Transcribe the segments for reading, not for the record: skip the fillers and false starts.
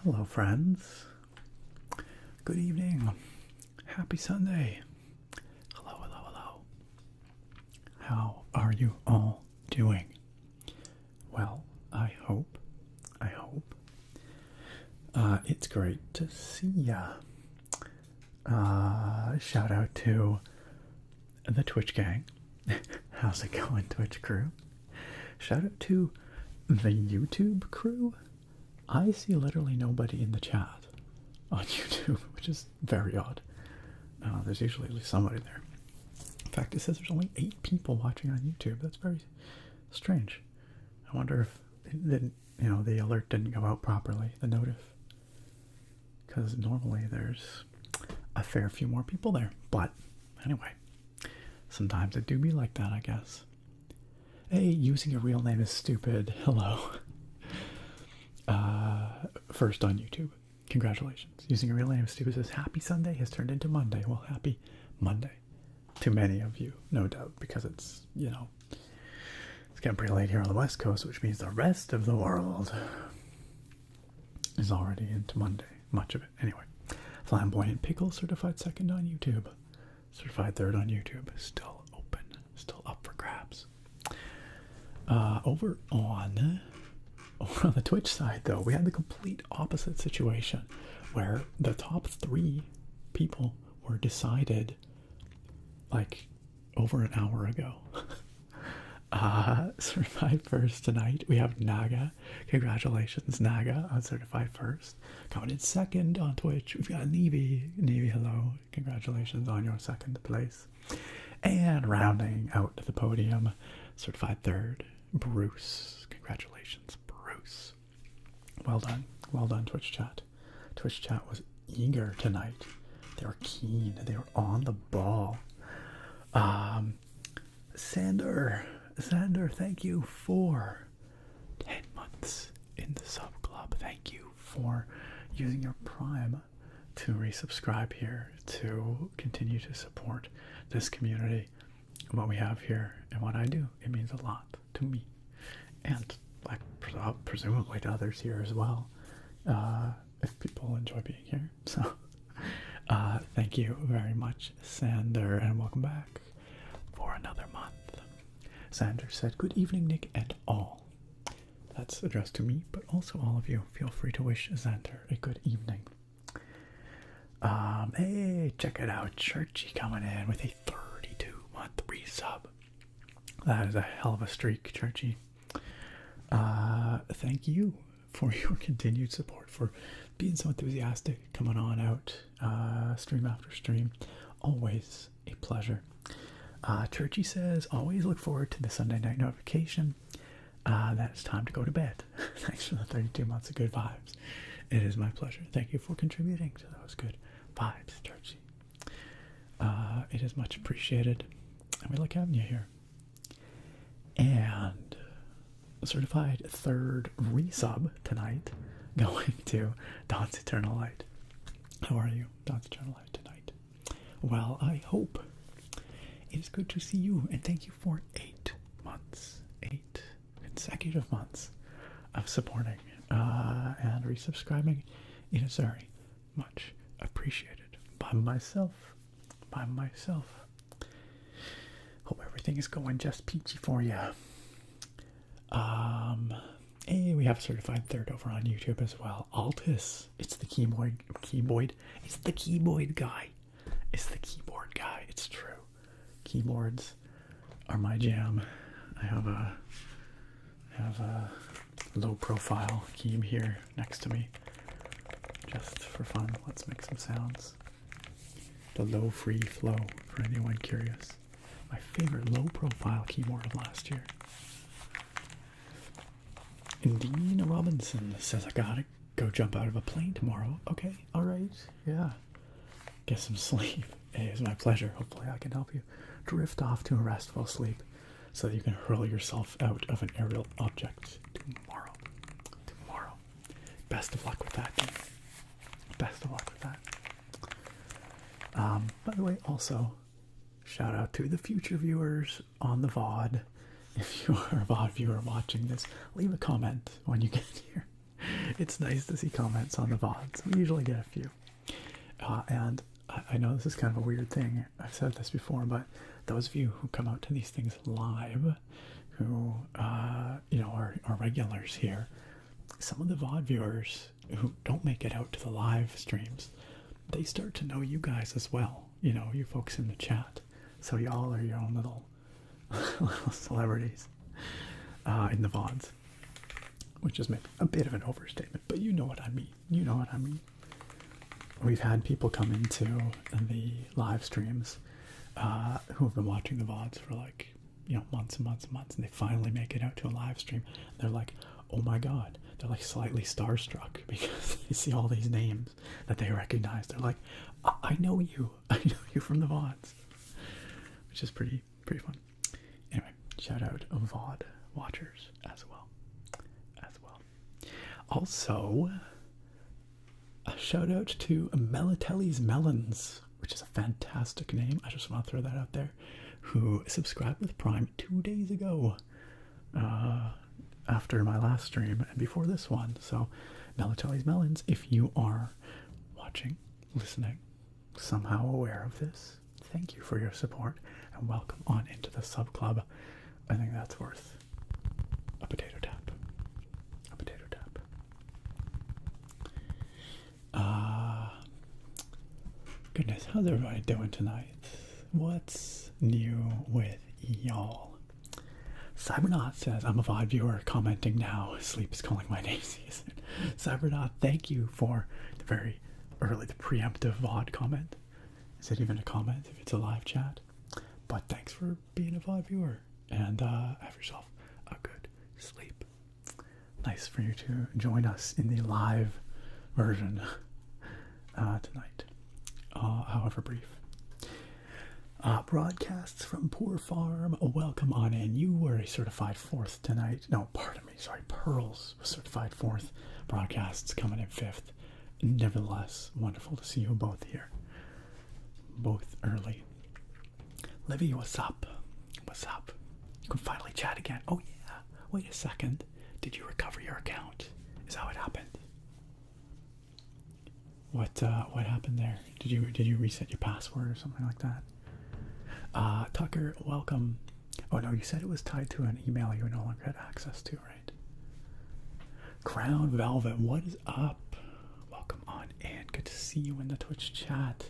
Hello, friends. Good evening. Happy Sunday. Hello, hello, hello. How are you all doing? Well, I hope. It's great to see ya. Shout out to the Twitch gang. How's it going, Twitch crew? Shout out to the YouTube crew. I see literally nobody in the chat on YouTube, which is very odd. There's usually at least somebody there. In fact, it says there's only 8 people watching on YouTube. That's very strange. I wonder if the alert didn't go out properly, the notif. Because normally there's a fair few more people there. But anyway, sometimes it do be like that, I guess. Hey, using a real name is stupid. Hello. First on YouTube. Congratulations. Using a real name is stupid says happy Sunday has turned into Monday. Well, happy Monday to many of you, no doubt, because it's, it's getting pretty late here on the West Coast, which means the rest of the world is already into Monday. Much of it. Anyway, Flamboyant Pickle, certified second on YouTube. Certified third on YouTube. Still open. Still up for grabs. Over on the Twitch side, though, we had the complete opposite situation where the top 3 people were decided like over an hour ago. Certified first tonight, we have Naga. Congratulations, Naga, on certified first. Coming in second on Twitch, we've got Nevi. Nevi, hello. Congratulations on your second place. And rounding out the podium, certified third, Bruce. Congratulations, Bruce. Well done, Twitch chat. Twitch chat was eager tonight. They were keen. They were on the ball. Sander, thank you for 10 months in the sub club. Thank you for using your Prime to resubscribe here, to continue to support this community, what we have here, and what I do. It means a lot to me, and like presumably to others here as well, if people enjoy being here. So thank you very much, Sander, and welcome back for another month. Sander said, good evening, Nick and all. That's addressed to me, but also all of you. Feel free to wish Xander a good evening. Hey, check it out. Churchy coming in with a 32-month resub. That is a hell of a streak, Churchy. Thank you for your continued support, for being so enthusiastic, coming on out stream after stream. Always a pleasure. Churchy says, always look forward to the Sunday night notification that it's time to go to bed. Thanks for the 32 months of good vibes. It is my pleasure. Thank you for contributing to those good vibes, Churchy. It is much appreciated, and we like having you here. And a certified third resub tonight, going to Dawn's Eternal Light. How are you, Dawn's Eternal Light, tonight? Well, I hope it is good to see you, and thank you for 8 months, 8 consecutive months of supporting and resubscribing. It is very much appreciated by myself. Hope everything is going just peachy for you. Hey, we have a certified third over on YouTube as well. Altus, it's the keyboard. It's the keyboard guy. It's the keyboard guy. It's true. Keyboards are my jam. I have a low profile keyboard here next to me, just for fun. Let's make some sounds. The low free flow, for anyone curious. My favorite low profile keyboard of last year. Dean Robinson says, I gotta go jump out of a plane tomorrow. Okay, alright, yeah. Get some sleep. It is my pleasure. Hopefully I can help you drift off to a restful sleep so that you can hurl yourself out of an aerial object tomorrow. Best of luck with that, Dean. Best of luck with that. By the way, also, shout out to the future viewers on the VOD. If you are a VOD viewer watching this, leave a comment when you get here. It's nice to see comments on the VODs. We usually get a few. And I know this is kind of a weird thing. I've said this before, but those of you who come out to these things live, who are regulars here, some of the VOD viewers who don't make it out to the live streams, they start to know you guys as well. You know, you folks in the chat. So y'all are your own little celebrities in the VODs, which is maybe a bit of an overstatement, but you know what I mean. You know what I mean. We've had people come into the live streams who have been watching the VODs for like, months and months and months, and they finally make it out to a live stream. They're like, oh my god. They're like slightly starstruck because they see all these names that they recognize. They're like, I know you. I know you from the VODs. Which is pretty fun. Anyway, shout out VOD watchers as well. Also, a shout out to Melatelli's Melons, which is a fantastic name. I just want to throw that out there. Who subscribed with Prime 2 days ago, after my last stream and before this one. So, Melatelli's Melons, if you are watching, listening, somehow aware of this, thank you for your support and welcome on into the sub club. I think that's worth a potato tap. Goodness, how's everybody doing tonight? What's new with y'all? Cybernaut says, I'm a VOD viewer commenting now. Sleep is calling my name season. Cybernaut, thank you for the very early, the preemptive VOD comment. Is it even a comment if it's a live chat? But thanks for being a VOD viewer. And have yourself a good sleep. Nice for you to join us in the live version tonight. However brief. Broadcasts from Poor Farm. Welcome on in. You were a certified fourth tonight. No, pardon me. Sorry, Pearls was certified fourth. Broadcasts coming in fifth. Nevertheless, wonderful to see you both here. Both early. Livy, what's up? What's up? You can finally chat again. Oh yeah. Wait a second. Did you recover your account? Is that what happened? What happened there? Did you reset your password or something like that? Tucker, welcome. Oh no, you said it was tied to an email you no longer had access to, right? Crown Velvet, what is up? Welcome on in. Good to see you in the Twitch chat.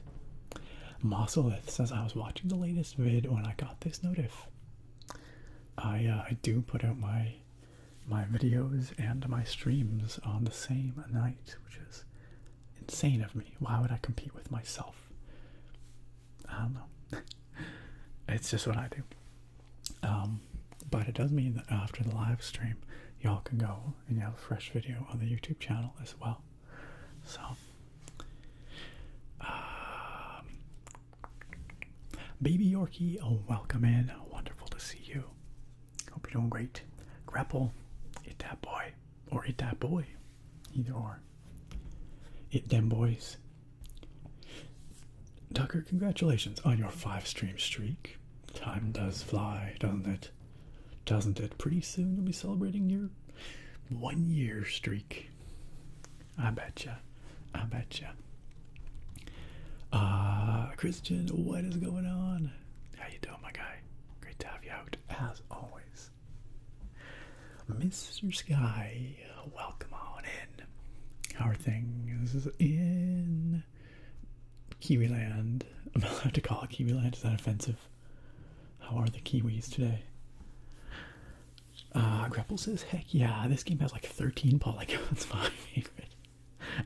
Mosselith says, I was watching the latest vid when I got this notif. I do put out my videos and my streams on the same night, which is insane of me. Why would I compete with myself? I don't know. It's just what I do. But it does mean that after the live stream, y'all can go and you have a fresh video on the YouTube channel as well. So, Baby Yorkie, welcome in. Wonderful to see you. Hope you're doing great. Grapple, eat that boy. Or eat that boy. Either or. Eat them boys. Tucker, congratulations on your 5-stream streak. Time does fly, doesn't it? Doesn't it? Pretty soon you'll be celebrating your 1-year streak. I betcha. Christian, what is going on? How you doing, my guy? Great to have you out, as always. Mr. Sky, welcome on in. How are things in Kiwiland? I'm not allowed to call it Kiwiland. Is that offensive? How are the Kiwis today? Grapple says, heck yeah, this game has like 13 polygons. My favorite.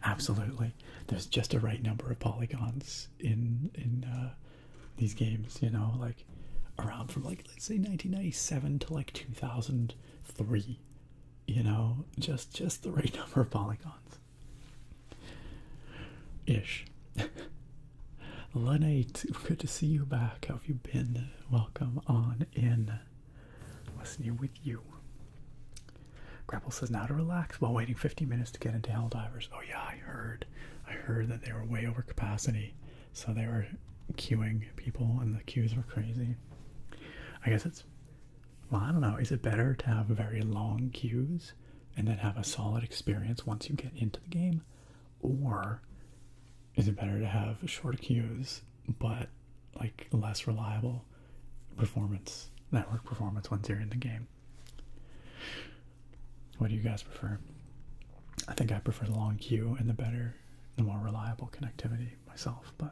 Absolutely. There's just a right number of polygons in these games, you know, like around from like, let's say 1997 to like 2003, you know, just the right number of polygons. Ish. Lunate, good to see you back. How have you been? Welcome on in. What's new with you? Grapple says, now to relax while waiting 15 minutes to get into Helldivers. Oh yeah, I heard that they were way over capacity, so they were queuing people and the queues were crazy. I guess it's, well, I don't know, is it better to have very long queues and then have a solid experience once you get into the game? Or is it better to have shorter queues but like less reliable performance, network performance once you're in the game? What do you guys prefer? I think I prefer the long queue and the more reliable connectivity myself, but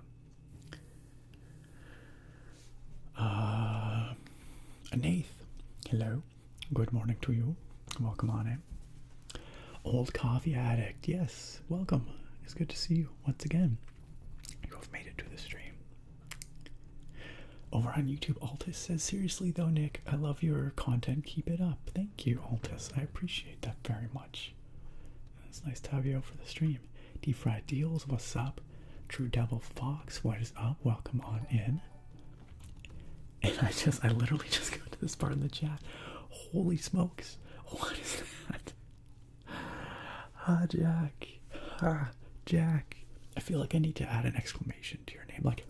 Nath, hello, good morning to you, welcome on in. Old coffee addict, yes, welcome, it's good to see you once again. You have made it to the stream. Over on YouTube, Altus says, seriously though, Nick, I love your content, keep it up. Thank you, Altus, I appreciate that very much. It's nice to have you out for the stream. Deep Fried Deals, what's up? True Devil Fox, what is up? Welcome on in. And I literally just got to this part in the chat. Holy smokes, what is that? Jack. Jack. I feel like I need to add an exclamation to your name, like,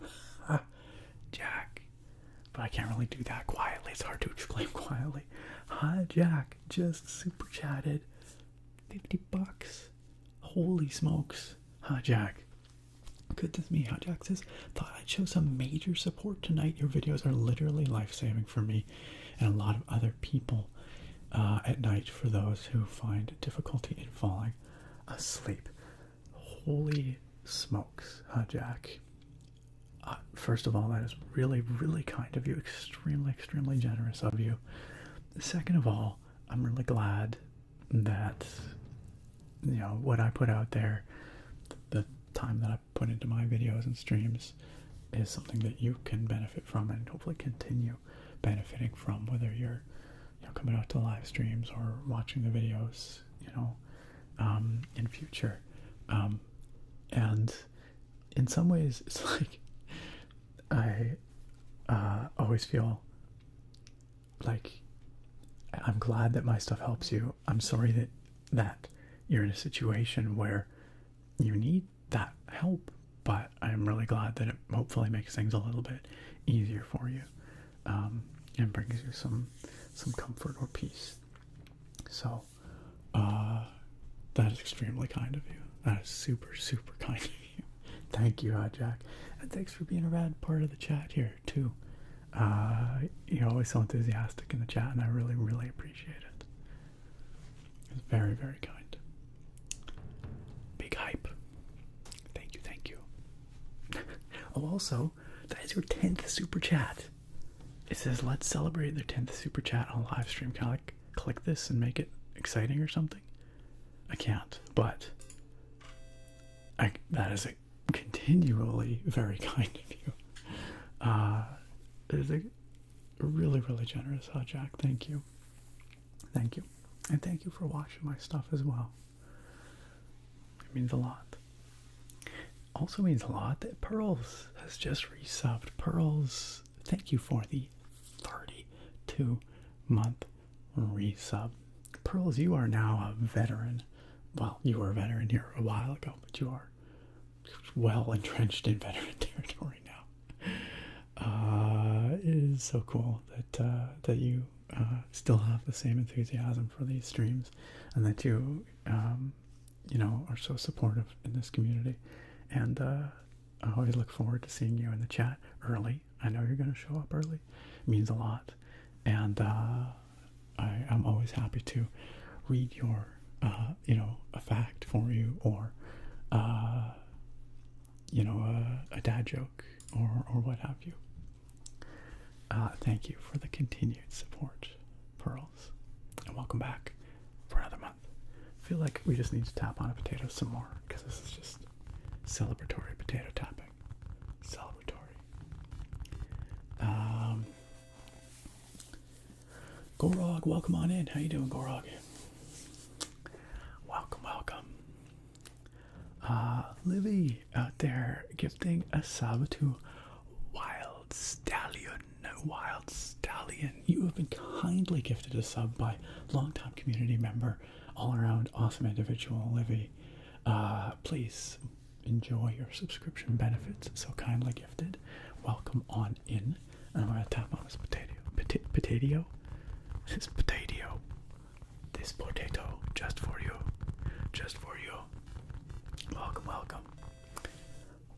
Jack. But I can't really do that quietly. It's hard to explain quietly. Jack just super chatted. $50. Holy smokes. Jack. Goodness me. Jack says, thought I'd show some major support tonight. Your videos are literally life-saving for me and a lot of other people at night for those who find difficulty in falling asleep. Holy smokes, Jack. First of all, that is really, really kind of you. Extremely, extremely generous of you. Second of all, I'm really glad that, you know, what I put out there, the time that I put into my videos and streams is something that you can benefit from and hopefully continue benefiting from, whether you're, you know, coming out to live streams or watching the videos, you know, in future. And in some ways, it's like I always feel like I'm glad that my stuff helps you. I'm sorry that you're in a situation where you need that help, but I'm really glad that it hopefully makes things a little bit easier for you, and brings you some comfort or peace. So that is extremely kind of you. That is super, super kind of you. Thank you, Jack, and thanks for being a rad part of the chat here too. You're always so enthusiastic in the chat, and I really, really appreciate it. It's very, very kind. Big hype. Thank you, thank you. Oh, also, that is your 10th super chat. It says, let's celebrate their 10th super chat on a live stream. Can I like click this and make it exciting or something? I can't, but that is continually very kind of you. It is a really, really generous, Jack. Thank you. Thank you. And thank you for watching my stuff as well. It means a lot. Also means a lot that Pearls has just resubbed. Pearls, thank you for the 32-month resub. Pearls, you are now a veteran. Well, you were a veteran here a while ago, but you are well entrenched in veteran territory now. It is so cool that you still have the same enthusiasm for these streams, and that you you know, are so supportive in this community. And I always look forward to seeing you in the chat early. I know you're going to show up early. It means a lot, and I'm always happy to read your you know, a fact for you, or you know, a dad joke, or what have you. Thank you for the continued support, Pearls, and welcome back for another month. I feel like we just need to tap on a potato some more, because this is just celebratory potato tapping. Celebratory. Gorog, welcome on in. How you doing, Gorog? Welcome, welcome. Livy out there gifting a sub to Wild Stallion. Wild Stallion, you have been kindly gifted a sub by longtime community member, all around awesome individual Livy. Please enjoy your subscription benefits, so kindly gifted. Welcome on in. And I'm going to tap on this potato. Potato? This potato. this potato just for you. Just for you. Welcome, welcome.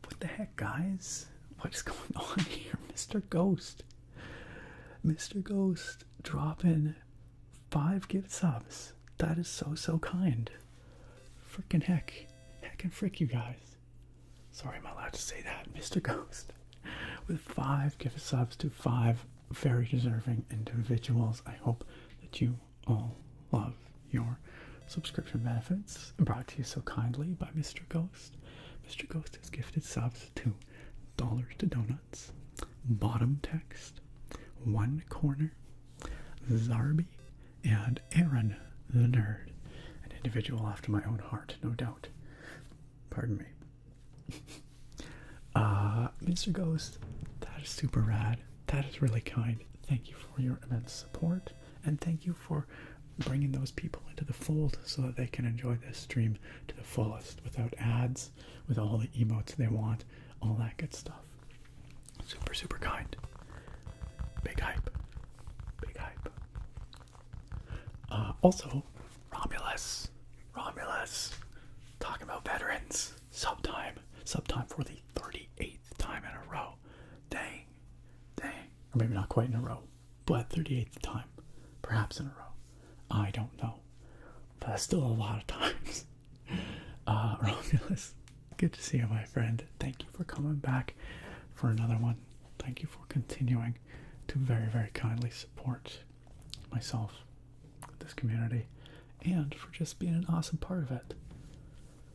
What the heck, guys? What is going on here? Mr. Ghost. Mr. Ghost dropping 5 gift subs. That is so kind. Frickin' heck. Heck and frick, you guys. Sorry, I'm allowed to say that. Mr. Ghost. With 5 gift subs to 5 very deserving individuals. I hope that you all love your subscription benefits brought to you so kindly by Mr. Ghost. Mr. Ghost has gifted subs to Dollars to Donuts, Bottom Text, One Corner, Zarby, and Aaron the Nerd. An individual after my own heart, no doubt. Pardon me. Mr. Ghost, that is super rad. That is really kind. Thank you for your immense support, and thank you for bringing those people into the fold so that they can enjoy this stream to the fullest without ads, with all the emotes they want, all that good stuff. Super kind. Big hype. Big hype. Also, Romulus, talking about veterans, sub time for the 38th time in a row. Dang, or maybe not quite in a row, but 38th time, perhaps in a row. I don't know, but that's still a lot of times. Romulus, good to see you, my friend. Thank you for coming back for another one. Thank you for continuing to very kindly support myself, this community, and for just being an awesome part of it.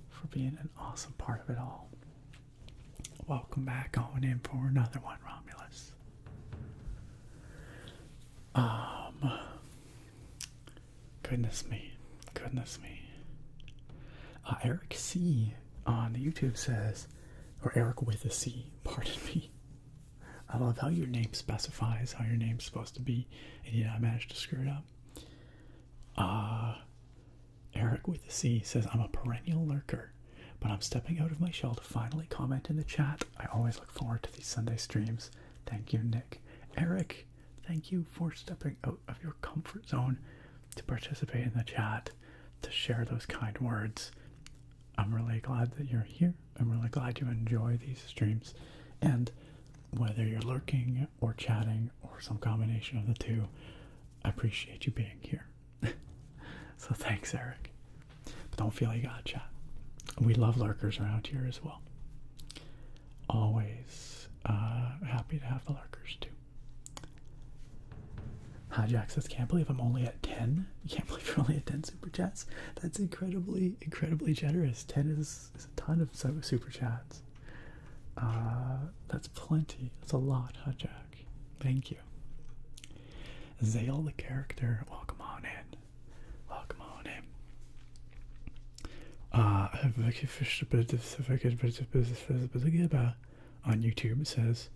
For being an awesome part of it all. Welcome back on in for another one, Romulus. Goodness me. Eric C on YouTube says, or Eric with a C, pardon me. I love how your name specifies how your name's supposed to be, and yet I managed to screw it up. Eric with a C says, I'm a perennial lurker, but I'm stepping out of my shell to finally comment in the chat. I always look forward to these Sunday streams. Thank you, Nick. Eric, thank you for stepping out of your comfort zone to participate in the chat, to share those kind words. I'm really glad that you're here. I'm really glad you enjoy these streams. And whether you're lurking or chatting or some combination of the two, I appreciate you being here. So thanks, Eric. But don't feel you gotta chat. We love lurkers around here as well. Always happy to have the lurkers too. Hijack says, can't believe I'm only at 10. You can't believe you're only at 10 super chats. That's incredibly generous. 10 is a ton of super chats. That's plenty. That's a lot, Hijack. Thank you. Zale the character, welcome on in. Welcome on in. On YouTube it says,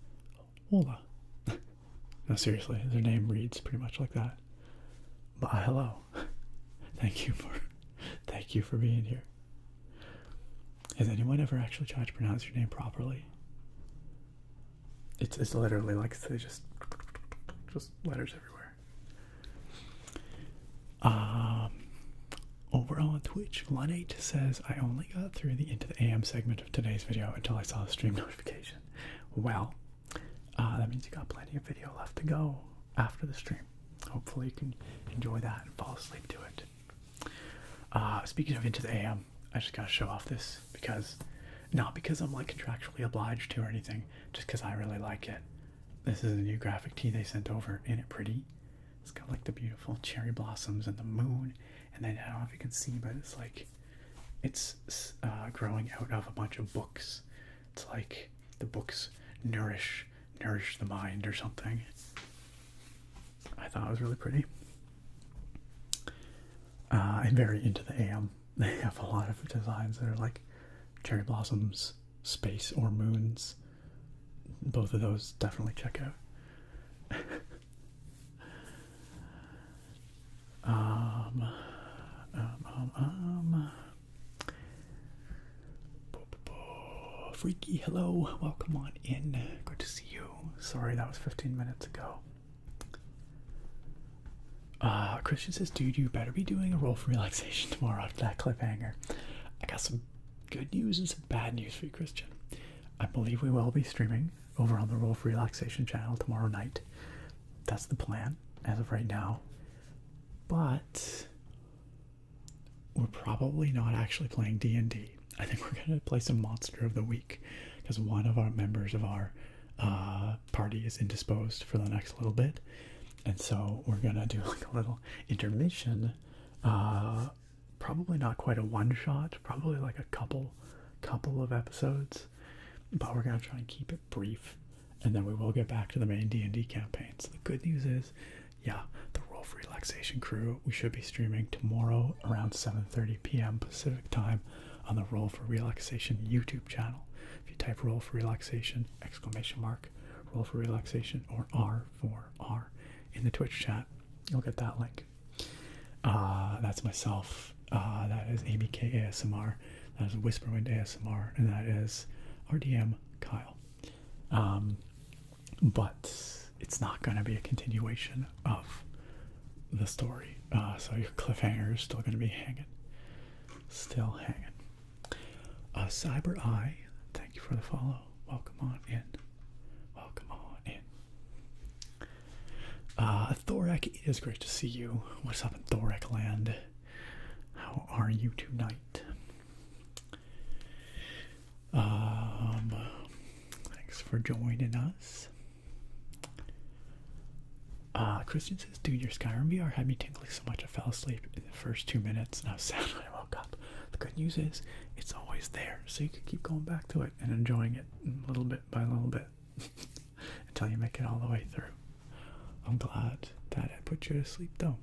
hola. No, seriously, their name reads pretty much like that. But hello. Thank you for being here. Has anyone ever actually tried to pronounce your name properly? It's literally like they just letters everywhere. Over on Twitch, Lunate says, I only got through the Into the AM segment of today's video until I saw the stream notification. Well, that means you got plenty of video left to go after the stream. Hopefully you can enjoy that and fall asleep to it. Speaking of Into the AM, I just gotta show off this because, not because I'm like contractually obliged to or anything, just because I really like it. This is a new graphic tee they sent over. Ain't it pretty? It's got like the beautiful cherry blossoms and the moon, and then I don't know if you can see, but it's like it's growing out of a bunch of books. It's like the books nourish the mind or something. I thought it was really pretty. I'm very into the AM. They have a lot of designs that are like cherry blossoms, space, or moons. Both of those definitely check out. Freaky, hello, welcome on in. Good to see you. Sorry, that was 15 minutes ago. Christian says, dude, you better be doing a roll for relaxation tomorrow after that cliffhanger. I got some good news and some bad news for you, Christian. I believe we will be streaming over on the Roll for Relaxation channel tomorrow night. That's the plan as of right now. But we're probably not actually playing D&D. I think we're going to play some Monster of the Week because one of our members of our party is indisposed for the next little bit. And so we're going to do like a little intermission. Probably not quite a one-shot, probably like a couple of episodes. But we're going to try and keep it brief. And then we will get back to the main D&D campaign. So the good news is, yeah, the Roll for Relaxation crew, we should be streaming tomorrow around 7:30 p.m. Pacific time on the Roll for Relaxation YouTube channel. If you type Roll for Relaxation, !, Roll for Relaxation, or R4R in the Twitch chat, you'll get that link. That's myself. That is Amy K ASMR. That is Whisperwind ASMR. And that is RDM Kyle. But it's not going to be a continuation of the story. So your cliffhanger is still going to be hanging. Still hanging. Cyber Eye, thank you for the follow. Welcome on in. Welcome on in. Thorek, it is great to see you. What's up in Thorek land? How are you tonight? Thanks for joining us. Christian says, dude, your Skyrim VR had me tingling so much I fell asleep in the first 2 minutes and I was sad when I woke up. The good news is it's always there, so you can keep going back to it and enjoying it little bit by little bit until you make it all the way through. I'm glad that I put you to sleep though,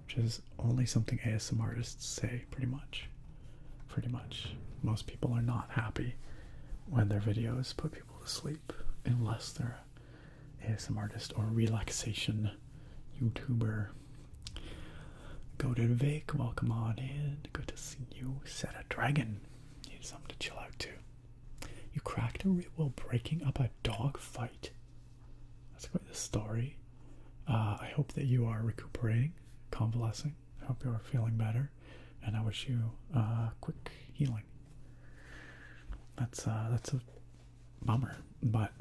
which is only something ASMR artists say pretty much. Pretty much. Most people are not happy when their videos put people to sleep unless they're an ASMR artist or relaxation YouTuber. Go to Vic, welcome on in. Good to see you. Set a dragon. Need something to chill out too. You cracked a rib while breaking up a dog fight. That's quite the story. I hope that you are recuperating, convalescing. I hope you are feeling better, and I wish you quick healing. That's a bummer, but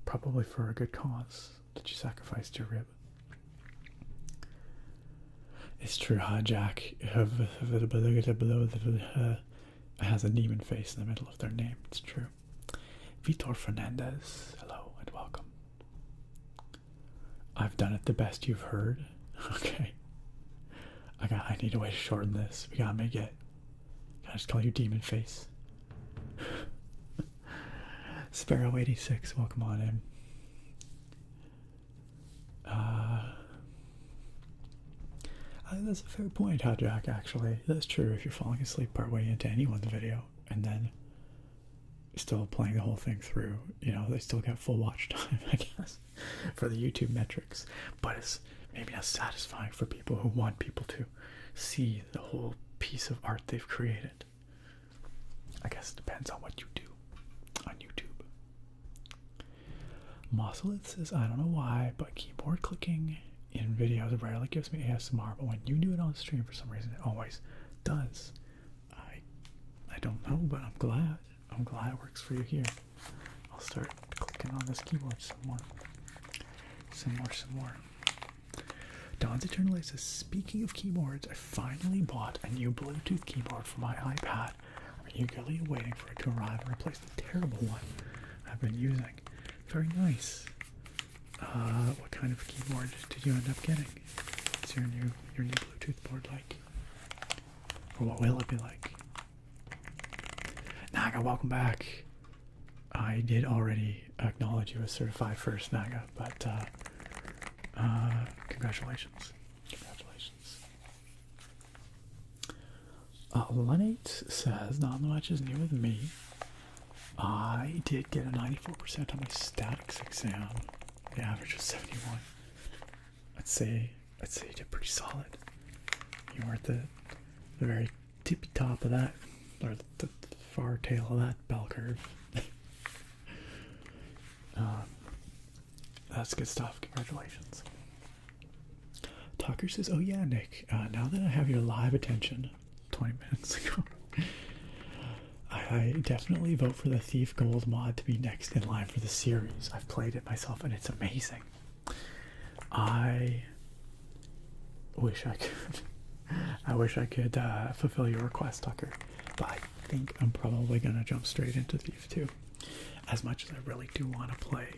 probably for a good cause that you sacrificed your rib. It's true, Jack has a demon face in the middle of their name. It's true. Vitor Fernandez, hello and welcome. I've done it the best you've heard. Okay. I need a way to shorten this. We gotta make it. Can I just call you Demon Face? Sparrow86, welcome on in. That's a fair point, Jack, actually. That's true. If you're falling asleep partway into anyone's video and then still playing the whole thing through, you know, they still get full watch time, I guess, for the YouTube metrics. But it's maybe not satisfying for people who want people to see the whole piece of art they've created. I guess it depends on what you do on YouTube. Mosselith says, I don't know why, but keyboard clicking in videos rarely gives me ASMR, but when you do it on stream for some reason, it always does. I don't know, but I'm glad. I'm glad it works for you here. I'll start clicking on this keyboard some more. Some more. Dawn's Eternal says, speaking of keyboards, I finally bought a new Bluetooth keyboard for my iPad. I'm eagerly waiting for it to arrive and replace the terrible one I've been using. Very nice. What kind of keyboard did you end up getting? What's your new Bluetooth board like? Or what will it be like? Naga, welcome back. I did already acknowledge you as certified first, Naga, but congratulations. Congratulations. Lenate says, not much is new with me. I did get a 94% on my statics exam. The average was 71. I'd say you did pretty solid. You were at the very tippy top of that, or the far tail of that bell curve. That's good stuff. Congratulations. Tucker says, oh yeah, Nick, now that I have your live attention 20 minutes ago, I definitely vote for the Thief Gold mod to be next in line for the series. I've played it myself and it's amazing. I wish I could. I wish I could fulfill your request, Tucker, but I think I'm probably gonna jump straight into Thief 2. As much as I really do want to play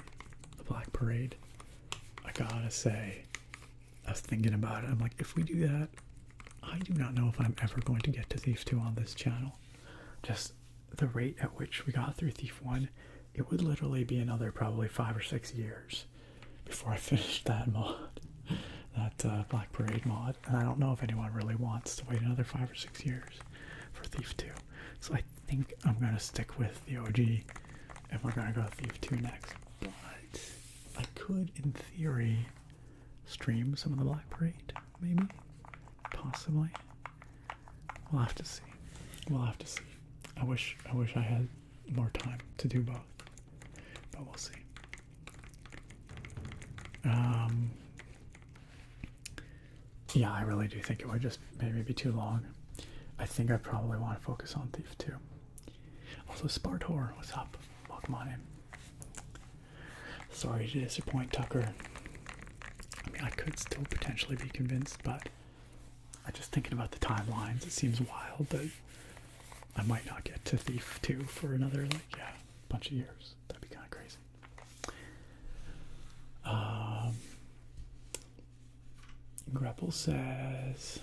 the Black Parade, I gotta say, I was thinking about it. I'm like, if we do that, I do not know if I'm ever going to get to Thief 2 on this channel. Just the rate at which we got through Thief 1, it would literally be another probably 5 or 6 years before I finished that mod, that Black Parade mod. And I don't know if anyone really wants to wait another 5 or 6 years for Thief 2. So I think I'm going to stick with the OG, and we're going to go Thief 2 next. But I could, in theory, stream some of the Black Parade, maybe, possibly. We'll have to see. We'll have to see. I wish I had more time to do both, but we'll see. Yeah, I really do think it would just maybe be too long. I think I probably want to focus on Thief 2. Also, Spartor, what's up? Welcome on in. Sorry to disappoint, Tucker. I mean, I could still potentially be convinced, but I'm just thinking about the timelines. It seems wild that I might not get to Thief 2 for another, like, yeah, bunch of years. That'd be kind of crazy. Grepple says,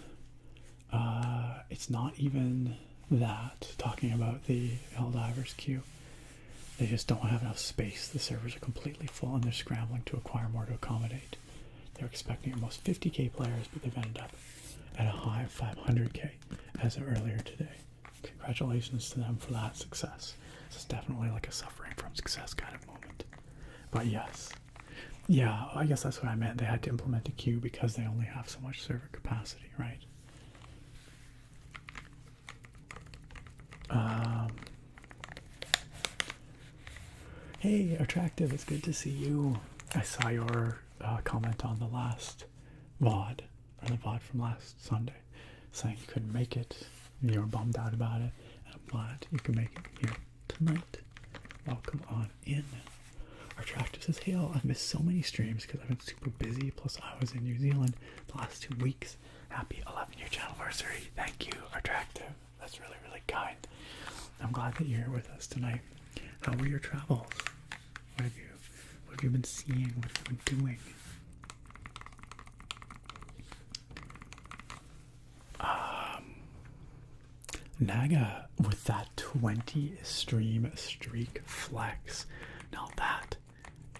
it's not even that, talking about the Helldivers queue. They just don't have enough space. The servers are completely full and they're scrambling to acquire more to accommodate. They're expecting at most 50k players, but they've ended up at a high of 500k as of earlier today. Congratulations to them for that success. This is definitely like a suffering from success kind of moment. But yes. Yeah, I guess that's what I meant. They had to implement a queue because they only have so much server capacity, right? Hey, Attractive, it's good to see you. I saw your comment on the last VOD, or the VOD from last Sunday, saying you couldn't make it. You were bummed out about it, and I'm glad you can make it here tonight. Welcome on in. Attractive says, hey, I've missed so many streams because I've been super busy, plus I was in New Zealand the last 2 weeks. Happy 11-year anniversary. Thank you, Attractive. That's really, really kind. I'm glad that you're here with us tonight. How were your travels? What have you been seeing? What have you been doing? Naga with that 20 stream streak flex. Now that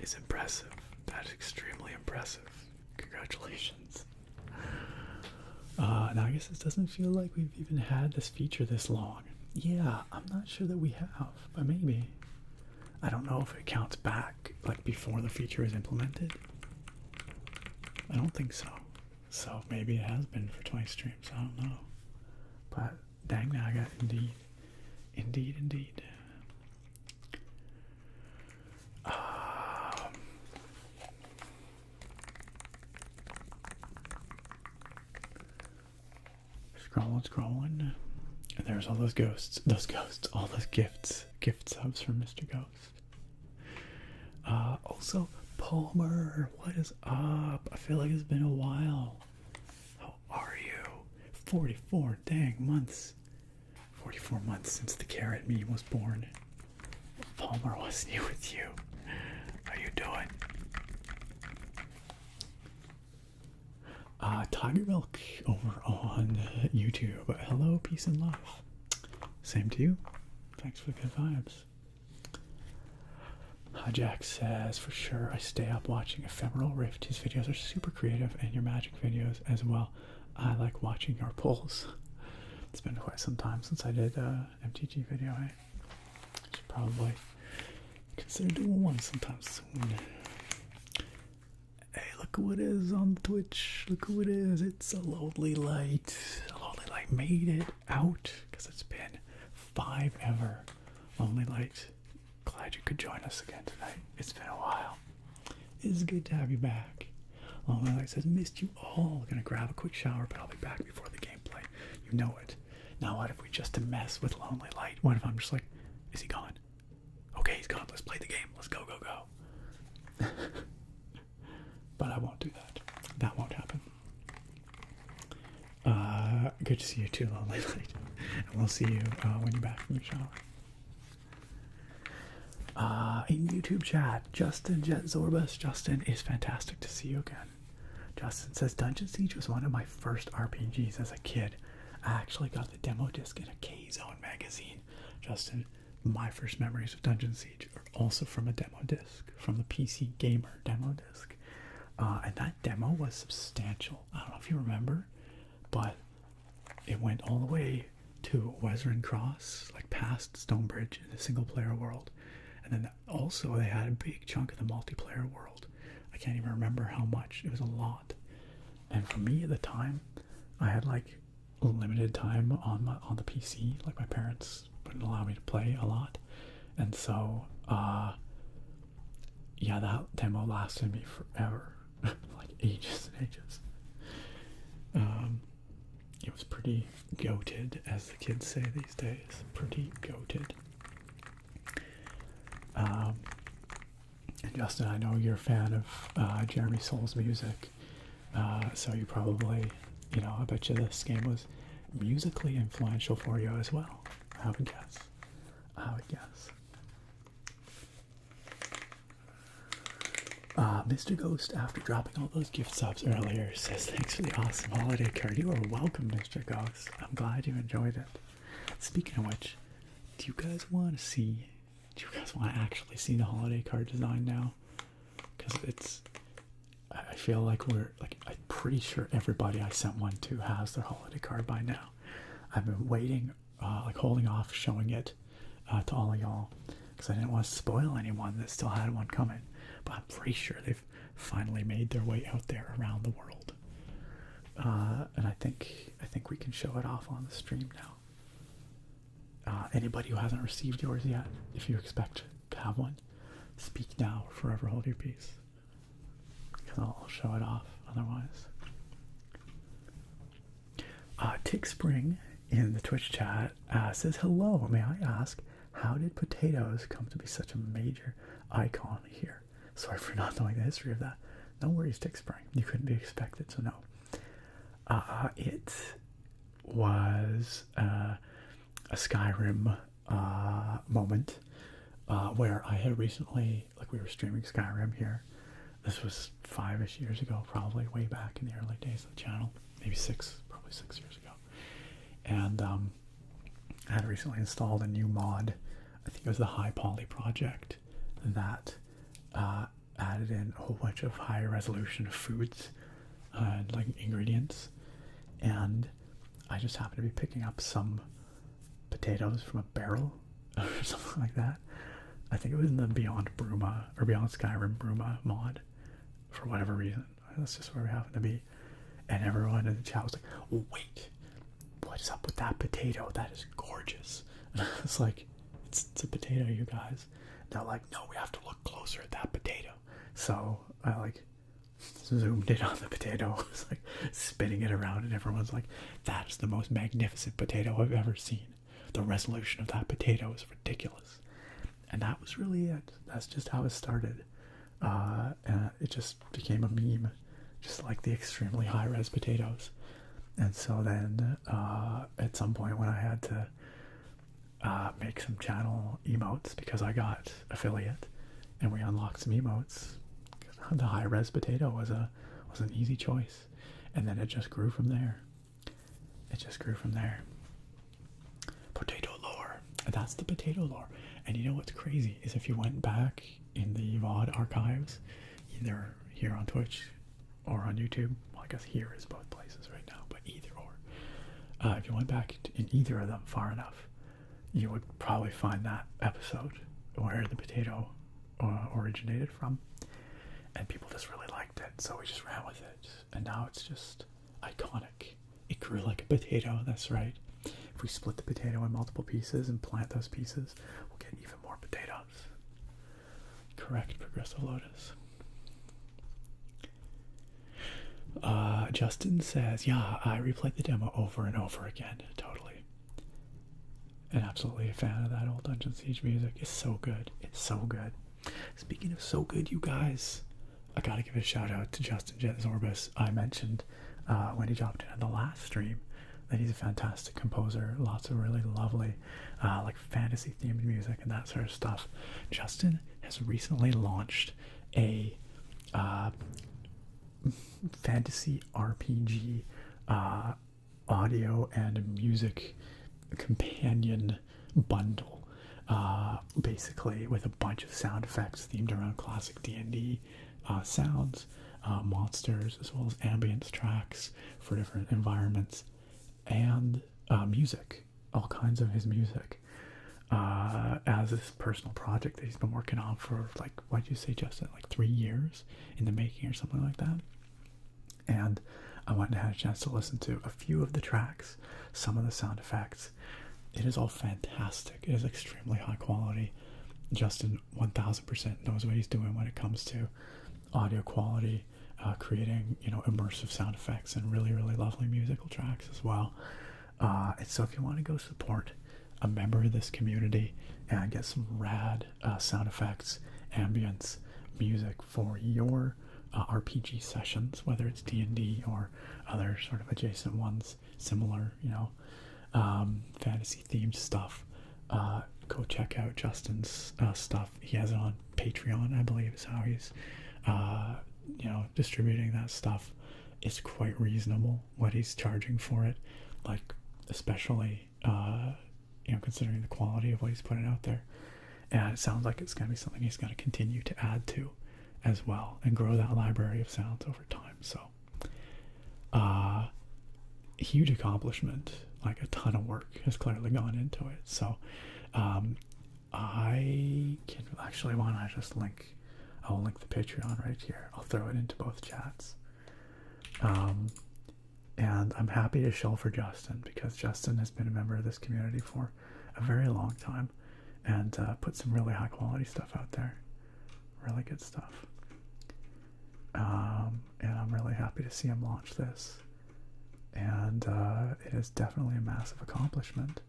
is impressive. That's extremely impressive. Congratulations. Now I guess it doesn't feel like we've even had this feature this long. Yeah, I'm not sure that we have, but maybe. I don't know if it counts back, like before the feature is implemented. I don't think so. So maybe it has been for 20 streams, I don't know. But dang Naga, indeed. Indeed, indeed. Scrolling. And there's all those ghosts, all those gift subs from Mr. Ghost. Also, Palmer, what is up? I feel like it's been a while. How are you? 44 dang months. 44 months since the carrot meme was born. Palmer, what's new with you? How you doing? Tiger Milk over on YouTube. Hello, peace and love. Same to you. Thanks for the good vibes. Jack says, for sure, I stay up watching Ephemeral Rift. His videos are super creative, and your magic videos as well. I like watching your polls. It's been quite some time since I did a MTG video. I should probably consider doing one sometime soon. Hey, look who it is on Twitch. Look who it is. It's a Lonely Light. A Lonely Light made it out because it's been 5 ever. Lonely Light, glad you could join us again tonight. It's been a while. It's good to have you back. Lonely Light says, missed you all. Gonna grab a quick shower, but I'll be back before the gameplay. You know it. Now what if we just to mess with Lonely Light? What if I'm just like, is he gone? Okay, he's gone. Let's play the game. Let's go, go, go. But I won't do that. That won't happen. Good to see you too, Lonely Light. And we'll see you when you're back from the shower. In YouTube chat, Justin Jet Zorbus. Justin, is fantastic to see you again. Justin says, Dungeon Siege was one of my first RPGs as a kid. I actually got the demo disc in a K-Zone magazine. Justin, my first memories of Dungeon Siege are also from a demo disc, from the PC Gamer demo disc. And that demo was substantial. I don't know if you remember, but it went all the way to Wezrin Cross, like past Stonebridge in the single player world. And then also they had a big chunk of the multiplayer world. I can't even remember how much. It was a lot. And for me at the time, I had like limited time on the PC. Like my parents wouldn't allow me to play a lot. And so yeah, that demo lasted me forever. Like ages and ages. It was pretty goated, as the kids say these days. Pretty goated. And Justin, I know you're a fan of Jeremy Soul's music, so you probably, you know, I bet you this game was musically influential for you as well. I would guess. I would guess. Mr. Ghost, after dropping all those gift subs earlier, says thanks for the awesome holiday card. You are welcome, Mr. Ghost. I'm glad you enjoyed it. Speaking of which, do you guys want to actually see the holiday card design now? Because I feel like I'm pretty sure everybody I sent one to has their holiday card by now. I've been waiting, like holding off showing it to all of y'all, because I didn't want to spoil anyone that still had one coming. But I'm pretty sure they've finally made their way out there around the world. And I think we can show it off on the stream now. Anybody who hasn't received yours yet, if you expect to have one, speak now or forever hold your peace. Because I'll show it off otherwise. Tick Spring in the Twitch chat says, hello, may I ask, how did potatoes come to be such a major icon here? Sorry for not knowing the history of that. No worries, Tick Spring. You couldn't be expected, so no. It was a Skyrim moment where I had recently, like we were streaming Skyrim here. This was 5-ish years ago, probably way back in the early days of the channel. Maybe probably 6 years ago. And I had recently installed a new mod. I think it was the High Poly project that added in a whole bunch of high resolution foods and like ingredients, and I just happened to be picking up some potatoes from a barrel or something like that. I think it was in the Beyond Bruma or Beyond Skyrim Bruma mod for whatever reason. That's just where we happened to be, and everyone in the chat was like, wait, what is up with that potato? That is gorgeous. And I was like, it's a potato, you guys. They're like, no, we have to look closer at that potato. So I like zoomed in on the potato. I was like spinning it around, and everyone's like, that is the most magnificent potato I've ever seen. The resolution of that potato is ridiculous. And that was really it. That's just how it started. And it just became a meme, just like the extremely high res potatoes. And so then at some point when I had to make some channel emotes, because I got affiliate and we unlocked some emotes, the high res potato was an easy choice, and then it just grew from there. Potato lore. That's the potato lore. And you know what's crazy is if you went back in the VOD archives, either here on Twitch or on YouTube, well, I guess here is both places right now, but either or, if you went back in either of them far enough, you would probably find that episode where the potato originated from, and people just really liked it, so we just ran with it, and now it's just iconic. It grew like a potato, that's right. If we split the potato in multiple pieces and plant those pieces, we'll get even more potatoes. Correct, Progresso Lotus. Justin says, yeah, I replayed the demo over and over again. Totally. And absolutely a fan of that old Dungeon Siege music. It's so good. It's so good. Speaking of so good, you guys, I gotta give a shout out to Justin Jetzorbis. I mentioned when he dropped in on the last stream that he's a fantastic composer. Lots of really lovely like fantasy themed music and that sort of stuff. Justin has recently launched a fantasy RPG audio and music companion bundle, basically with a bunch of sound effects themed around classic D&D sounds, monsters, as well as ambience tracks for different environments, and music, all kinds of his music, as this personal project that he's been working on for, like, what did you say, Justin, like 3 years in the making or something like that. And I went and had a chance to listen to a few of the tracks, some of the sound effects. It is all fantastic. It is extremely high quality. Justin 1000% knows what he's doing when it comes to audio quality, creating, you know, immersive sound effects and really, really lovely musical tracks as well. And so if you want to go support a member of this community and get some rad sound effects, ambience, music for your RPG sessions, whether it's D&D or other sort of adjacent ones, similar, you know, fantasy themed stuff, go check out Justin's stuff. He has it on Patreon, I believe is how he's you know, distributing that stuff. It's quite reasonable what he's charging for it, like, especially you know, considering the quality of what he's putting out there. And it sounds like it's going to be something he's going to continue to add to as well and grow that library of sounds over time. So huge accomplishment, like a ton of work has clearly gone into it. So I can actually, why don't I just link, I'll link the Patreon right here. I'll throw it into both chats. And I'm happy to shill for Justin, because Justin has been a member of this community for a very long time and put some really high quality stuff out there. Really good stuff. And I'm really happy to see him launch this. And it is definitely a massive accomplishment.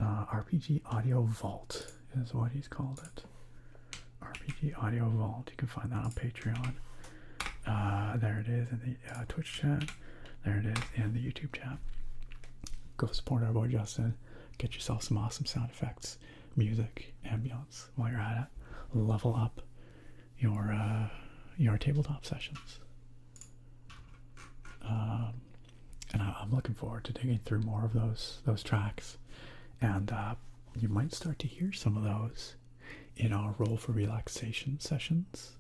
RPG Audio Vault is what he's called it. RPG Audio Vault. You can find that on Patreon. There it is in the Twitch chat. There it is in the YouTube chat. Go support our boy Justin. Get yourself some awesome sound effects, music, ambience while you're at it. Level up your tabletop sessions. And I'm looking forward to digging through more of those tracks, and you might start to hear some of those in our Roll for Relaxation sessions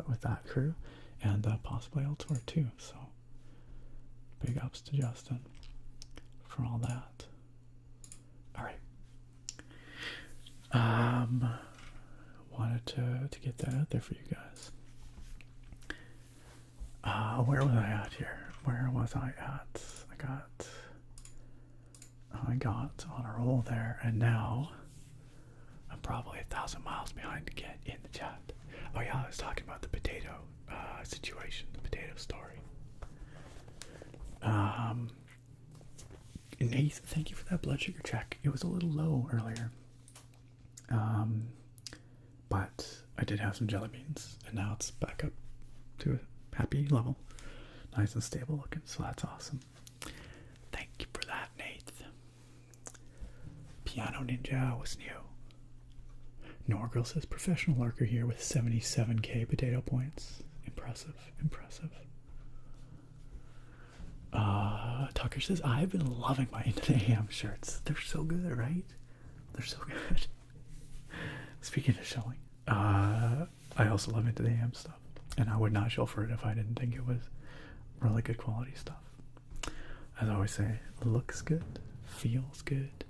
with that crew, and possibly elsewhere too. So big ups to Justin for all that. All right. Wanted to get that out there for you guys. Where was I at here? Where was I at? I got on a roll there, and now I'm probably 1,000 miles behind again in the chat. Oh yeah, I was talking about the potato situation, the potato story. Nathan, thank you for that blood sugar check. It was a little low earlier. But I did have some jelly beans, and now it's back up to a happy level. Nice and stable looking, so that's awesome. Thank you for that, Nate. Piano Ninja was new. Norgirl says, professional lurker here with 77k potato points. Impressive, impressive. Tucker says, I've been loving my Into the AM shirts. They're so good, right? They're so good. Speaking of showing, I also love Into the AM stuff, and I would not show for it if I didn't think it was really good quality stuff. As I always say, looks good, feels good,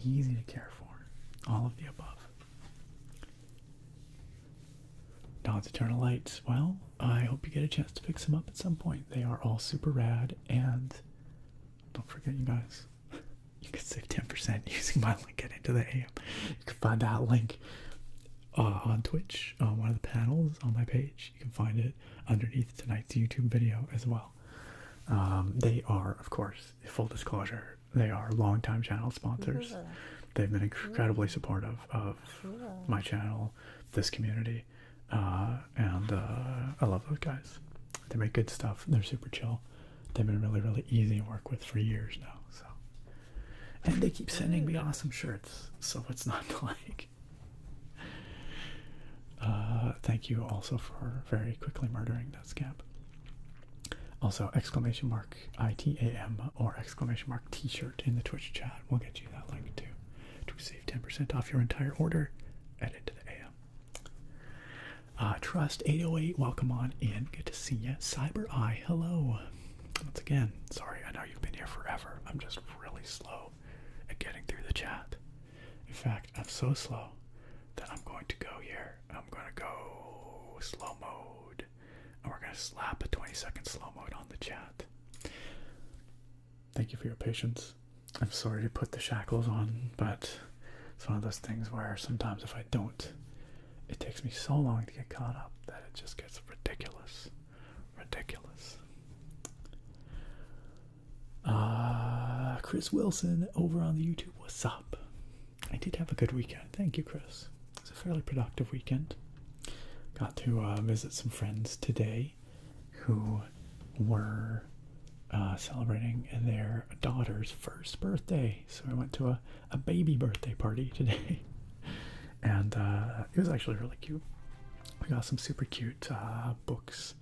easy to care for, all of the above. Dawn's Eternal Lights, well, I hope you get a chance to pick some up at some point. They are all super rad, and don't forget, you guys, you can save 10% using my link at Into the AM. You can find that link on Twitch, on one of the panels on my page. You can find it underneath tonight's YouTube video as well. They are, of course, full disclosure, they are longtime channel sponsors. They've been incredibly supportive of my channel, this community, and I love those guys. They make good stuff. They're super chill. They've been really, really easy to work with for years now. So, and they keep sending me awesome shirts, so it's not like. Thank you also for very quickly murdering that scamp. Also, exclamation mark ITAM or exclamation mark t-shirt in the Twitch chat. We'll get you that link too to save 10% off your entire order. Add it to the AM. Trust 808, welcome on in. Good to see you. Cyber Eye, hello. Once again, sorry, I know you've been here forever. I'm just really slow at getting through the chat. In fact, I'm so slow that I'm going to go here. I'm going to go slow mode. And we're going to slap a 20-second slow mode on the chat. Thank you for your patience. I'm sorry to put the shackles on, but it's one of those things where sometimes if I don't, it takes me so long to get caught up that it just gets ridiculous. Ridiculous. Chris Wilson over on the YouTube, what's up? I did have a good weekend. Thank you, Chris. It was a fairly productive weekend. Got to visit some friends today who were celebrating their daughter's first birthday. So I went to a baby birthday party today. And it was actually really cute. We got some super cute books,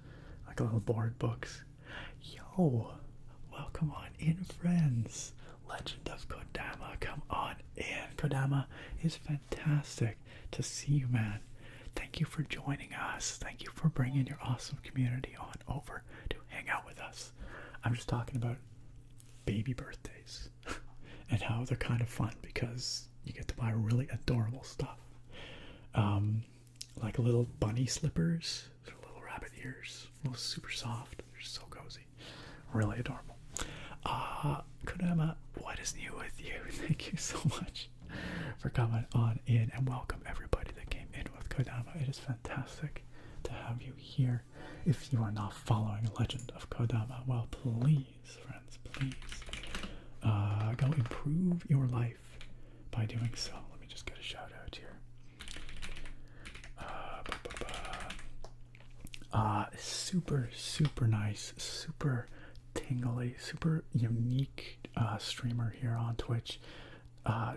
like little board books. Yo, welcome on in, friends. Legend of Kodama, come on in. Kodama, is fantastic to see you, man. Thank you for joining us. Thank you for bringing your awesome community on over to hang out with us. I'm just talking about baby birthdays and how they're kind of fun because you get to buy really adorable stuff. Like little bunny slippers, little rabbit ears, super soft. They're so cozy. Really adorable. Kodama, what is new with you? Thank you so much for coming on in, and welcome everybody that came in with Kodama. It is fantastic to have you here. If you are not following Legend of Kodama, well, please, friends, please go improve your life by doing so. Let me just get a shout out here. Super nice, super tingly, super unique streamer here on Twitch.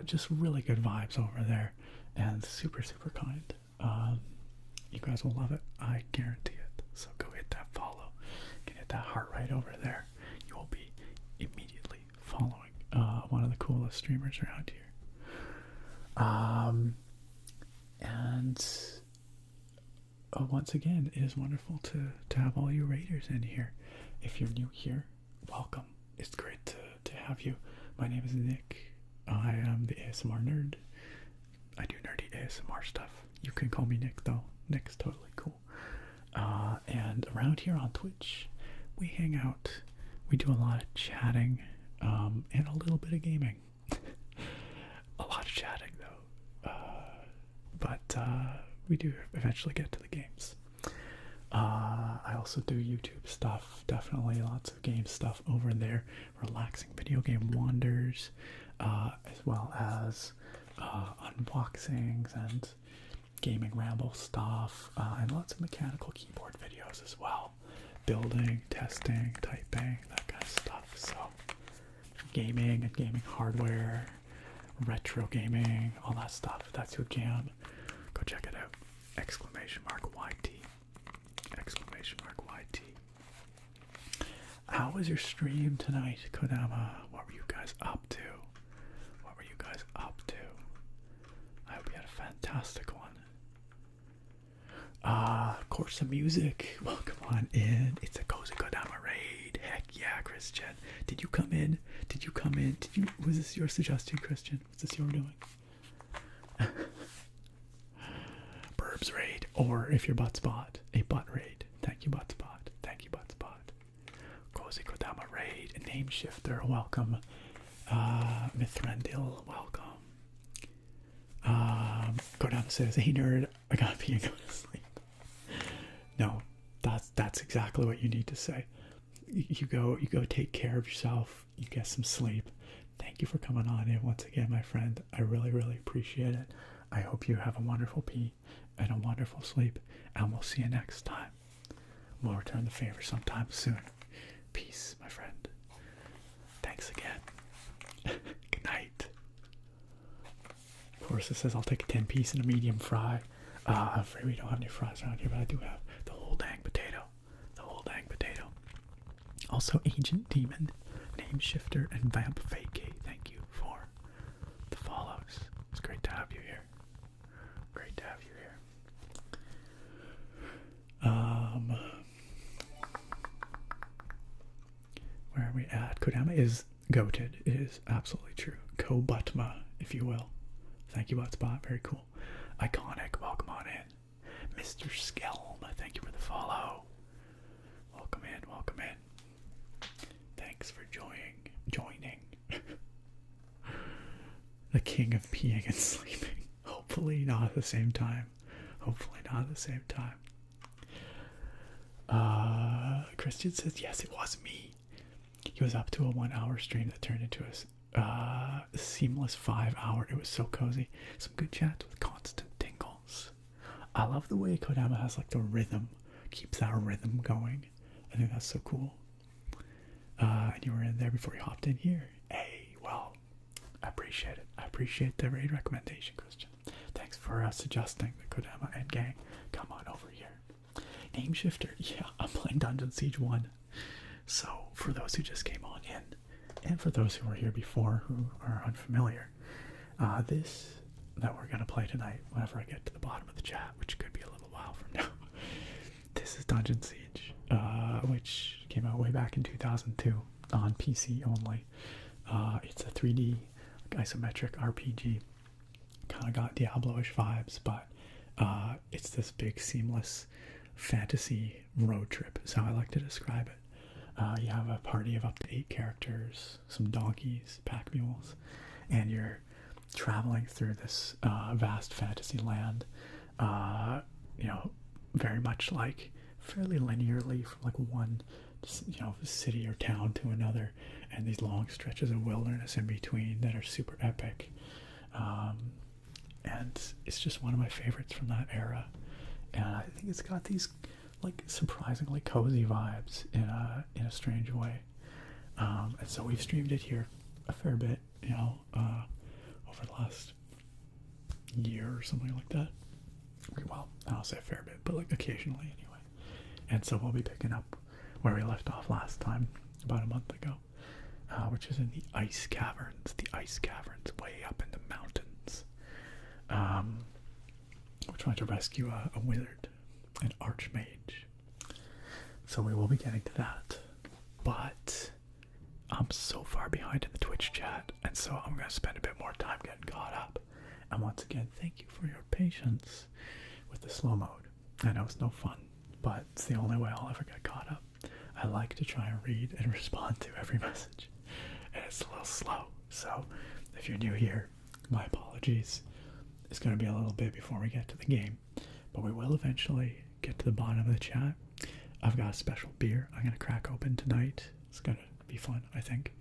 Just really good vibes over there, and super kind. You guys will love it, I guarantee it. So go hit that follow, get that heart right over there. You will be immediately following one of the coolest streamers around here. And once again, it is wonderful to have all you raiders in here. If you're new here, welcome. It's great to have you. My name is Nick. I am the ASMR nerd. I do nerdy ASMR stuff. You can call me Nick though. Nick's totally cool. And around here on Twitch, we hang out. We do a lot of chatting, and a little bit of gaming. A lot of chatting though. But we do eventually get to the games. I also do YouTube stuff, definitely lots of game stuff over there, relaxing video game wonders, as well as unboxings and gaming ramble stuff, and lots of mechanical keyboard videos as well, building, testing, typing, that kind of stuff. So gaming and gaming hardware, retro gaming, all that stuff, if that's your jam, go check it out. Exclamation mark YT. Exclamation mark YT. How was your stream tonight, Kodama? What were you guys up to? What were you guys up to? I hope you had a fantastic one. Of course, the music. Welcome on in. It's a Cozy Kodama raid. Heck yeah, Christian. Did you come in? Did you come in? Was this your suggestion, Christian? Was this your doing? Burbs raid, or if you're Buttspot, a butt raid. Thank you, Buttspot. Thank you, Buttspot. Cozy Kodama raid, name shifter, welcome. Mithrandil, welcome. Kodama says, hey nerd, I gotta pee and go to sleep. No, that's exactly what you need to say. You go take care of yourself, you get some sleep. Thank you for coming on in once again, my friend. I really, really appreciate it. I hope you have a wonderful pee and a wonderful sleep, and we'll see you next time. We'll return the favor sometime soon. Peace, my friend. Thanks again. Good night. Of course, it says I'll take a 10-piece and a medium fry. I'm afraid we don't have any fries around here, but I do have the whole dang potato. The whole dang potato. Also, Agent Demon, Name Shifter, and Vamp Fake. Thank you for the follows. It's great to have you here. Great to have you here. Where are we at? Kodama is goated. It is absolutely true. Kobutma, if you will. Thank you, Butspot. Very cool. Iconic. Welcome on in. Mr. Skelm, thank you for the follow. Welcome in. Welcome in. Thanks for joining. The king of peeing and sleeping. Hopefully not at the same time. Hopefully not at the same time. Christian says, yes, it was me. He was up to a 1-hour stream that turned into a seamless 5-hour. It was so cozy. Some good chats with constant tingles. I love the way Kodama has like the rhythm, keeps that rhythm going. I think that's so cool. And you were in there before you hopped in here. Hey, well, I appreciate it. I appreciate the raid recommendation, Christian. Thanks for suggesting the Kodama and gang. Come on over here. Name Shifter. Yeah, I'm playing Dungeon Siege 1. So, for those who just came on in, and for those who were here before who are unfamiliar, this that we're going to play tonight, whenever I get to the bottom of the chat, which could be a little while from now, this is Dungeon Siege, which came out way back in 2002 on PC only. It's a 3D isometric RPG. Kind of got Diablo-ish vibes, but it's this big seamless fantasy road trip, is how I like to describe it. You have a party of up to 8 characters, some donkeys, pack mules, and you're traveling through this vast fantasy land, very much like fairly linearly from like one city or town to another, and these long stretches of wilderness in between that are super epic. And it's just one of my favorites from that era, and I think it's got these like surprisingly cozy vibes in a strange way. And so we've streamed it here a fair bit, over the last year or something like that. Well, I'll say a fair bit, but like occasionally anyway. And so we'll be picking up where we left off last time, about a month ago, which is in the ice caverns. The ice caverns way up in the mountains. We're trying to rescue a wizard, an archmage. So we will be getting to that. But I'm so far behind in the Twitch chat, and so I'm going to spend a bit more time getting caught up. And once again, thank you for your patience with the slow mode. I know it's no fun, but it's the only way I'll ever get caught up. I like to try and read and respond to every message, and it's a little slow. So if you're new here, my apologies. It's going to be a little bit before we get to the game, but we will eventually get to the bottom of the chat. I've got a special beer I'm going to crack open tonight. It's going to be fun, I think.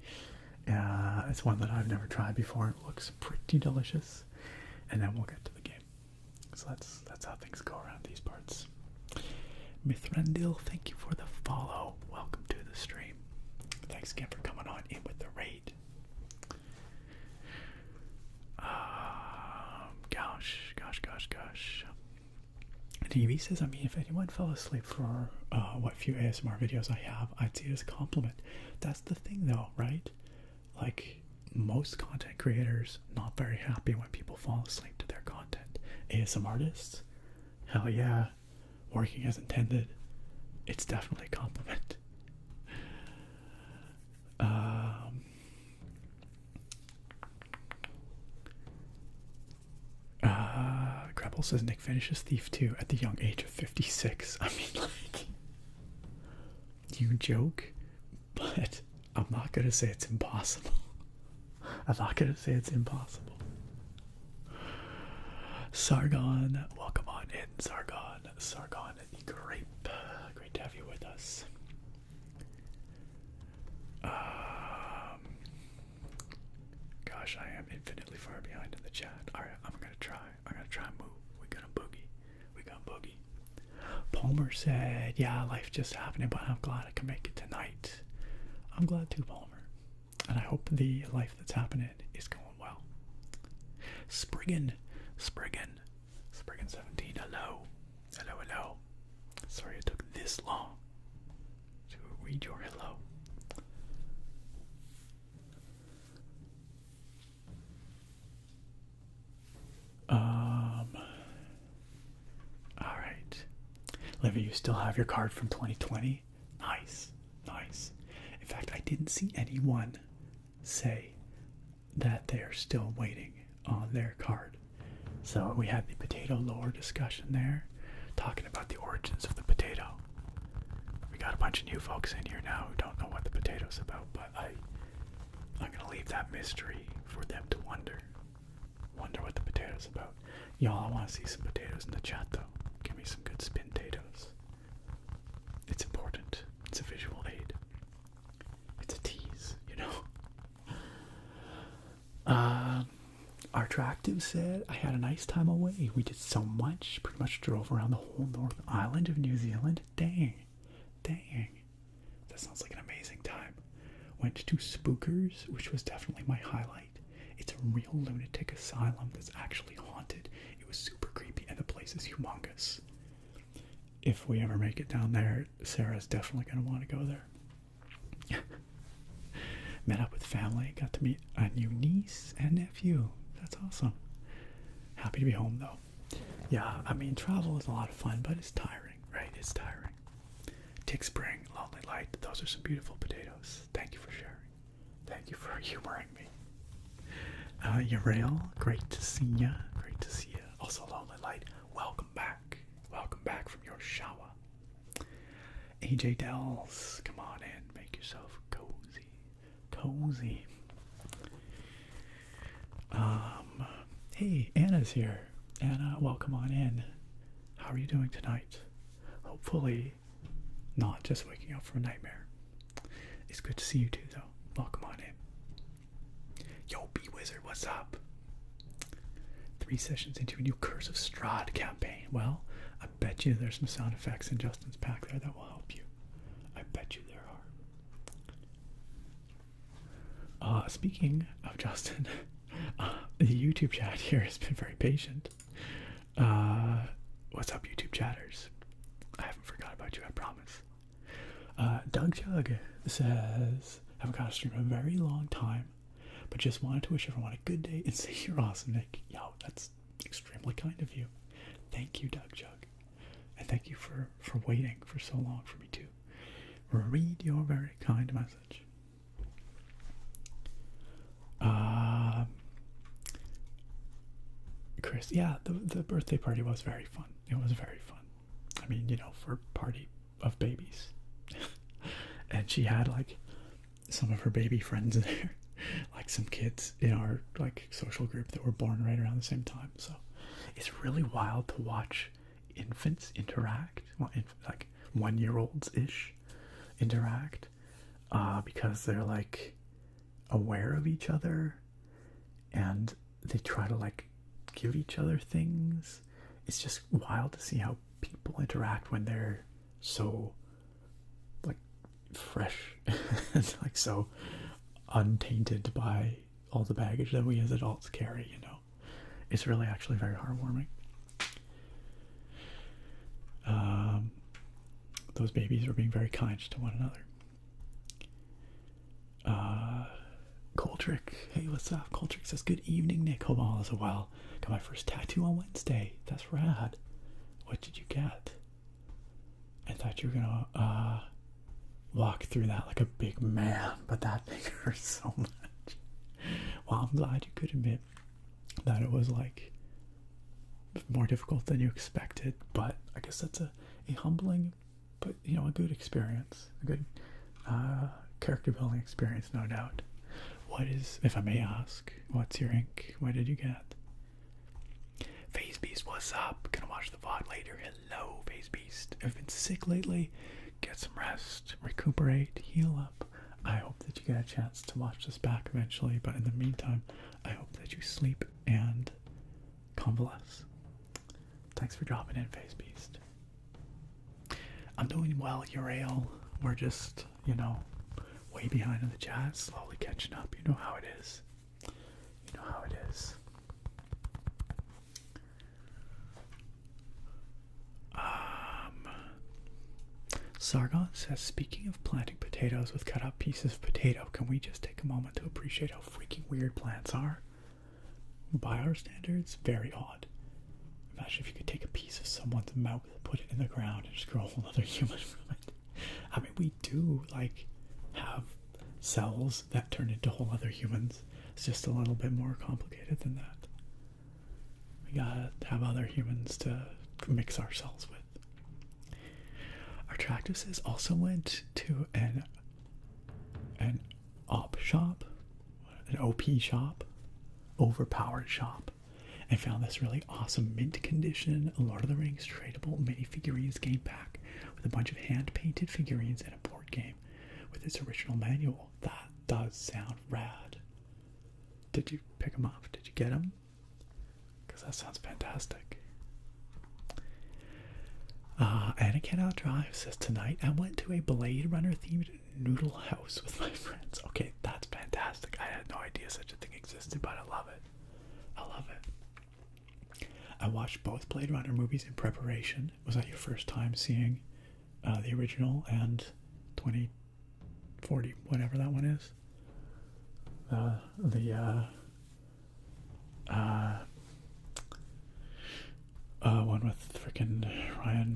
It's one that I've never tried before. It looks pretty delicious. And then we'll get to the game. So that's how things go around these parts. Mithrendil, thank you for the follow. Welcome to the stream. Thanks again for coming on in with the raid. Gosh. TV says, if anyone fell asleep for what few ASMR videos I have, I'd see it as a compliment. That's the thing though, right? Like, most content creators not very happy when people fall asleep to their content. ASMR artists, hell yeah, working as intended. It's definitely a compliment. Greppel says Nick finishes Thief 2 at the young age of 56. I mean, like, you joke, but I'm not gonna say it's impossible. I'm not gonna say it's impossible. Sargon, welcome on in, Sargon. Sargon the Grape. Great to have you with us. Gosh, I am infinitely far behind in the chat. Alright, I'm gonna try and move. We're gonna boogie. We got boogie. Palmer said, yeah, life just happening, but I'm glad I can make it tonight. I'm glad too, Palmer. And I hope the life that's happening is going well. Spriggan 17, hello. Hello. Sorry it took this long to read your hello. Alright. Livy, you still have your card from 2020? Nice. In fact, I didn't see anyone say that they're still waiting on their card. So we had the potato lore discussion there, talking about the origins of the potato. We got a bunch of new folks in here now who don't know what the potato's about, but I'm gonna leave that mystery for them to wonder what the potato's about. Y'all, I want to see some potatoes in the chat though. Give me some good spin potatoes. It's important. It's a visual aid. It's a tease, you know. Artractive said, I had a nice time away. We did so much. Pretty much drove around the whole North Island of New Zealand. Dang. That sounds like an amazing time. Went to Spookers, which was definitely my highlight. It's a real lunatic asylum that's actually haunted. It was super creepy, and the place is humongous. If we ever make it down there, Sarah's definitely going to want to go there. Met up with family, got to meet a new niece and nephew. That's awesome. Happy to be home though. Yeah, I mean, travel is a lot of fun, but it's tiring, right? It's tiring. Tick Spring, Lonely Light, those are some beautiful potatoes. Thank you for sharing. Thank you for humoring me. Urail, great to see ya. Also, Lonely Light, welcome back. Welcome back from your shower. AJ Dells, come on in, make yourself cozy. Hey, Anna's here. Anna, welcome on in. How are you doing tonight? Hopefully not just waking up from a nightmare. It's good to see you too, though. Welcome on in. Yo, B-Wizard, what's up? 3 sessions into a new Curse of Strahd campaign. Well, I bet you there's some sound effects in Justin's pack there that will help you. I bet you there are. Speaking of Justin, the YouTube chat here has been very patient. What's up, YouTube chatters? I haven't forgot about you, I promise. Doug Jug says, haven't got to stream a very long time, but just wanted to wish everyone a good day and say you're awesome, Nick. Yo, that's extremely kind of you. Thank you, Doug Jug. And thank you for waiting for so long for me to read your very kind message. Chris, yeah, the birthday party was very fun. It was very fun. I mean, you know, for a party of babies. And she had like some of her baby friends in there, like some kids in our like social group that were born right around the same time. So it's really wild to watch infants interact, well, like 1-year-olds ish interact, because they're like aware of each other and they try to like give each other things. It's just wild to see how people interact when they're so like fresh and like so untainted by all the baggage that we as adults carry, you know. It's really actually very heartwarming. Those babies were being very kind to one another. Coltrick, hey, what's up? Coltrick says, good evening, Nick. Hope all is well. Got my first tattoo on Wednesday. That's rad. What did you get? I thought you were gonna walk through that like a big man, but that thing hurts so much. Well, I'm glad you could admit that it was like more difficult than you expected, but I guess that's a humbling, but you know, a good experience, a good character building experience, no doubt. What is, if I may ask, what's your ink? What did you get? Phase Phase Beast, what's up? Gonna watch the VOD later. Hello, Phase Beast. I've been sick lately. Get some rest, recuperate, heal up. I hope that you get a chance to watch this back eventually, but in the meantime, I hope that you sleep and convalesce. Thanks for dropping in, Phase Beast. I'm doing well, Uriel. We're just, you know, way behind in the chat, slowly catching up. You know how it is. You know how it is. Sargon says, speaking of planting potatoes with cut up pieces of potato, can we just take a moment to appreciate how freaking weird plants are? By our standards, very odd. Imagine if you could take a piece of someone's mouth, put it in the ground, and just grow a whole other human from it. I mean, we do, like, have cells that turn into whole other humans. It's just a little bit more complicated than that. We gotta have other humans to mix our cells with. Our tractor says also went to an op shop, an OP shop, overpowered shop, and found this really awesome mint condition Lord of the Rings tradable mini figurines game pack with a bunch of hand painted figurines and a board game with its original manual. That does sound rad. Did you pick them up? Did you get them? Because that sounds fantastic. Anna Cannot Drive says, tonight I went to a Blade Runner themed noodle house with my friends. Okay, that's fantastic. I had no idea such a thing existed, but I love it. I love it. I watched both Blade Runner movies in preparation. Was that your first time seeing the original and 2040, whatever that one is? One with frickin' Ryan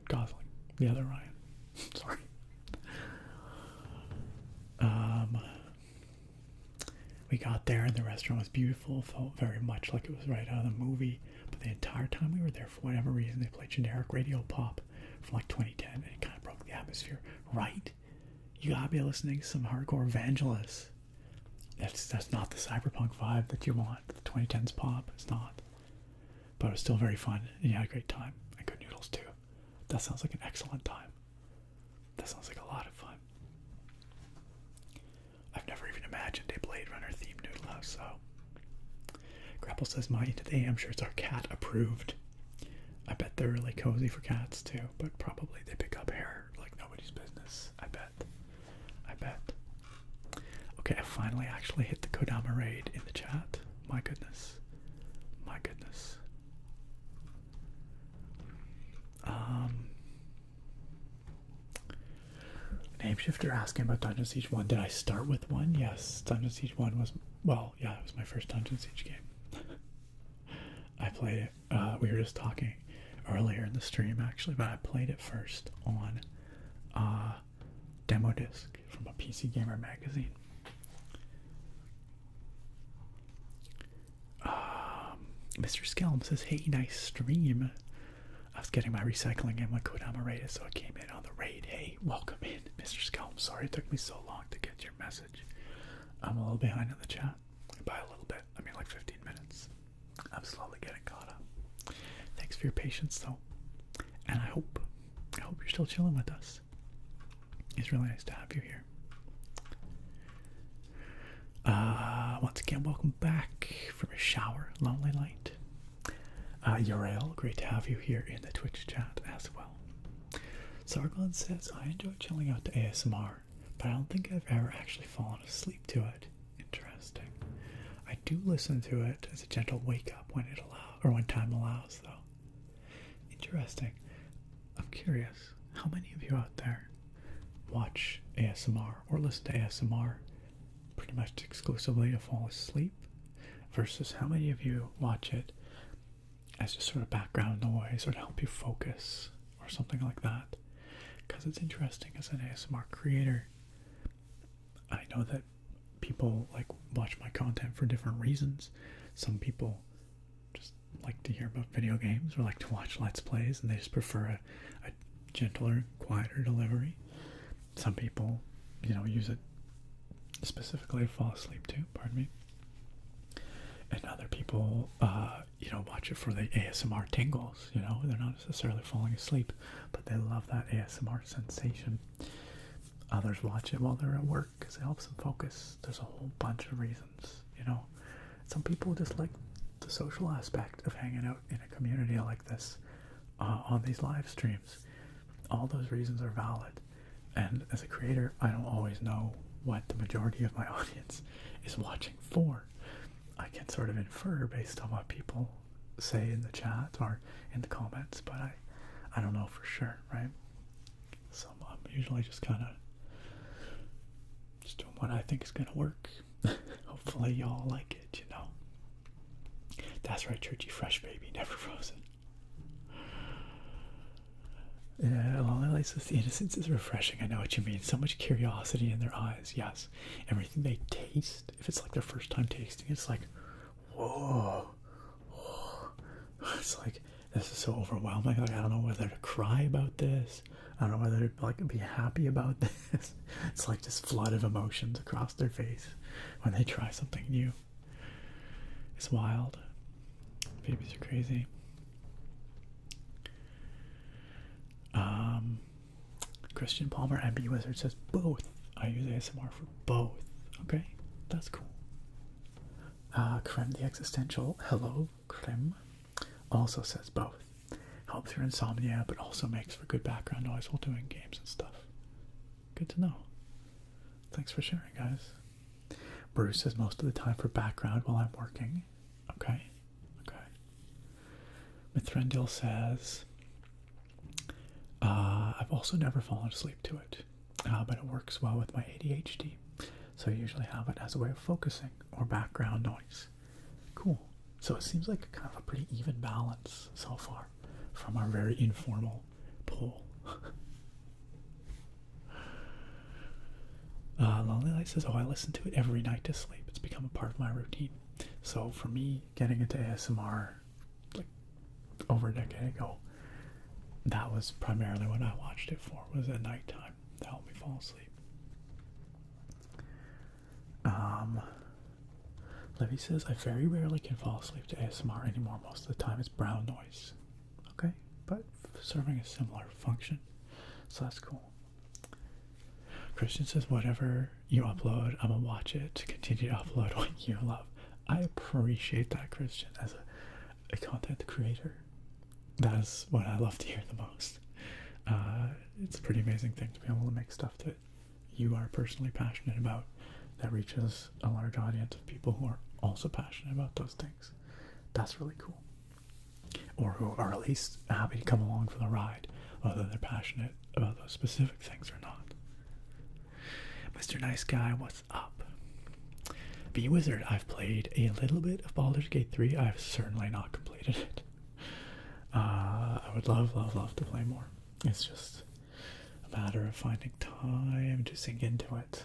Gosling. The other Ryan. Sorry. We got there and the restaurant was beautiful, felt very much like it was right out of the movie, but the entire time we were there, for whatever reason, they played generic radio pop from like 2010 and it kind of broke the atmosphere. Right? You gotta be listening to some hardcore Vangelis. That's not the cyberpunk vibe that you want. The 2010s pop, it's not. But it was still very fun, and you had a great time. And good noodles too. That sounds like an excellent time. That sounds like a lot of fun. I've never even imagined a Blade Runner themed noodle house, so. Grapple says, my Into the AM shirts are cat approved. I bet they're really cozy for cats too, but probably they pick up hair like nobody's business. I bet. Okay, I finally actually hit the Kodama raid in the chat. My goodness. Nameshifter asking about Dungeon Siege 1. Did I start with 1? Yes, Dungeon Siege 1 was, well, yeah, it was my first Dungeon Siege game. I played it, we were just talking earlier in the stream actually, but I played it first on demo disc from a PC Gamer magazine. Mr. Skelm says, hey, nice stream. I was getting my recycling in when Kodama raided, so I came in on the raid. Hey, welcome in, Mr. Skelm. Sorry it took me so long to get your message. I'm a little behind in the chat. By a little bit, I mean like 15 minutes. I'm slowly getting caught up. Thanks for your patience, though. And I hope you're still chilling with us. It's really nice to have you here. Once again, welcome back from a shower, Lonely Light. Uriel, great to have you here in the Twitch chat as well. Sargon says, I enjoy chilling out to ASMR, but I don't think I've ever actually fallen asleep to it. Interesting. I do listen to it as a gentle wake up when it allows, or when time allows, though. Interesting. I'm curious, how many of you out there watch ASMR or listen to ASMR pretty much exclusively to fall asleep, versus how many of you watch it as just sort of background noise or to help you focus or something like that? Because it's interesting as an ASMR creator. I know that people like watch my content for different reasons. Some people just like to hear about video games or like to watch Let's Plays and they just prefer a gentler, quieter delivery. Some people, use it specifically to fall asleep to, pardon me. And other people, watch it for the ASMR tingles. They're not necessarily falling asleep, but they love that ASMR sensation. Others watch it while they're at work because it helps them focus. There's a whole bunch of reasons. Some people just like the social aspect of hanging out in a community like this on these live streams. All those reasons are valid. And as a creator, I don't always know what the majority of my audience is watching for. I can sort of infer based on what people say in the chat or in the comments, but I don't know for sure, right? So I'm usually just kind of just doing what I think is going to work. Hopefully y'all like it, That's right, Churchy Fresh Baby, never frozen. Yeah, Lolly says the innocence is refreshing. I know what you mean. So much curiosity in their eyes. Yes. Everything they taste, if it's like their first time tasting, it's like, whoa. It's like, this is so overwhelming. Like, I don't know whether to cry about this. I don't know whether to be happy about this. It's like this flood of emotions across their face when they try something new. It's wild. Babies are crazy. Christian Palmer and B Wizard says both. I use ASMR for both. Okay, that's cool. Creme the Existential, hello, Creme, also says both. Helps your insomnia, but also makes for good background noise while doing games and stuff. Good to know. Thanks for sharing, guys. Bruce says most of the time for background while I'm working. Okay. Mithrendil says, I've also never fallen asleep to it, but it works well with my ADHD, so I usually have it as a way of focusing or background noise. Cool. So it seems like kind of a pretty even balance so far from our very informal poll. Lonely Light says, I listen to it every night to sleep. It's become a part of my routine. So for me, getting into ASMR like over a decade ago, that was primarily what I watched it for, was at nighttime to help me fall asleep. Levy says, I very rarely can fall asleep to ASMR anymore. Most of the time it's brown noise. Okay, but serving a similar function, so that's cool. Christian says, whatever you upload, I'm gonna watch it to continue to upload what you love. I appreciate that, Christian. As a content creator, that is what I love to hear the most. It's a pretty amazing thing to be able to make stuff that you are personally passionate about that reaches a large audience of people who are also passionate about those things. That's really cool. Or who are at least happy to come along for the ride, whether they're passionate about those specific things or not. Mr. Nice Guy, what's up? B Wizard, I've played a little bit of Baldur's Gate 3. I've certainly not completed it. I would love to play more. It's just a matter of finding time to sink into it.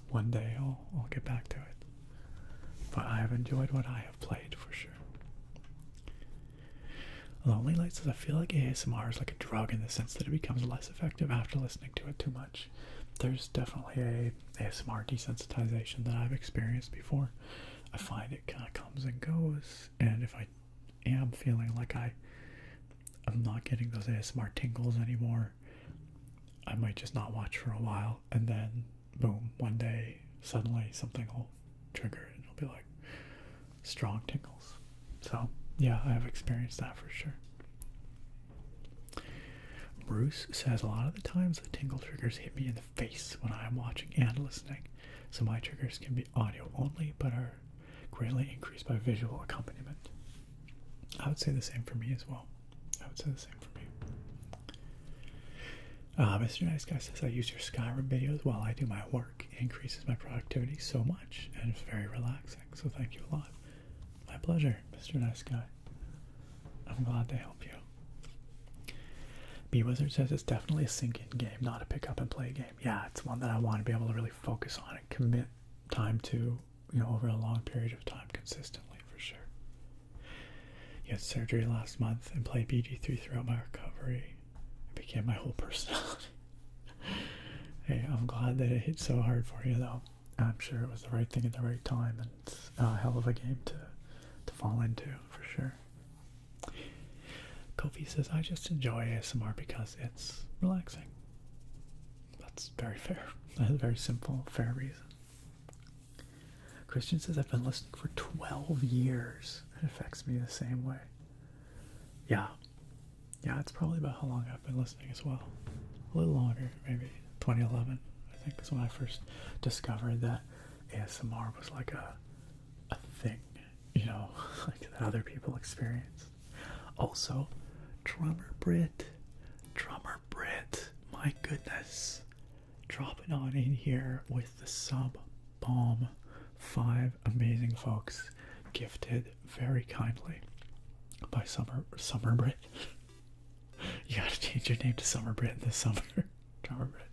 One day I'll get back to it. But I have enjoyed what I have played for sure. Lonely Light says, I feel like ASMR is like a drug in the sense that it becomes less effective after listening to it too much. There's definitely a ASMR desensitization that I've experienced before. I find it kind of comes and goes, and if I am feeling like I'm not getting those ASMR tingles anymore, I might just not watch for a while, and then boom, one day suddenly something will trigger it and it'll be like strong tingles. So yeah, I have experienced that for sure. Bruce says, a lot of the times the tingle triggers hit me in the face when I am watching and listening, so my triggers can be audio only but are greatly increased by visual accompaniment. I would say the same for me as well. Mr. Nice Guy says, I use your Skyrim videos while I do my work. It increases my productivity so much and it's very relaxing, so thank you a lot. My pleasure, Mr. Nice Guy. I'm glad to help you. B Wizard says, it's definitely a sink-in game, not a pick up and play game. Yeah, it's one that I want to be able to really focus on and commit time to, over a long period of time consistently, for sure. You had surgery last month and played BG3 throughout my recovery. It became my whole personality. Hey, I'm glad that it hit so hard for you, though. I'm sure it was the right thing at the right time, and it's a hell of a game to fall into, for sure. Kofi says, I just enjoy ASMR because it's relaxing. That's very fair. That's a very simple, fair reason. Christian says, I've been listening for 12 years. It affects me the same way. Yeah. Yeah, it's probably about how long I've been listening as well. A little longer, maybe 2011, I think, is when I first discovered that ASMR was like a thing, you know, like that other people experience. Also, Drummer Brit, my goodness, dropping on in here with the sub bomb. 5 amazing folks gifted very kindly by Summer Brit. You gotta change your name to Summer Brit this summer. Drummer Brit.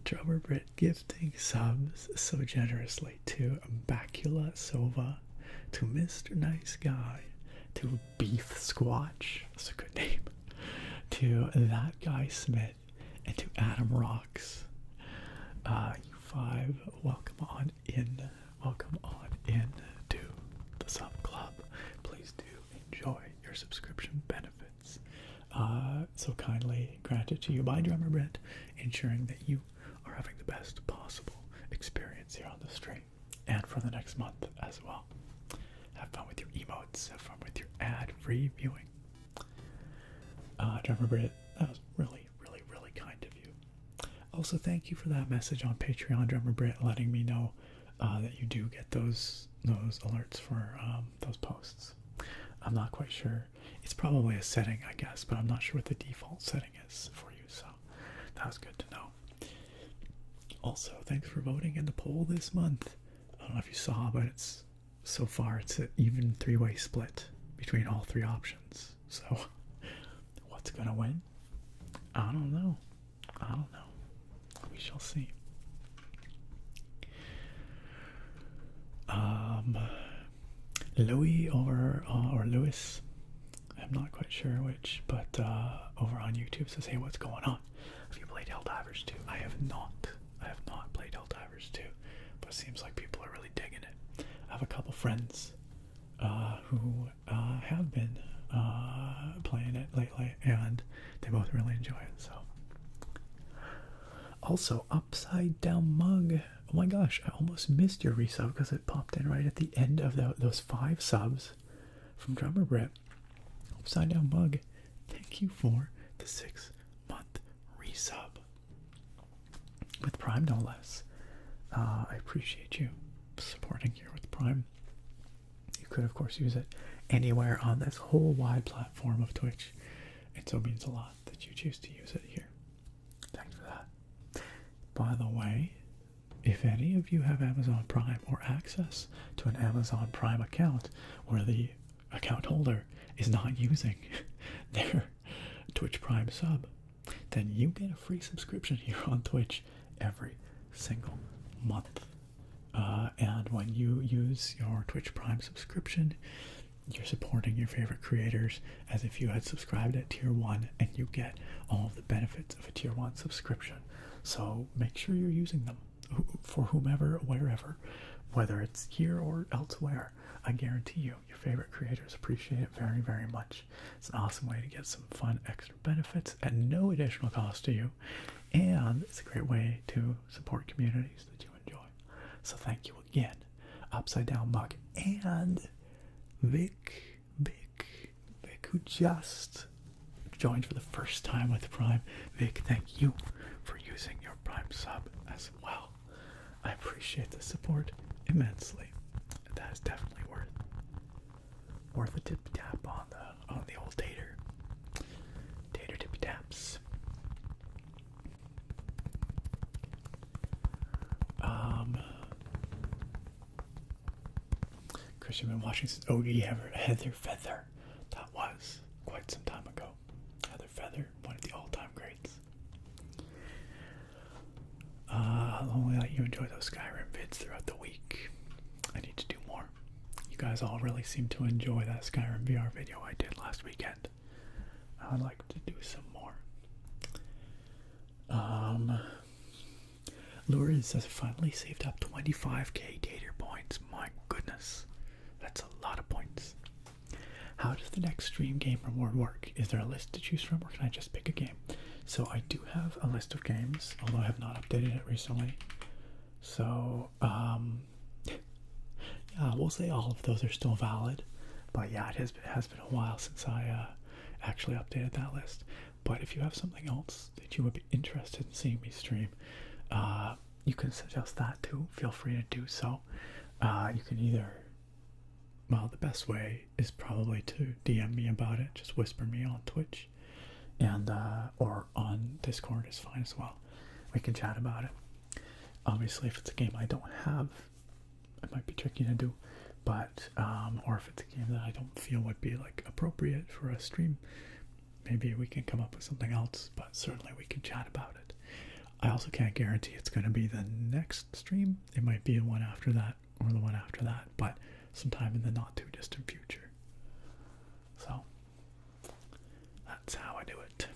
Drummer Brit gifting subs so generously to Bacula Sova, to Mr. Nice Guy, to Beef Squatch, that's a good name, to That Guy Smith, and to Adam Rocks. You 5, welcome on in to the sub club. Please do enjoy your subscription benefits. So kindly granted to you by Drummer Brit, ensuring that you are having the best possible experience here on the stream and for the next month as well. Have fun with your emotes, have fun with your ad-free viewing. Drummer Brit, that was really, really, really kind of you. Also, thank you for that message on Patreon, Drummer Brit, letting me know that you do get those alerts for those posts. I'm not quite sure. It's probably a setting, I guess, but I'm not sure what the default setting is for you, so that was good to know. Also, thanks for voting in the poll this month. I don't know if you saw, but so far it's an even 3-way split between all 3 options. So, what's gonna win? I don't know. We shall see. Louis or Lewis, I'm not quite sure which, but over on YouTube says, hey, what's going on? Have you played Helldivers 2? I have not played Helldivers 2, but it seems like people are really digging it. I have a couple friends who have been playing it lately, and they both really enjoy it. So, also, Upside Down Mug. Oh my gosh, I almost missed your resub because it popped in right at the end of those 5 subs from Drummer Brit. Upside Down Mug, thank you for the 6-month resub with Prime, no less. I appreciate you supporting here with Prime. You could, of course, use it anywhere on this whole wide platform of Twitch. It so means a lot that you choose to use it here. Thanks for that. By the way, if any of you have Amazon Prime or access to an Amazon Prime account where the account holder is not using their Twitch Prime sub, then you get a free subscription here on Twitch every single month. And when you use your Twitch Prime subscription, you're supporting your favorite creators as if you had subscribed at Tier 1, and you get all of the benefits of a Tier 1 subscription. So make sure you're using them for whomever, wherever, whether it's here or elsewhere. I guarantee you, your favorite creators appreciate it very, very much. It's an awesome way to get some fun extra benefits at no additional cost to you, and it's a great way to support communities that you enjoy. So thank you again, Upside Down Mug, and Vic, who just joined for the first time with Prime. Vic, thank you for using your Prime sub as well. I appreciate the support immensely. That is definitely worth a tip tap on the old tater tippy taps. Christian been watching since OG Heather Feather. That was quite some time ago. Heather Feather, one of the all-time greats. I'll only let you enjoy those Skyrim vids throughout the week. I need to do more. You guys all really seem to enjoy that Skyrim VR video I did last weekend. I would like to do some more. Lurid says, finally saved up 25k Tater points. My goodness. That's a lot of points. How does the next stream game reward work? Is there a list to choose from, or can I just pick a game? So I do have a list of games, although I have not updated it recently. So, yeah, we'll say all of those are still valid. But yeah, it has been a while since I actually updated that list. But if you have something else that you would be interested in seeing me stream, you can suggest that too. Feel free to do so. You can either, well, the best way is probably to DM me about it. Just whisper me on Twitch, and or on Discord is fine as well. We can chat about it. Obviously, if it's a game I don't have, it might be tricky to do. But or if it's a game that I don't feel would be like appropriate for a stream, maybe we can come up with something else. But certainly we can chat about it. I also can't guarantee it's going to be the next stream. It might be the one after that or the one after that, but sometime in the not too distant future. So that's how I do it.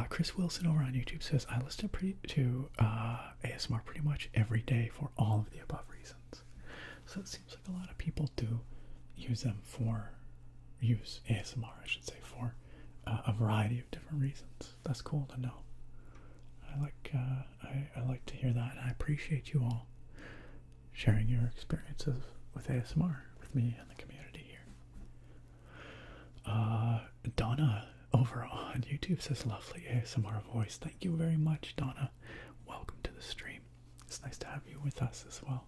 Chris Wilson over on YouTube says, I listen to ASMR pretty much every day for all of the above reasons. So it seems like a lot of people do use ASMR, I should say, for a variety of different reasons. That's cool to know. I like to hear that, and I appreciate you all sharing your experiences with ASMR with me and the community here. Donna over on YouTube says, lovely ASMR voice. Thank you very much, Donna. Welcome to the stream. It's nice to have you with us as well.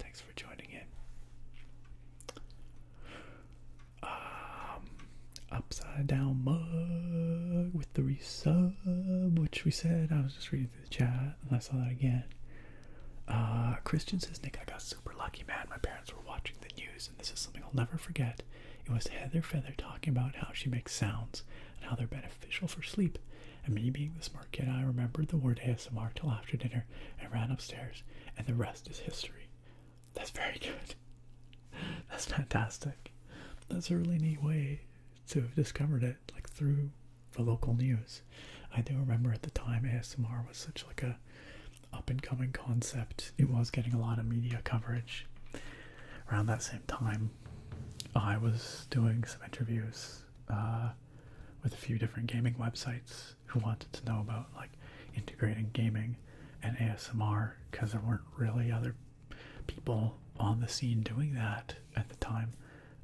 Thanks for joining in. Upside down mug with the resub, which we said. I was just reading through the chat and I saw that again. Christian says, Nick, I got super lucky, man. My parents were watching the news, and this is something I'll never forget. It was Heather Feather talking about how she makes sounds and how they're beneficial for sleep. And me being the smart kid, I remembered the word ASMR till after dinner and ran upstairs, and the rest is history. That's very good. That's fantastic. That's a really neat way to have discovered it, like through the local news. I do remember at the time ASMR was such like a up and coming concept. It was getting a lot of media coverage. Around that same time, I was doing some interviews with a few different gaming websites who wanted to know about like integrating gaming and ASMR, because there weren't really other people on the scene doing that at the time,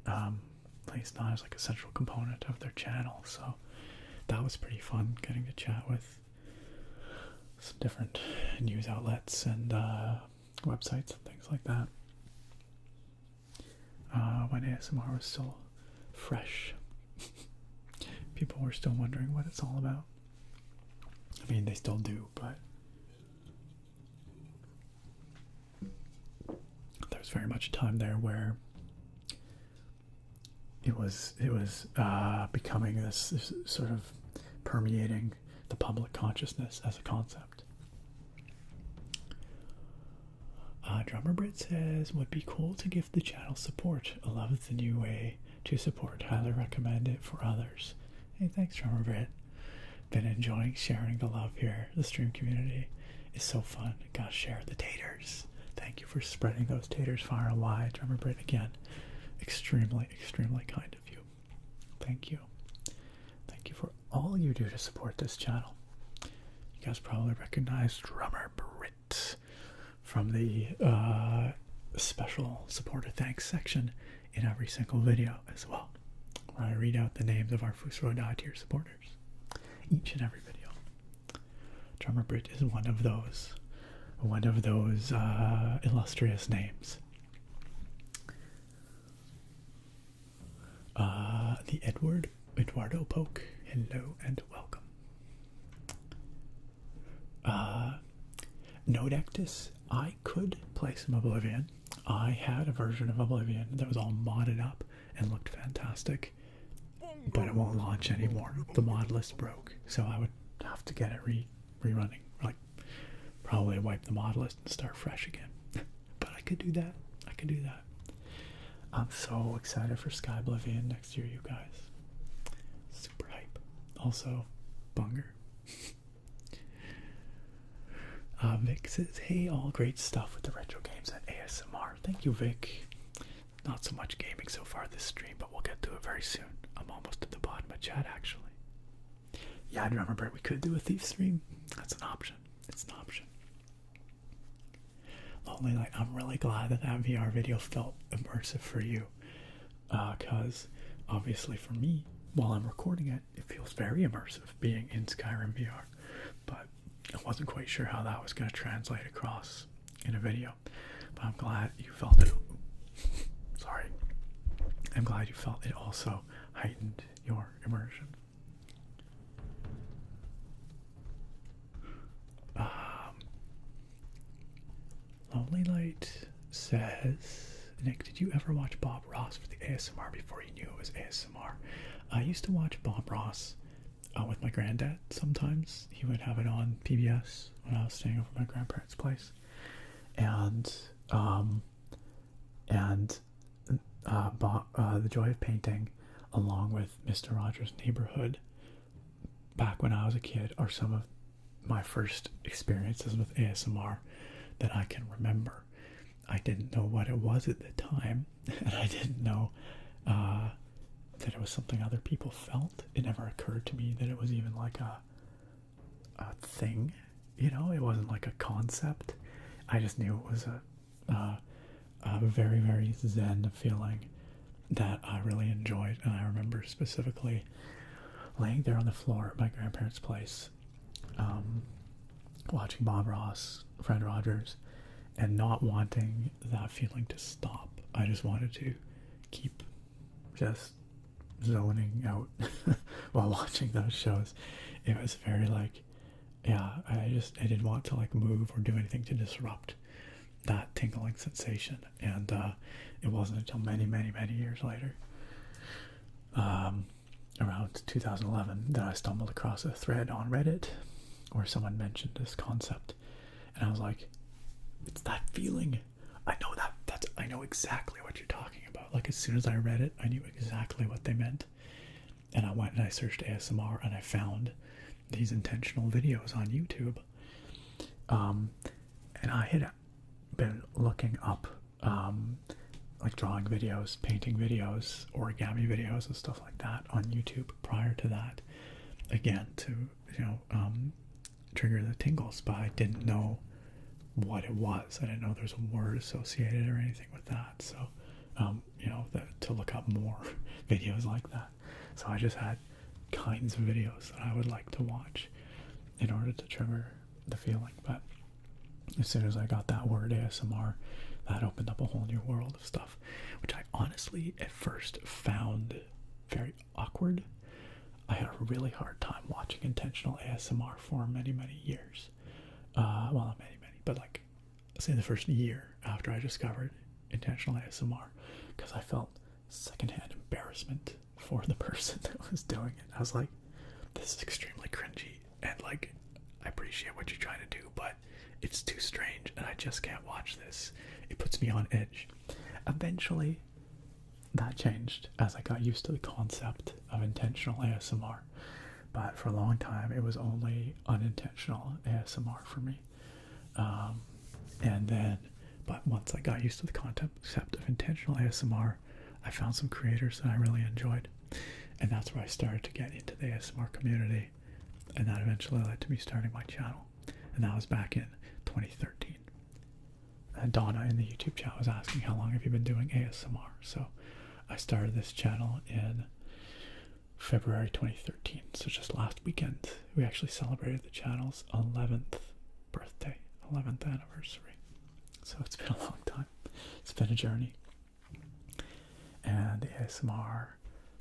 at least not as like a central component of their channel. So that was pretty fun, getting to chat with some different news outlets and websites and things like that, when ASMR was still fresh. People were still wondering what it's all about. I mean, they still do, but there was very much a time there where it was becoming this sort of permeating the public consciousness as a concept. Drummer Brit says, would be cool to give the channel support. I love the new way to support. Highly recommend it for others. Hey, thanks, Drummer Brit. Been enjoying sharing the love here. The stream community is so fun. Gotta share the taters. Thank you for spreading those taters far and wide, Drummer Brit. Again, extremely, extremely kind of you. Thank you. Thank you for all you do to support this channel. You guys probably recognize Drummer Brit from the special supporter thanks section in every single video as well, where I read out the names of our RØDE tier supporters each and every video. Drummer Brit is one of those illustrious names. The Eduardo Poke, hello and welcome. Nodectus, I could play some Oblivion. I had a version of Oblivion that was all modded up and looked fantastic, but it won't launch anymore. The mod list broke, so I would have to get it rerunning, like probably wipe the mod list and start fresh again. But I could do that. I'm so excited for Sky Oblivion next year, you guys. Super hype. Also, Bunger. Vic says, hey, all great stuff with the retro games and ASMR. Thank you, Vic. Not so much gaming so far this stream, but we'll get to it very soon. I'm almost at the bottom of chat, actually. Yeah, I remember we could do a Thief stream. That's an option. It's an option. Lonely Light, I'm really glad that VR video felt immersive for you. Because obviously for me, while I'm recording it, it feels very immersive being in Skyrim VR. But I wasn't quite sure how that was going to translate across in a video. But I'm glad you felt it. Sorry. I'm glad you felt it also heightened your immersion. Lonely Light says, Nick, did you ever watch Bob Ross for the ASMR before you knew it was ASMR? I used to watch Bob Ross with my granddad sometimes. He would have it on PBS when I was staying over at my grandparents' place. And The Joy of Painting, along with Mr. Rogers' Neighborhood, back when I was a kid, are some of my first experiences with ASMR that I can remember. I didn't know what it was at the time, and I didn't know that it was something other people felt. It never occurred to me that it was even like a thing, you know. It wasn't like a concept. I just knew it was a very, very zen feeling that I really enjoyed. And I remember specifically laying there on the floor at my grandparents' place, watching Bob Ross, Fred Rogers, and not wanting that feeling to stop. I just wanted to keep just zoning out while watching those shows. It was very like, yeah, I didn't want to like move or do anything to disrupt that tingling sensation. And it wasn't until many, many, many years later, around 2011, that I stumbled across a thread on Reddit where someone mentioned this concept, and I was like, it's that feeling. I know exactly what you're talking about. Like, as soon as I read it, I knew exactly what they meant. And I went and I searched ASMR, and I found these intentional videos on YouTube. And I had been looking up like drawing videos, painting videos, origami videos, and stuff like that on YouTube prior to that, again, to, you know, trigger the tingles. But I didn't know what it was. I didn't know there's a word associated or anything with that. So you know, to look up more videos like that. So I just had kinds of videos that I would like to watch in order to trigger the feeling. But as soon as I got that word ASMR, that opened up a whole new world of stuff, which I honestly at first found very awkward. I had a really hard time watching intentional ASMR for many, many years. Well, not many, but like, say the first year after I discovered intentional ASMR, because I felt secondhand embarrassment for the person that was doing it. I was like, this is extremely cringy, and like, I appreciate what you're trying to do, but it's too strange, and I just can't watch this. It puts me on edge. Eventually, that changed as I got used to the concept of intentional ASMR, but for a long time, it was only unintentional ASMR for me. But once I got used to the concept of intentional ASMR, I found some creators that I really enjoyed, and that's where I started to get into the ASMR community, and that eventually led to me starting my channel, and that was back in 2013. And Donna in the YouTube chat was asking, how long have you been doing ASMR? So I started this channel in February 2013, so just last weekend we actually celebrated the channel's 11th birthday, 11th anniversary. So it's been a long time. It's been a journey. And the ASMR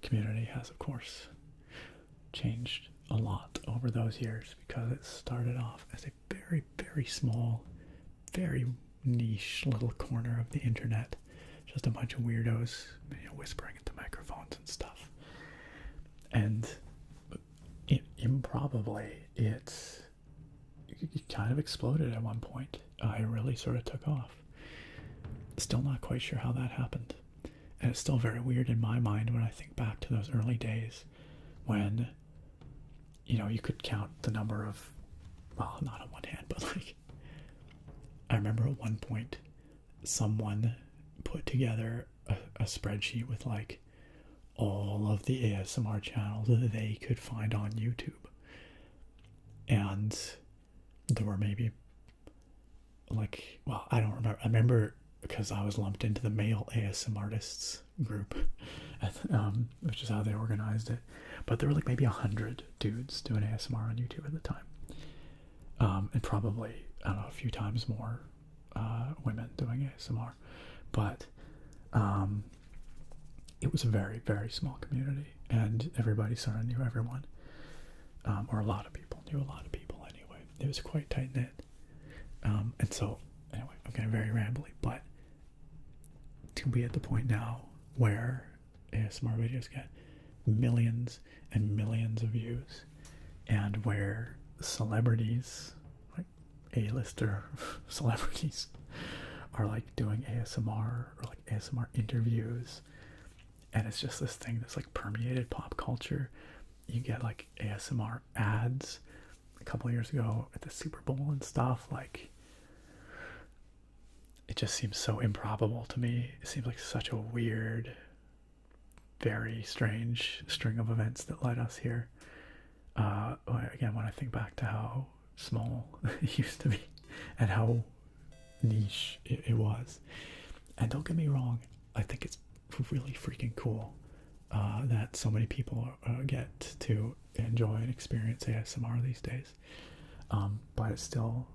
community has, of course, changed a lot over those years, because it started off as a very, very small, very niche little corner of the internet. Just a bunch of weirdos, you know, whispering into microphones and stuff. And improbably, it kind of exploded at one point. It really sort of took off. Still not quite sure how that happened. And it's still very weird in my mind when I think back to those early days when, you know, you could count the number of, well, not on one hand, but like I remember at one point someone put together a spreadsheet with like all of the ASMR channels that they could find on YouTube. And there were maybe like, well, I don't remember. I remember because I was lumped into the male ASMR artists group, which is how they organized it. But there were like maybe 100 dudes doing ASMR on YouTube at the time. And probably, I don't know, a few times more women doing ASMR. But it was a very, very small community, and everybody sort of knew everyone. Or a lot of people knew a lot of people anyway. It was quite tight-knit. And so, anyway, I'm getting very rambly, but to be at the point now where ASMR videos get millions and millions of views, and where celebrities, like A-lister celebrities, are like doing ASMR or like ASMR interviews, and it's just this thing that's like permeated pop culture. You get like ASMR ads a couple of years ago at the Super Bowl and stuff. Like, it just seems so improbable to me. It seems like such a weird, very strange string of events that led us here. Again, when I think back to how small it used to be and how niche it was. And don't get me wrong, I think it's really freaking cool that so many people get to enjoy and experience ASMR these days. But it still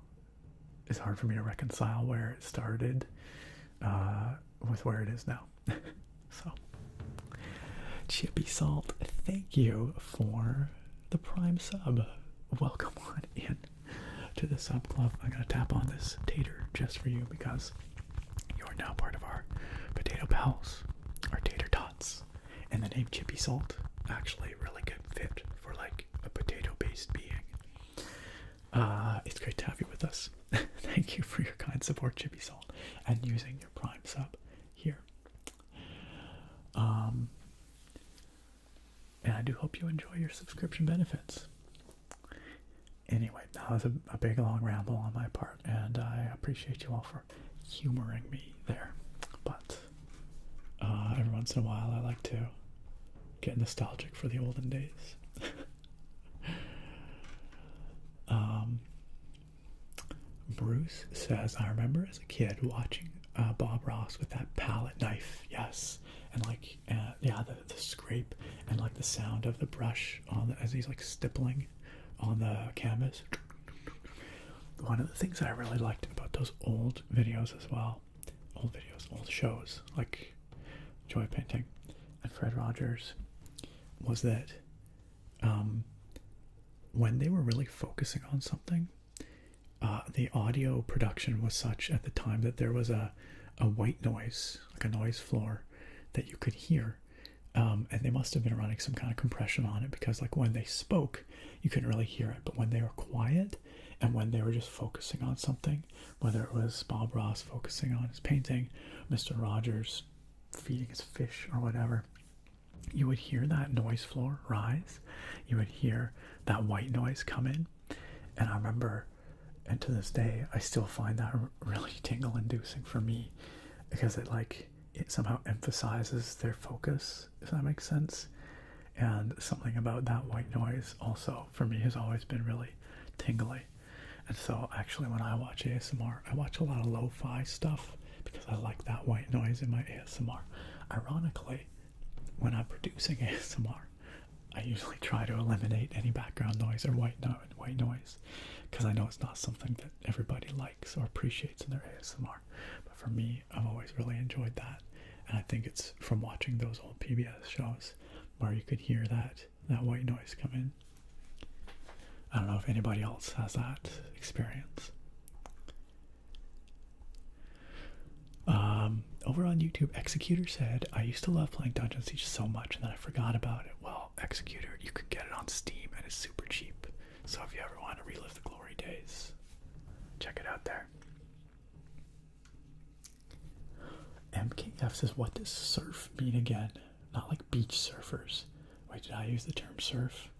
is hard for me to reconcile where it started with where it is now. So, Chippy Salt, thank you for the Prime sub. Welcome on in to the sub club. I'm going to tap on this tater just for you because you're now part of our potato pals, our tater tots. And the name Chippy Salt, actually really good fit for like a potato-based being. It's great to have you with us. Thank you for your kind support, Chippy Salt, and using your Prime sub here. And I do hope you enjoy your subscription benefits. Anyway, that was a big long ramble on my part, and I appreciate you all for humoring me there. But every once in a while I like to get nostalgic for the olden days. Bruce says, I remember as a kid watching Bob Ross with that palette knife, yes, and like the scrape and like the sound of the brush on as he's like stippling on the canvas. One of the things I really liked about those old videos as well, old shows like Joy Painting and Fred Rogers, was that when they were really focusing on something, the audio production was such at the time that there was a white noise, like a noise floor that you could hear. And they must have been running some kind of compression on it, because like when they spoke, you couldn't really hear it. But when they were quiet and when they were just focusing on something, whether it was Bob Ross focusing on his painting, Mr. Rogers feeding his fish or whatever, you would hear that noise floor rise. You would hear that white noise come in. And I remember, and to this day, I still find that really tingle-inducing for me, because it somehow emphasizes their focus, if that makes sense. And something about that white noise also, for me, has always been really tingly. And so actually when I watch ASMR, I watch a lot of lo-fi stuff because I like that white noise in my ASMR. Ironically, when I'm producing ASMR, I usually try to eliminate any background noise or white noise, because I know it's not something that everybody likes or appreciates in their ASMR. But for me, I've always really enjoyed that. And I think it's from watching those old PBS shows where you could hear that white noise come in. I don't know if anybody else has that experience. Over on YouTube, Executor said, I used to love playing Dungeon Siege so much and then I forgot about it. Well, Executor, you could get it on Steam and it's super cheap. So if you ever want to relive the glory days, check it out there. MKF says, what does surf mean again? Not like beach surfers. Wait, did I use the term surf?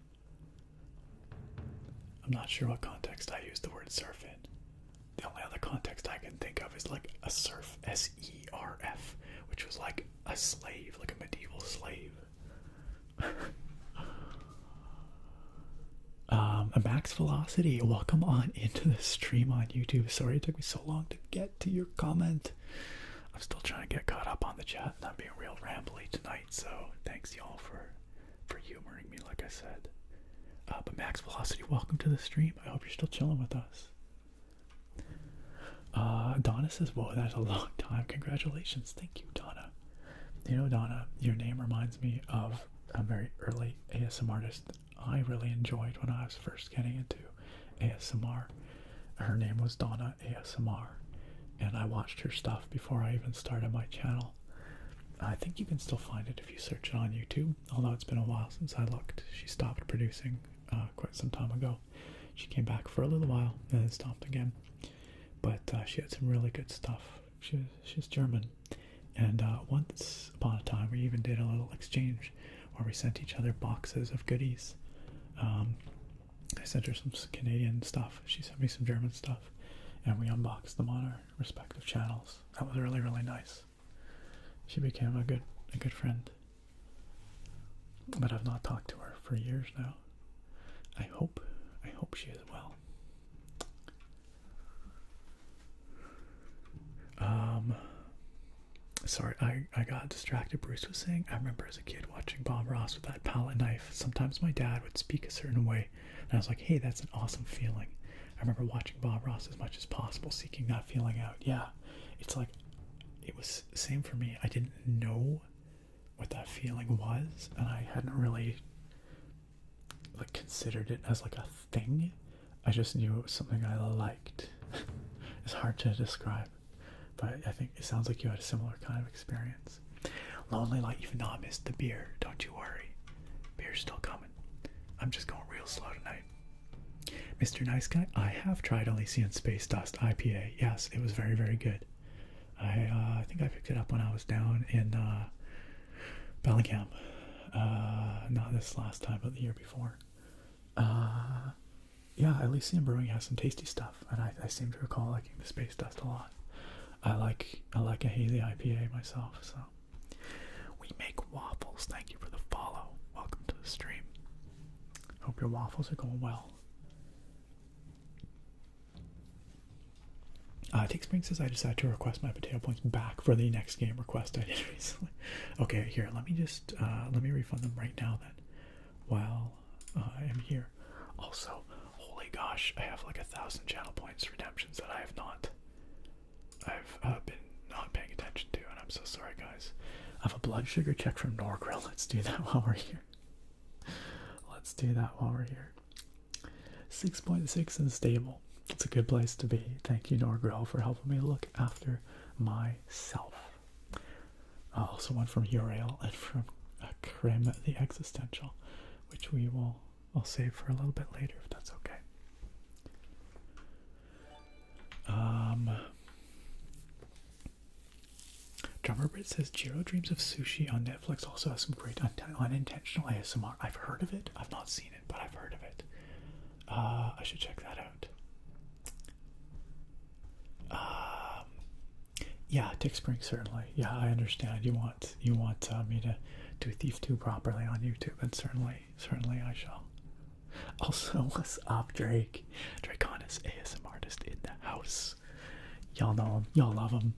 I'm not sure what context I used the word surf in. the only other context I can think of is like a serf, S-E-R-F, which was like a slave, like a medieval slave. A Max Velocity, welcome on into the stream on YouTube. Sorry it took me so long to get to your comment. I'm still trying to get caught up on the chat, and I'm being real rambly tonight, so thanks y'all for humoring me, like I said. But Max Velocity, welcome to the stream. I hope you're still chilling with us. Donna says, whoa, that's a long time. Congratulations. Thank you, Donna. You know, Donna, your name reminds me of a very early ASMR artist I really enjoyed when I was first getting into ASMR. Her name was Donna ASMR, and I watched her stuff before I even started my channel. I think you can still find it if you search it on YouTube, although it's been a while since I looked. She stopped producing quite some time ago. She came back for a little while and then stopped again. But she had some really good stuff. She's German. And once upon a time, we even did a little exchange where we sent each other boxes of goodies. I sent her some Canadian stuff. She sent me some German stuff. And we unboxed them on our respective channels. That was really, really nice. She became a good friend. But I've not talked to her for years now. I hope she is well. Sorry, I got distracted. Bruce was saying, I remember as a kid watching Bob Ross with that palette knife. Sometimes my dad would speak a certain way, and I was like, hey, that's an awesome feeling. I remember watching Bob Ross as much as possible, seeking that feeling out. Yeah, it's like, it was the same for me. I didn't know what that feeling was, and I hadn't really like considered it as like a thing. I just knew it was something I liked. It's hard to describe. But I think it sounds like you had a similar kind of experience. Lonely Light, even though I missed the beer, don't you worry. Beer's still coming. I'm just going real slow tonight. Mr. Nice Guy, I have tried Elysian Space Dust IPA. Yes, it was very, very good. I think I picked it up when I was down in Bellingham. Not this last time, but the year before. Yeah, Elysian Brewing has some tasty stuff, and I seem to recall liking the Space Dust a lot. I like a hazy IPA myself, so. We make waffles. Thank you for the follow. Welcome to the stream. Hope your waffles are going well. Take Spring says I decided to request my potato points back for the next game request I did recently. Okay, here, let me refund them right now then, while I am here. Also, holy gosh, I have like 1,000 channel points redemptions that I've been not paying attention to, and I'm so sorry, guys. I have a blood sugar check from Norgrill. Let's do that while we're here. 6.6 and stable. It's a good place to be. Thank you, Norgrill, for helping me look after myself. Also one from Uriel and from Creme the Existential, which I'll save for a little bit later if that's okay. Drummer Brit says Jiro Dreams of Sushi on Netflix also has some great unintentional ASMR. I've heard of it. I've not seen it, but I've heard of it. I should check that out. Yeah, Tick Spring certainly. Yeah, I understand. You want me to do Thief 2 properly on YouTube, and certainly I shall. Also, what's up, Drake? Draconis, ASMR artist in the house. Y'all know him. Y'all love him.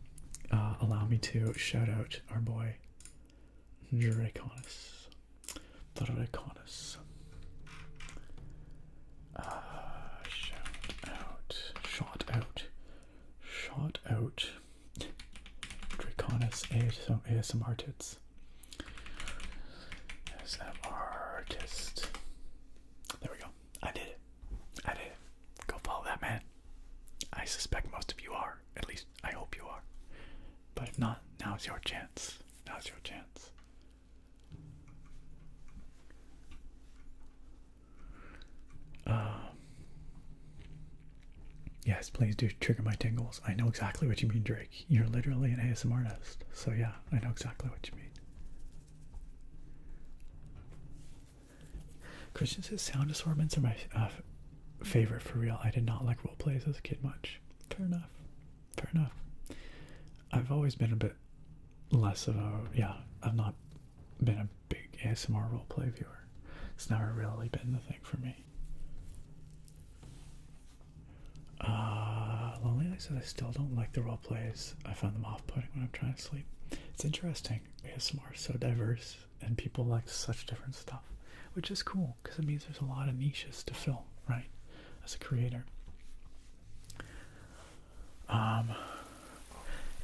Allow me to shout out our boy Draconis. Draconis. Shout out. Draconis ASMR tits. ASMR artist. There we go. I did it. Go follow that man. I suspect most of you are. At least I hope you are. But if not, now's your chance. Yes, please do trigger my tingles. I know exactly what you mean, Drake. You're literally an ASMR artist. So yeah, I know exactly what you mean. Christian says sound assortments are my favorite for real. I did not like role plays as a kid much. Fair enough. Fair enough. I've always been a bit less of a, yeah, I've not been a big ASMR roleplay viewer. It's never really been the thing for me. Lonely says I still don't like the roleplays. I find them off-putting when I'm trying to sleep. It's interesting. ASMR is so diverse and people like such different stuff, which is cool because it means there's a lot of niches to fill, right? As a creator.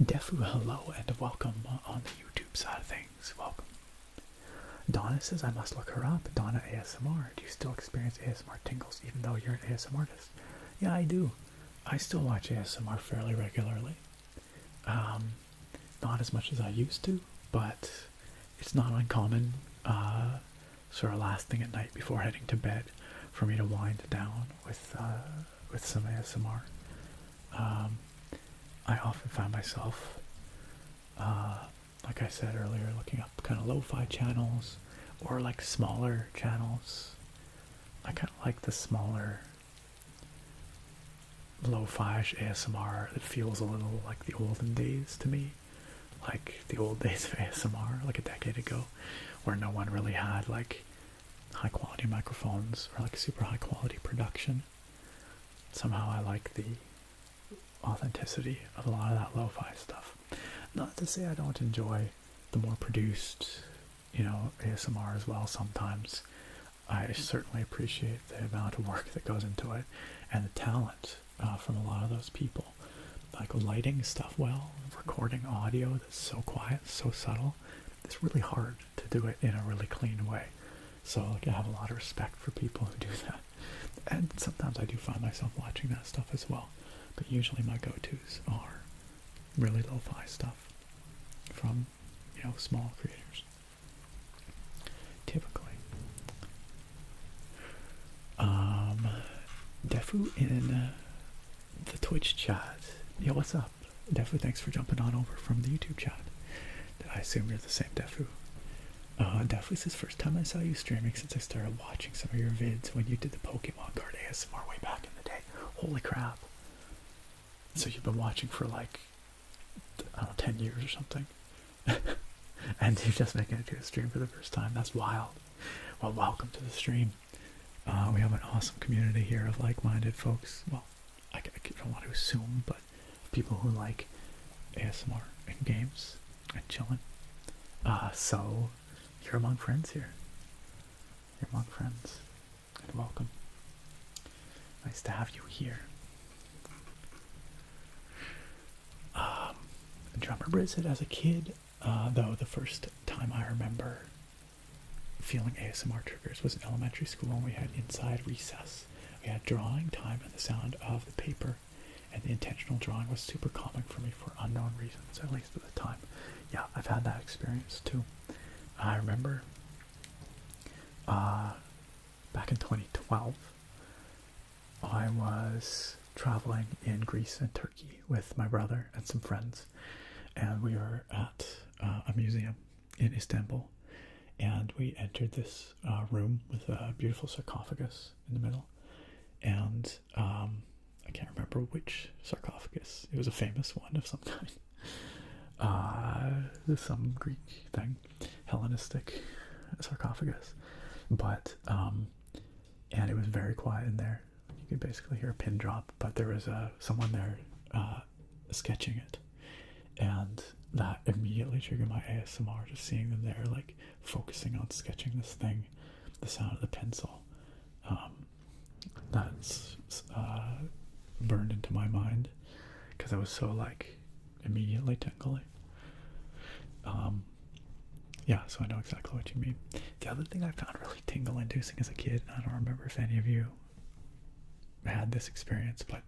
Defu, hello and welcome on the YouTube side of things. Welcome. Donna says I must look her up. Donna ASMR. Do you still experience ASMR tingles even though you're an ASMR artist? Yeah, I do. I still watch ASMR fairly regularly. Not as much as I used to, but it's not uncommon, sort of last thing at night before heading to bed, for me to wind down with some ASMR. I often find myself, like I said earlier, looking up kind of lo-fi channels or like smaller channels. I kind of like the smaller lo-fi-ish ASMR that feels a little like the olden days to me, like the old days of ASMR, like a decade ago, where no one really had like high quality microphones or like super high quality production. Somehow I like the authenticity of a lot of that lo-fi stuff. Not to say I don't enjoy the more produced, you know, ASMR as well sometimes. I certainly appreciate the amount of work that goes into it and the talent from a lot of those people. Like lighting stuff well, recording audio that's so quiet, so subtle. It's really hard to do it in a really clean way. So like I have a lot of respect for people who do that. And sometimes I do find myself watching that stuff as well. But usually my go-tos are really lo-fi stuff from, you know, small creators. Typically. Defu in the Twitch chat. Yo, what's up? Defu, thanks for jumping on over from the YouTube chat. I assume you're the same Defu. Defu says, first time I saw you streaming since I started watching some of your vids when you did the Pokemon card ASMR way back in the day. Holy crap. So you've been watching for like, I don't know, 10 years or something. And you're just making it to a stream for the first time. That's wild. Well, welcome to the stream. We have an awesome community here of like-minded folks. Well, I don't want to assume, but people who like ASMR and games and chilling. So you're among friends here. You're among friends. And welcome. Nice to have you here. Drummer Britt said, as a kid, though, the first time I remember feeling ASMR triggers was in elementary school when we had inside recess. We had drawing time and the sound of the paper, and the intentional drawing was super calming for me for unknown reasons, at least at the time. Yeah, I've had that experience too. I remember back in 2012, I was traveling in Greece and Turkey with my brother and some friends, and we were at a museum in Istanbul, and we entered this room with a beautiful sarcophagus in the middle, and I can't remember which sarcophagus. It was a famous one of some kind. Some Greek thing, Hellenistic sarcophagus, but and it was very quiet in there. You could basically hear a pin drop, but there was someone there sketching it, and that immediately triggered my ASMR, just seeing them there like focusing on sketching this thing, the sound of the pencil. That's burned into my mind because I was so like immediately tingly. Yeah, so I know exactly what you mean. The other thing I found really tingle inducing as a kid, I don't remember if any of you had this experience, but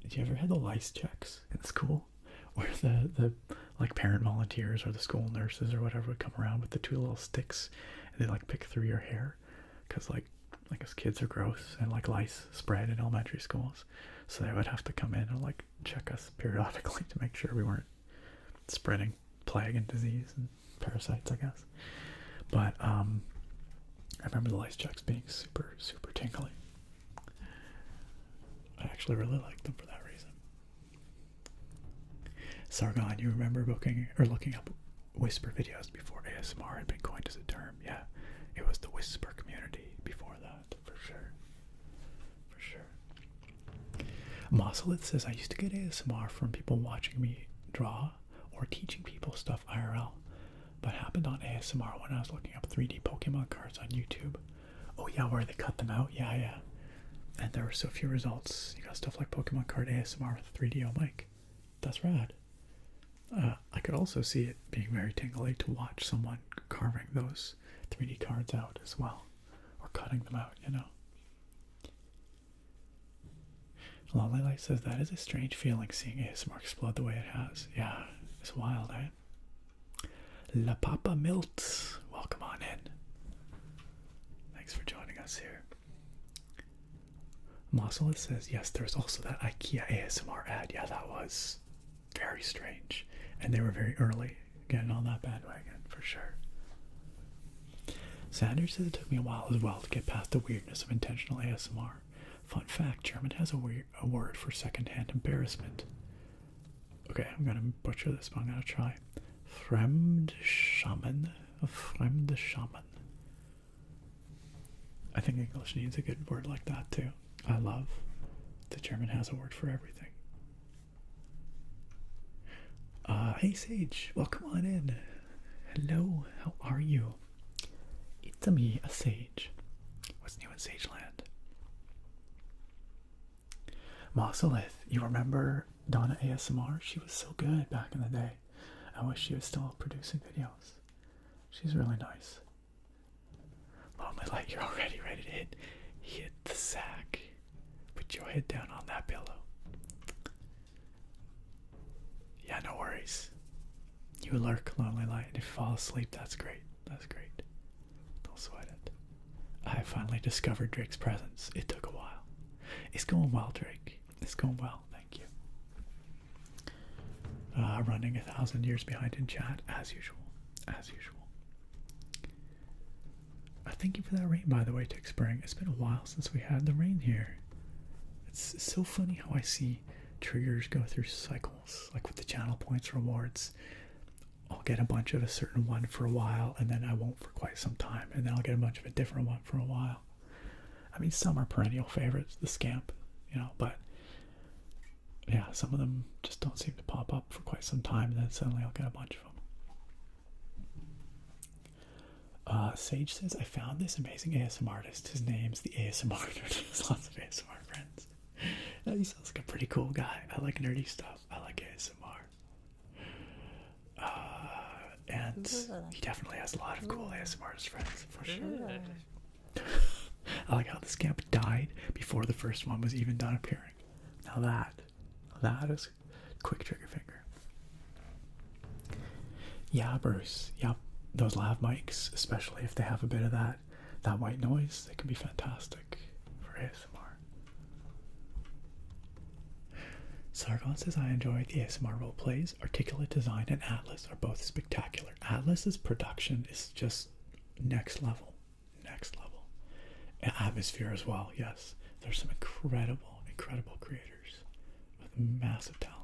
did you ever have the lice checks in school where the like parent volunteers or the school nurses or whatever would come around with the two little sticks and they like pick through your hair because like us kids are gross and like lice spread in elementary schools, so they would have to come in and like check us periodically to make sure we weren't spreading plague and disease and parasites, I guess. But I remember the lice checks being super tingly. I actually really liked them for that reason. Sargon, you remember booking or looking up whisper videos before ASMR had been coined as a term? Yeah, it was the whisper community before that, for sure. For sure. Mosselith says, I used to get ASMR from people watching me draw or teaching people stuff IRL, but happened on ASMR when I was looking up 3D Pokemon cards on YouTube. Oh yeah, where they cut them out? Yeah, yeah. And there were so few results. You got stuff like Pokemon card ASMR with 3DO mic. That's rad. I could also see it being very tingly to watch someone carving those 3D cards out as well, or cutting them out, you know. Lonely Light says, that is a strange feeling seeing ASMR explode the way it has. Yeah, it's wild, eh? La Papa Milt, welcome on in. Thanks for joining us here. Mosselith says, yes, there's also that IKEA ASMR ad. Yeah, that was very strange. And they were very early getting on that bandwagon, for sure. Sanders says it took me a while as well to get past the weirdness of intentional ASMR. Fun fact, German has a word for secondhand embarrassment. Okay, I'm going to butcher this, but I'm going to try. Fremdschammen. Fremdschammen. I think English needs a good word like that too. I love that German has a word for everything. Hey Sage, welcome on in. Hello, how are you? It's me, a Sage. What's new in Sageland? Mosselith, you remember Donna ASMR? She was so good back in the day. I wish she was still producing videos. She's really nice. Lonely Light, you're already ready to hit the sack. Put your head down on that pillow. Yeah, no worries. You lurk, Lonely Light, and if you fall asleep, that's great. That's great. Don't sweat it. I finally discovered Drake's presence. It took a while. It's going well, Drake. It's going well, thank you. Running 1,000 years behind in chat, as usual. As usual. Thank you for that rain, by the way, Tick Spring. It's been a while since we had the rain here. It's so funny how I see triggers go through cycles, like with the channel points rewards. I'll get a bunch of a certain one for a while, and then I won't for quite some time, and then I'll get a bunch of a different one for a while. I mean, some are perennial favorites, the scamp, you know, but yeah, some of them just don't seem to pop up for quite some time, and then suddenly I'll get a bunch of them. Sage says, I found this amazing ASMR artist. His name's the ASMR Nerd. He has lots of ASMR friends. He sounds like a pretty cool guy. I like nerdy stuff. I like ASMR. And he definitely has a lot of cool ASMR friends, for sure. I like how the scamp died before the first one was even done appearing. Now that is quick trigger finger. Yeah, Bruce. Yep. Those lav mics, especially if they have a bit of that white noise, they can be fantastic for ASMR. Sargon says, I enjoy the ASMR role plays. Articulate Design and Atlas are both spectacular. Atlas's production is just next level. Next level. And Atmosphere as well, yes. There's some incredible creators with massive talent.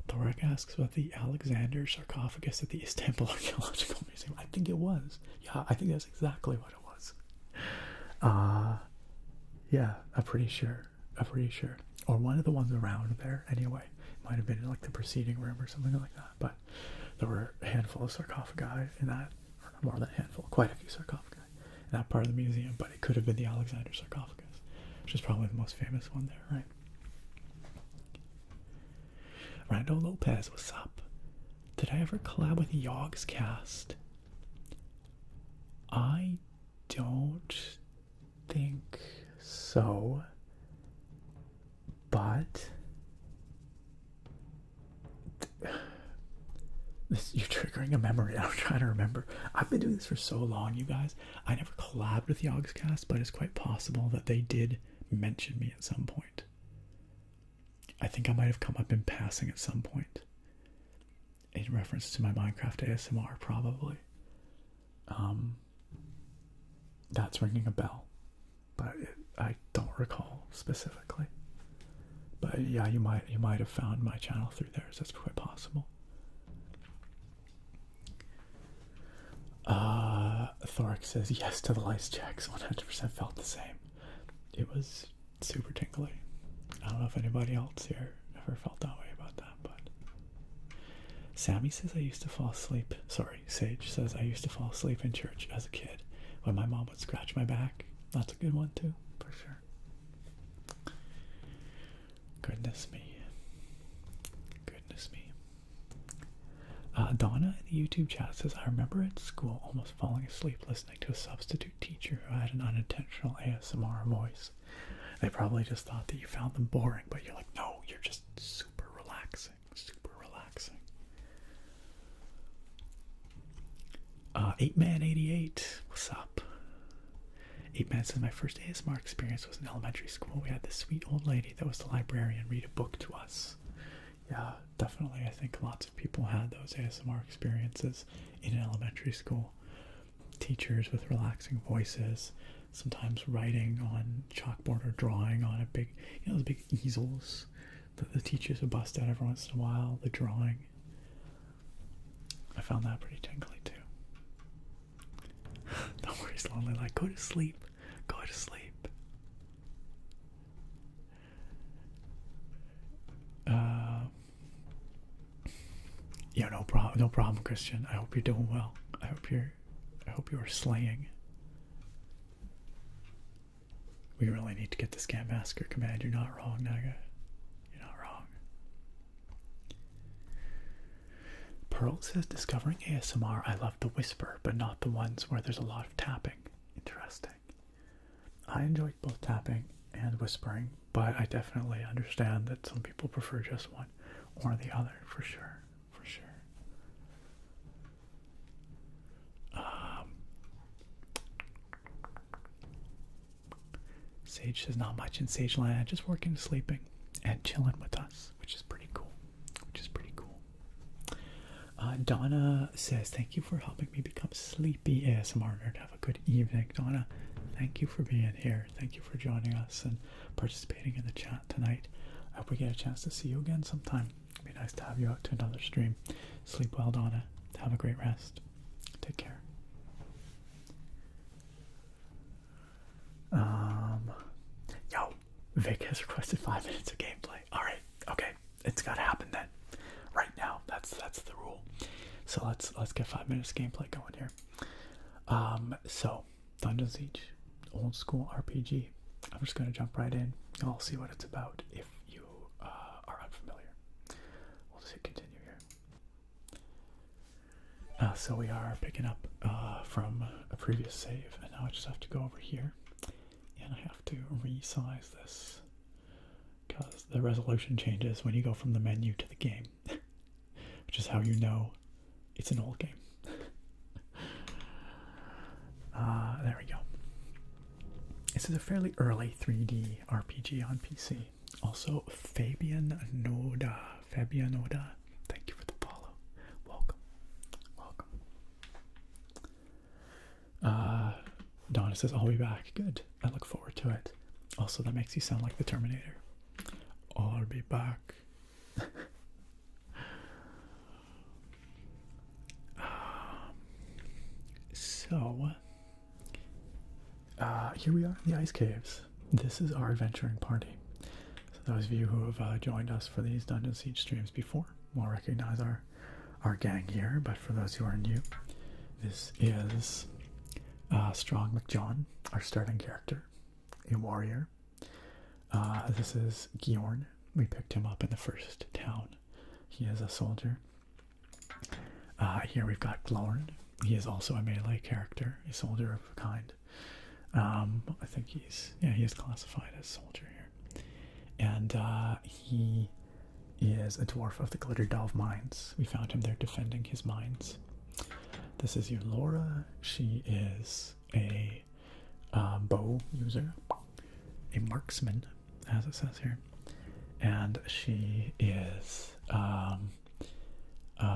Thorek asks about the Alexander sarcophagus at the Istanbul Archaeological Museum. I think it was. Yeah, I think that's exactly what it was. Yeah, I'm pretty sure. Or one of the ones around there, anyway. Might have been in like the proceeding room or something like that. But there were a handful of sarcophagi in that, or more than a handful, quite a few sarcophagi in that part of the museum. But it could have been the Alexander sarcophagus, which is probably the most famous one there, right? Rando Lopez, what's up? Did I ever collab with Yogg's Cast? I don't think so. But you're triggering a memory. I'm trying to remember. I've been doing this for so long, you guys. I never collabed with Yogg's Cast, but it's quite possible that they did mention me at some point. I think I might have come up in passing at some point in reference to my Minecraft ASMR, probably. That's ringing a bell, but I don't recall specifically. But So yeah, you might have found my channel through theirs. That's quite possible. Thoric says yes to the lice checks. 100% felt the same. It was super tingly. I don't know if anybody else here ever felt that way about that, but Sammy says I used to fall asleep. Sorry, Sage says I used to fall asleep in church as a kid when my mom would scratch my back. That's a good one too, for sure. Goodness me. Goodness me. Donna in the YouTube chat says, I remember at school almost falling asleep listening to a substitute teacher who had an unintentional ASMR voice. They probably just thought that you found them boring, but you're like, no, you're just super relaxing, super relaxing. 8Man88, what's up? 8Man says, my first ASMR experience was in elementary school. We had this sweet old lady that was the librarian read a book to us. Yeah, definitely. I think lots of people had those ASMR experiences in elementary school. Teachers with relaxing voices, sometimes writing on chalkboard or drawing on a big, those big easels that the teachers would bust out every once in a while, the drawing. I found that pretty tingly too. Don't worry, Lonely, like, go to sleep. Go to sleep. Yeah, no problem, Christian. I hope you're doing well. I hope you are slaying. We really need to get the Scam Massacre command. You're not wrong, Naga. You're not wrong. Pearl says, discovering ASMR, I love the whisper, but not the ones where there's a lot of tapping. Interesting. I enjoyed both tapping and whispering, but I definitely understand that some people prefer just one or the other, for sure. For sure. Sage says, not much in Sage Land, just working, sleeping, and chilling with us, which is pretty cool. Donna says, thank you for helping me become sleepy ASMR nerd. Have a good evening, Donna. Thank you for being here. Thank you for joining us and participating in the chat tonight. I hope we get a chance to see you again sometime. It'd be nice to have you out to another stream. Sleep well, Donna. Have a great rest. Take care. Yo, Vic has requested 5 minutes of gameplay. Alright, okay. It's gotta happen then. Right now. That's the rule. So let's get 5 minutes of gameplay going here. So Dungeon Siege, old school RPG. I'm just gonna jump right in. I'll see what it's about if you are unfamiliar. We'll just hit continue here. So we are picking up from a previous save, and now I just have to go over here and I have to resize this because the resolution changes when you go from the menu to the game, which is how you know it's an old game. There we go. This is a fairly early 3D RPG on PC. Also, Fabian Noda, thank you for the follow. Welcome. Donna says, I'll be back. Good. I look forward to it. Also, that makes you sound like the Terminator. I'll be back. So, here we are in the ice caves. This is our adventuring party. So those of you who have joined us for these Dungeon Siege streams before will recognize our gang here, but for those who are new, this is Strong McJohn, our starting character, a warrior. This is Georn. We picked him up in the first town. He is a soldier. Here we've got Glorn. He is also a melee character, a soldier of a kind. I think he is classified as soldier here. And he is a dwarf of the Glitter Delve mines. We found him there defending his mines. This is Eulora. She is a bow user, a marksman, as it says here. And she is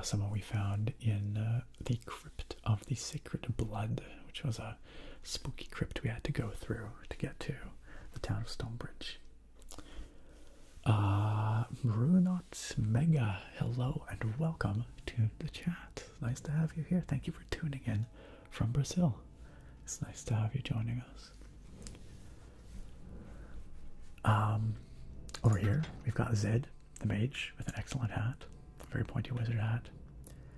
someone we found in the Crypt of the Sacred Blood, which was a spooky crypt we had to go through to get to the town of Stonebridge. Brunot Mega, hello and welcome to the chat. Nice to have you here. Thank you for tuning in from Brazil. It's nice to have you joining us. Over here, we've got Zed, the mage, with an excellent hat. A very pointy wizard hat.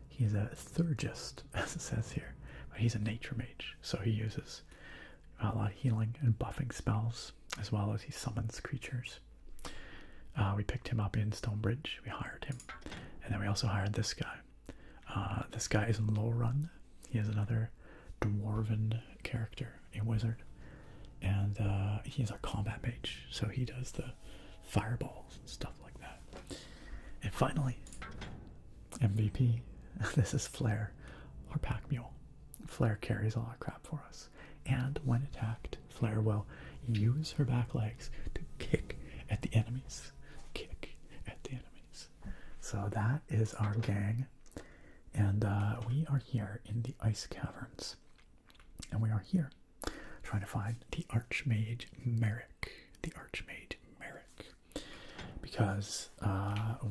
He's a Thurgist, as it says here. But he's a nature mage, so he uses a lot of healing and buffing spells, as well as he summons creatures. We picked him up in Stonebridge. We hired him. And then we also hired this guy. This guy is Lorun. He is another dwarven character, a wizard. And he is our combat mage, so he does the fireballs and stuff like that. And finally, MVP. This is Flare, our pack mule. Flare carries all our crap for us. And when attacked, Flare will use her back legs to kick at the enemies. Kick at the enemies. So that is our gang. And we are here in the ice caverns. And we are here trying to find the Archmage Merrick. The Archmage Merrick. Because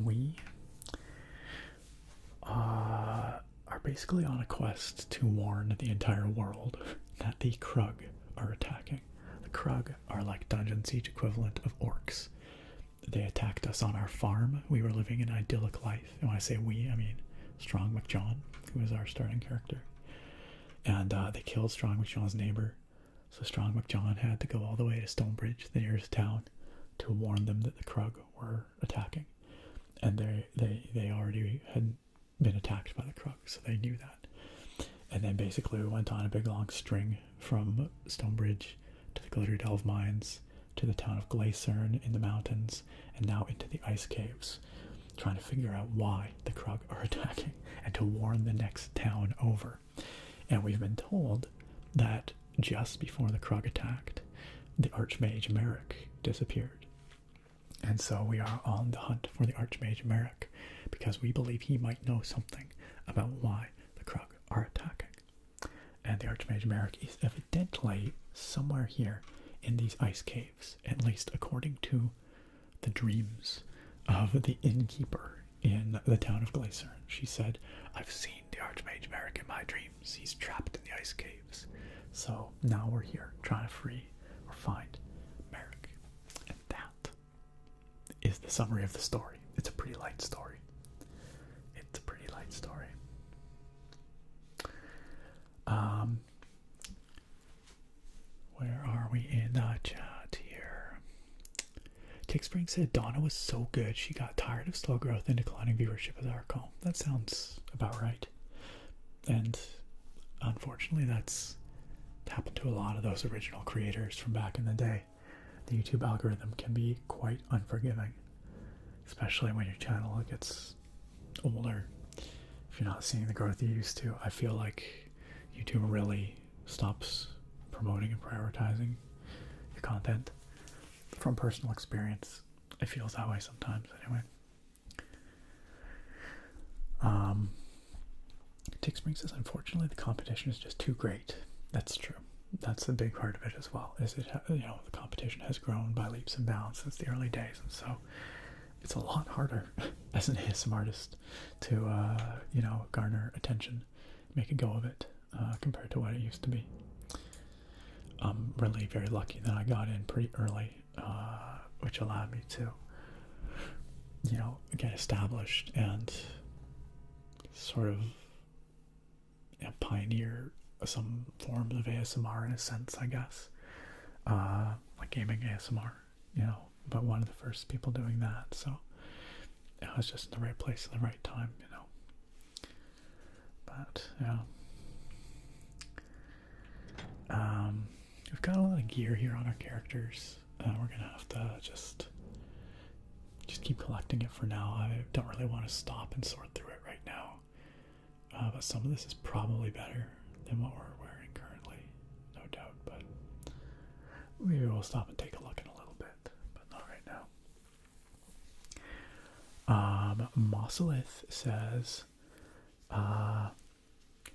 we are basically on a quest to warn the entire world that the Krug are attacking. The Krug are like Dungeon Siege equivalent of orcs. They attacked us on our farm. We were living an idyllic life. And when I say we, I mean Strong McJohn, who is our starting character. And they killed Strong McJohn's neighbor. So Strong McJohn had to go all the way to Stonebridge, the nearest town, to warn them that the Krug were attacking. And they already had been attacked by the Krug, so they knew that. And then basically we went on a big long string from Stonebridge to the Glitter Delve mines, to the town of Glasern in the mountains, and now into the ice caves, trying to figure out why the Krug are attacking and to warn the next town over. And we've been told that just before the Krug attacked, the Archmage Merrick disappeared. And so we are on the hunt for the Archmage Merrick, because we believe he might know something about why the Krug are attacking. And the Archmage Merrick is evidently somewhere here in these ice caves, at least according to the dreams of the innkeeper in the town of Glasern. She said, I've seen the Archmage Merrick in my dreams. He's trapped in the ice caves. So now we're here trying to free or find Merrick. And that is the summary of the story. It's a pretty light story. It's a pretty light story. Where are we in the chat here? Kickspring said Donna was so good she got tired of slow growth and declining viewership as our call. That sounds about right. And unfortunately that's happened to a lot of those original creators from back in the day. The YouTube algorithm can be quite unforgiving, especially when your channel gets older. If you're not seeing the growth you used to, I feel like YouTube really stops promoting and prioritizing your content. From personal experience, it feels that way sometimes anyway. Tickspring says, unfortunately, the competition is just too great. That's true. That's a big part of it as well. Is it, the competition has grown by leaps and bounds since the early days, and so it's a lot harder as an ASM artist to, garner attention, make a go of it, compared to what it used to be. I'm really very lucky that I got in pretty early, which allowed me to, get established and sort of pioneer some forms of ASMR in a sense, I guess. Like gaming ASMR, but one of the first people doing that, so I was just in the right place at the right time, But, yeah. We've got a lot of gear here on our characters. We're gonna have to just keep collecting it for now. I don't really want to stop and sort through it right now. But some of this is probably better than what we're wearing currently, no doubt. But maybe we'll stop and take a look in a little bit, but not right now. Mosselith says,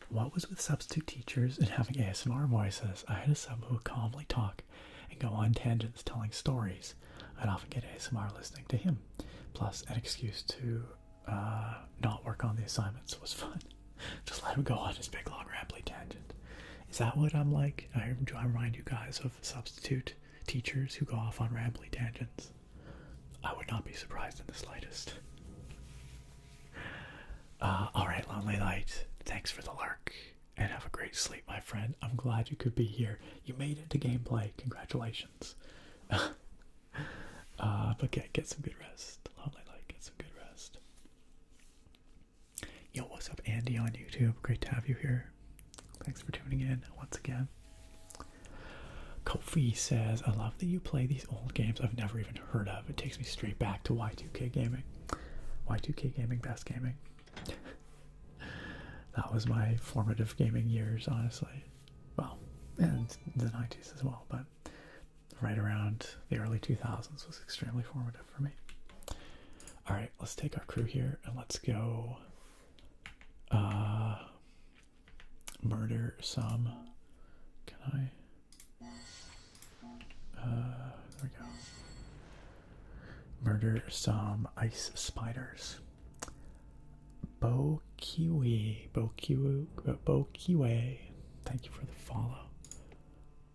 what was with substitute teachers and having ASMR voices? I had a sub who would calmly talk and go on tangents telling stories. I'd often get ASMR listening to him, plus an excuse to not work on the assignments was fun. Just let him go on his big long rambly tangent. Is that what I'm like? Do I remind you guys of substitute teachers who go off on rambly tangents? I would not be surprised in the slightest. Alright, Lonely Light, thanks for the lurk, and have a great sleep, my friend. I'm glad you could be here. You made it to gameplay. Congratulations. But get some good rest. Lonely Light, get some good rest. Yo, what's up, Andy on YouTube? Great to have you here. Thanks for tuning in once again. Kofi says, I love that you play these old games I've never even heard of. It takes me straight back to Y2K Gaming. Y2K Gaming, best gaming. That was my formative gaming years, honestly. Well, and the 90s as well, but right around the early 2000s was extremely formative for me. Alright, let's take our crew here and let's go murder some. Can I? There we go. Murder some ice spiders. Bo Kiwi, thank you for the follow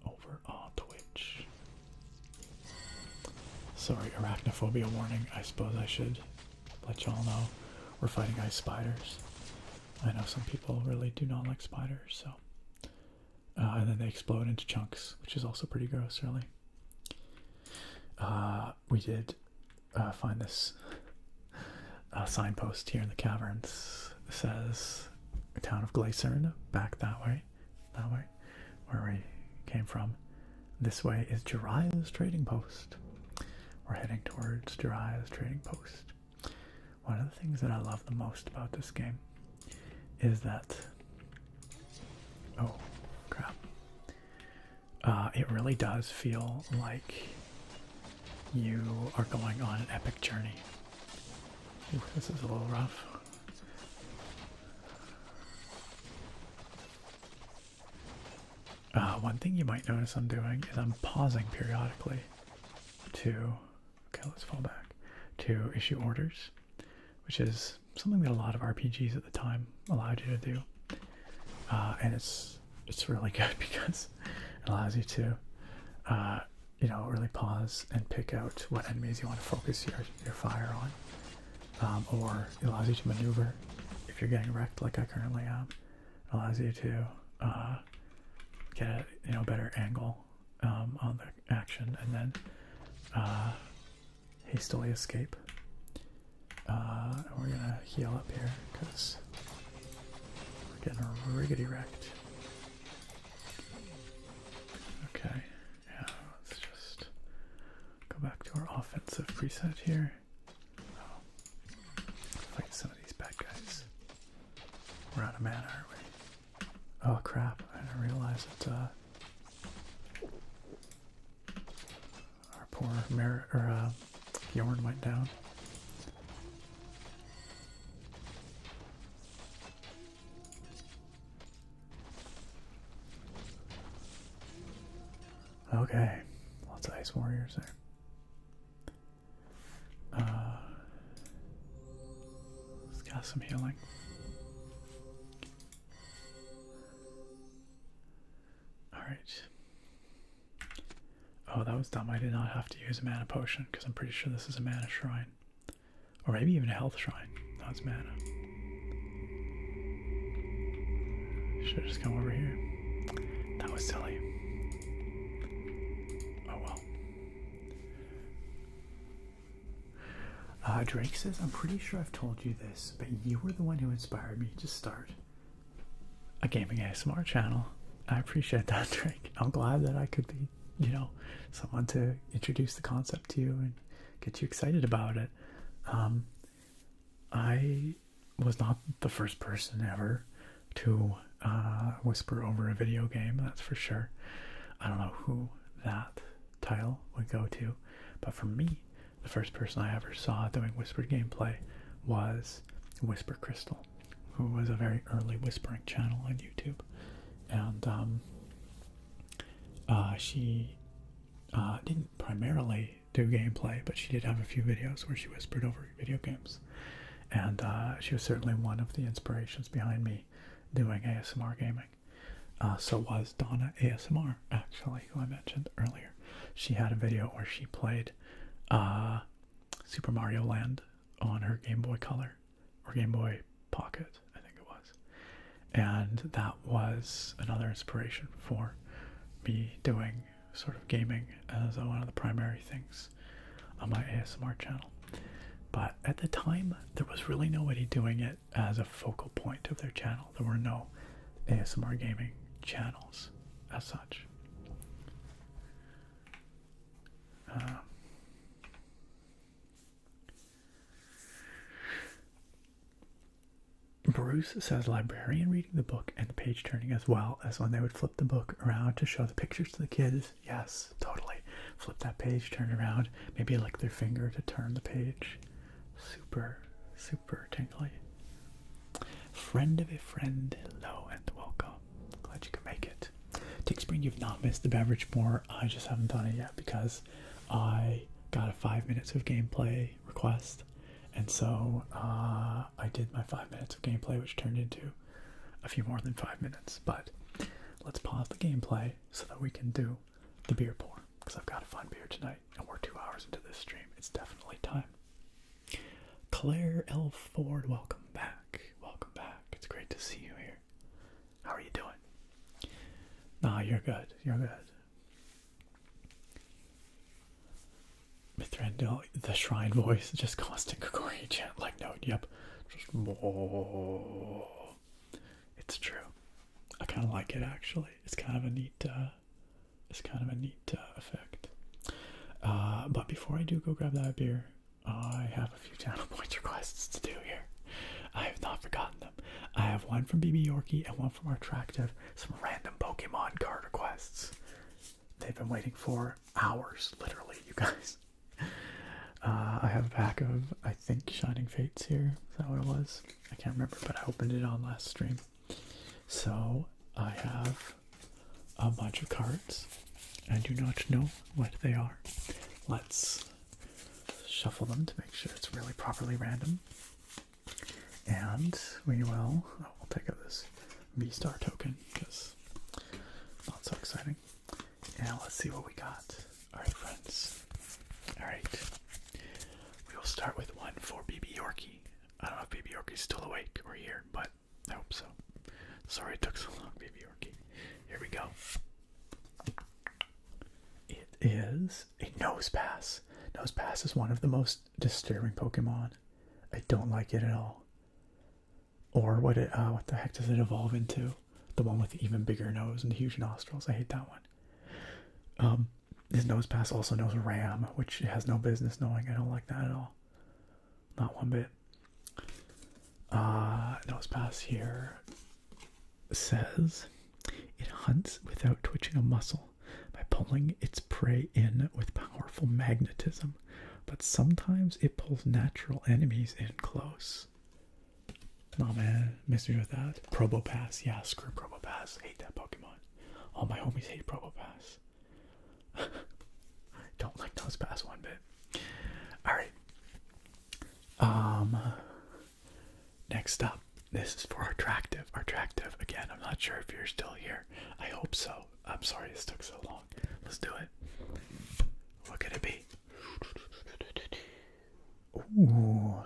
over on Twitch. Sorry, arachnophobia warning. I suppose I should let y'all know we're fighting ice spiders. I know some people really do not like spiders, so and then they explode into chunks, which is also pretty gross, really. We did find this signpost here in the caverns. It says town of Glycern, back that way, where we came from. This way is Jiraiya's trading post. We're heading towards Jiraiya's trading post. One of the things that I love the most about this game is that, oh crap, it really does feel like you are going on an epic journey. Ooh, this is a little rough. One thing you might notice I'm doing is I'm pausing periodically to, okay, let's fall back, to issue orders, which is something that a lot of RPGs at the time allowed you to do. And it's really good because it allows you to, you know, really pause and pick out what enemies you want to focus your fire on. Or it allows you to maneuver if you're getting wrecked like I currently am. It allows you to get a better angle on the action and then hastily escape. And we're gonna heal up here because we're getting riggedy wrecked. Okay, yeah, let's just go back to our offensive preset here. Fight some of these bad guys. We're out of mana, aren't we? Oh crap, I didn't realize that our poor Bjorn went down. Okay, lots of ice warriors there. Let's got some healing. Alright. Oh, that was dumb. I did not have to use a mana potion because I'm pretty sure this is a mana shrine. Or maybe even a health shrine. No, it's mana. Should have just come over here. That was silly. Oh well. Drake says, I'm pretty sure I've told you this, but you were the one who inspired me to start a gaming ASMR channel. I appreciate that, Drake. I'm glad that I could be, you know, someone to introduce the concept to you and get you excited about it. I was not the first person ever to whisper over a video game, that's for sure. I don't know who that title would go to, but for me, the first person I ever saw doing whispered gameplay was Whisper Crystal, who was a very early whispering channel on YouTube. And she didn't primarily do gameplay, but she did have a few videos where she whispered over video games. And she was certainly one of the inspirations behind me doing ASMR gaming. So was Donna ASMR, actually, who I mentioned earlier. She had a video where she played Super Mario Land on her Game Boy Color, or Game Boy Pocket, I think it was. And that was another inspiration for me doing sort of gaming as one of the primary things on my ASMR channel. But at the time, there was really nobody doing it as a focal point of their channel. There were no ASMR gaming channels as such. Bruce says librarian reading the book and the page turning, as well as when they would flip the book around to show the pictures to the kids. Yes, totally. Flip that page, turn around, maybe lick their finger to turn the page. Super, super tingly. Friend of a friend, hello and welcome. Glad you could make it. Take Spring, you've not missed the beverage pour. I just haven't done it yet because I got a 5 minutes of gameplay request. And so I did my 5 minutes of gameplay, which turned into a few more than 5 minutes. But let's pause the gameplay so that we can do the beer pour, because I've got a fun beer tonight, and we're 2 hours into this stream. It's definitely time. Claire L. Ford, welcome back. Welcome back. It's great to see you here. How are you doing? Nah, you're good. You're good. Mithrandil, the shrine voice, just constant Gregorian chant, like note, yep. Just more. It's true. I kind of like it actually. It's kind of a neat, effect. But before I do go grab that beer, I have a few channel points requests to do here. I have not forgotten them. I have one from BB Yorkie and one from Attractive, some random Pokemon card requests. They've been waiting for hours, literally, you guys. I have a pack of, I think, Shining Fates here. Is that what it was? I can't remember, but I opened it on last stream. So I have a bunch of cards. I do not know what they are. Let's shuffle them to make sure it's really properly random. And we will, we'll take out this V-Star token because it's not so exciting. And let's see what we got. Alright, friends. Alright. We will start with one for BB Yorkie. I don't know if BB Yorkie's still awake or here, but I hope so. Sorry it took so long, BB Yorkie. Here we go. It is a Nosepass. Nosepass is one of the most disturbing Pokemon. I don't like it at all. Or what the heck does it evolve into? The one with the even bigger nose and the huge nostrils. I hate that one. His Nosepass also knows Ram, which it has no business knowing. I don't like that at all. Not one bit. Nosepass here says it hunts without twitching a muscle by pulling its prey in with powerful magnetism, but sometimes it pulls natural enemies in close. Nah, man, miss me with that. Probopass, yeah, screw Probopass. Hate that Pokemon. All my homies hate Probopass. Don't like Nosepass one bit. Alright. Next up, this is for Attractive. Attractive, again, I'm not sure if you're still here. I hope so. I'm sorry this took so long. Let's do it. What could it be? Ooh.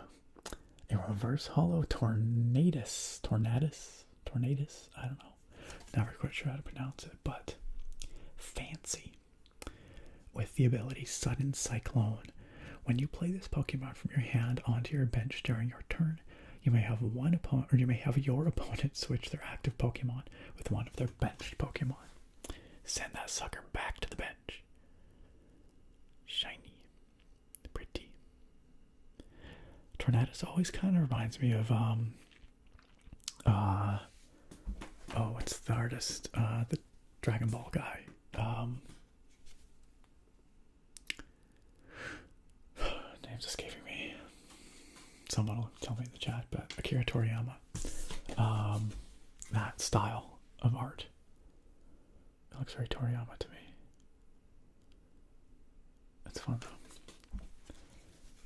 A reverse hollow Tornadus. Tornadus? I don't know. Never quite sure how to pronounce it, but fancy. With the ability Sudden Cyclone. When you play this Pokemon from your hand onto your bench during your turn, you may have one opponent, or you may have your opponent switch their active Pokemon with one of their benched Pokemon. Send that sucker back to the bench. Shiny. Pretty. Tornadus always kind of reminds me of, what's the artist? The Dragon Ball guy. Name's escaping me. Someone will tell me in the chat, but Akira Toriyama. That style of art. It looks very Toriyama to me. It's fun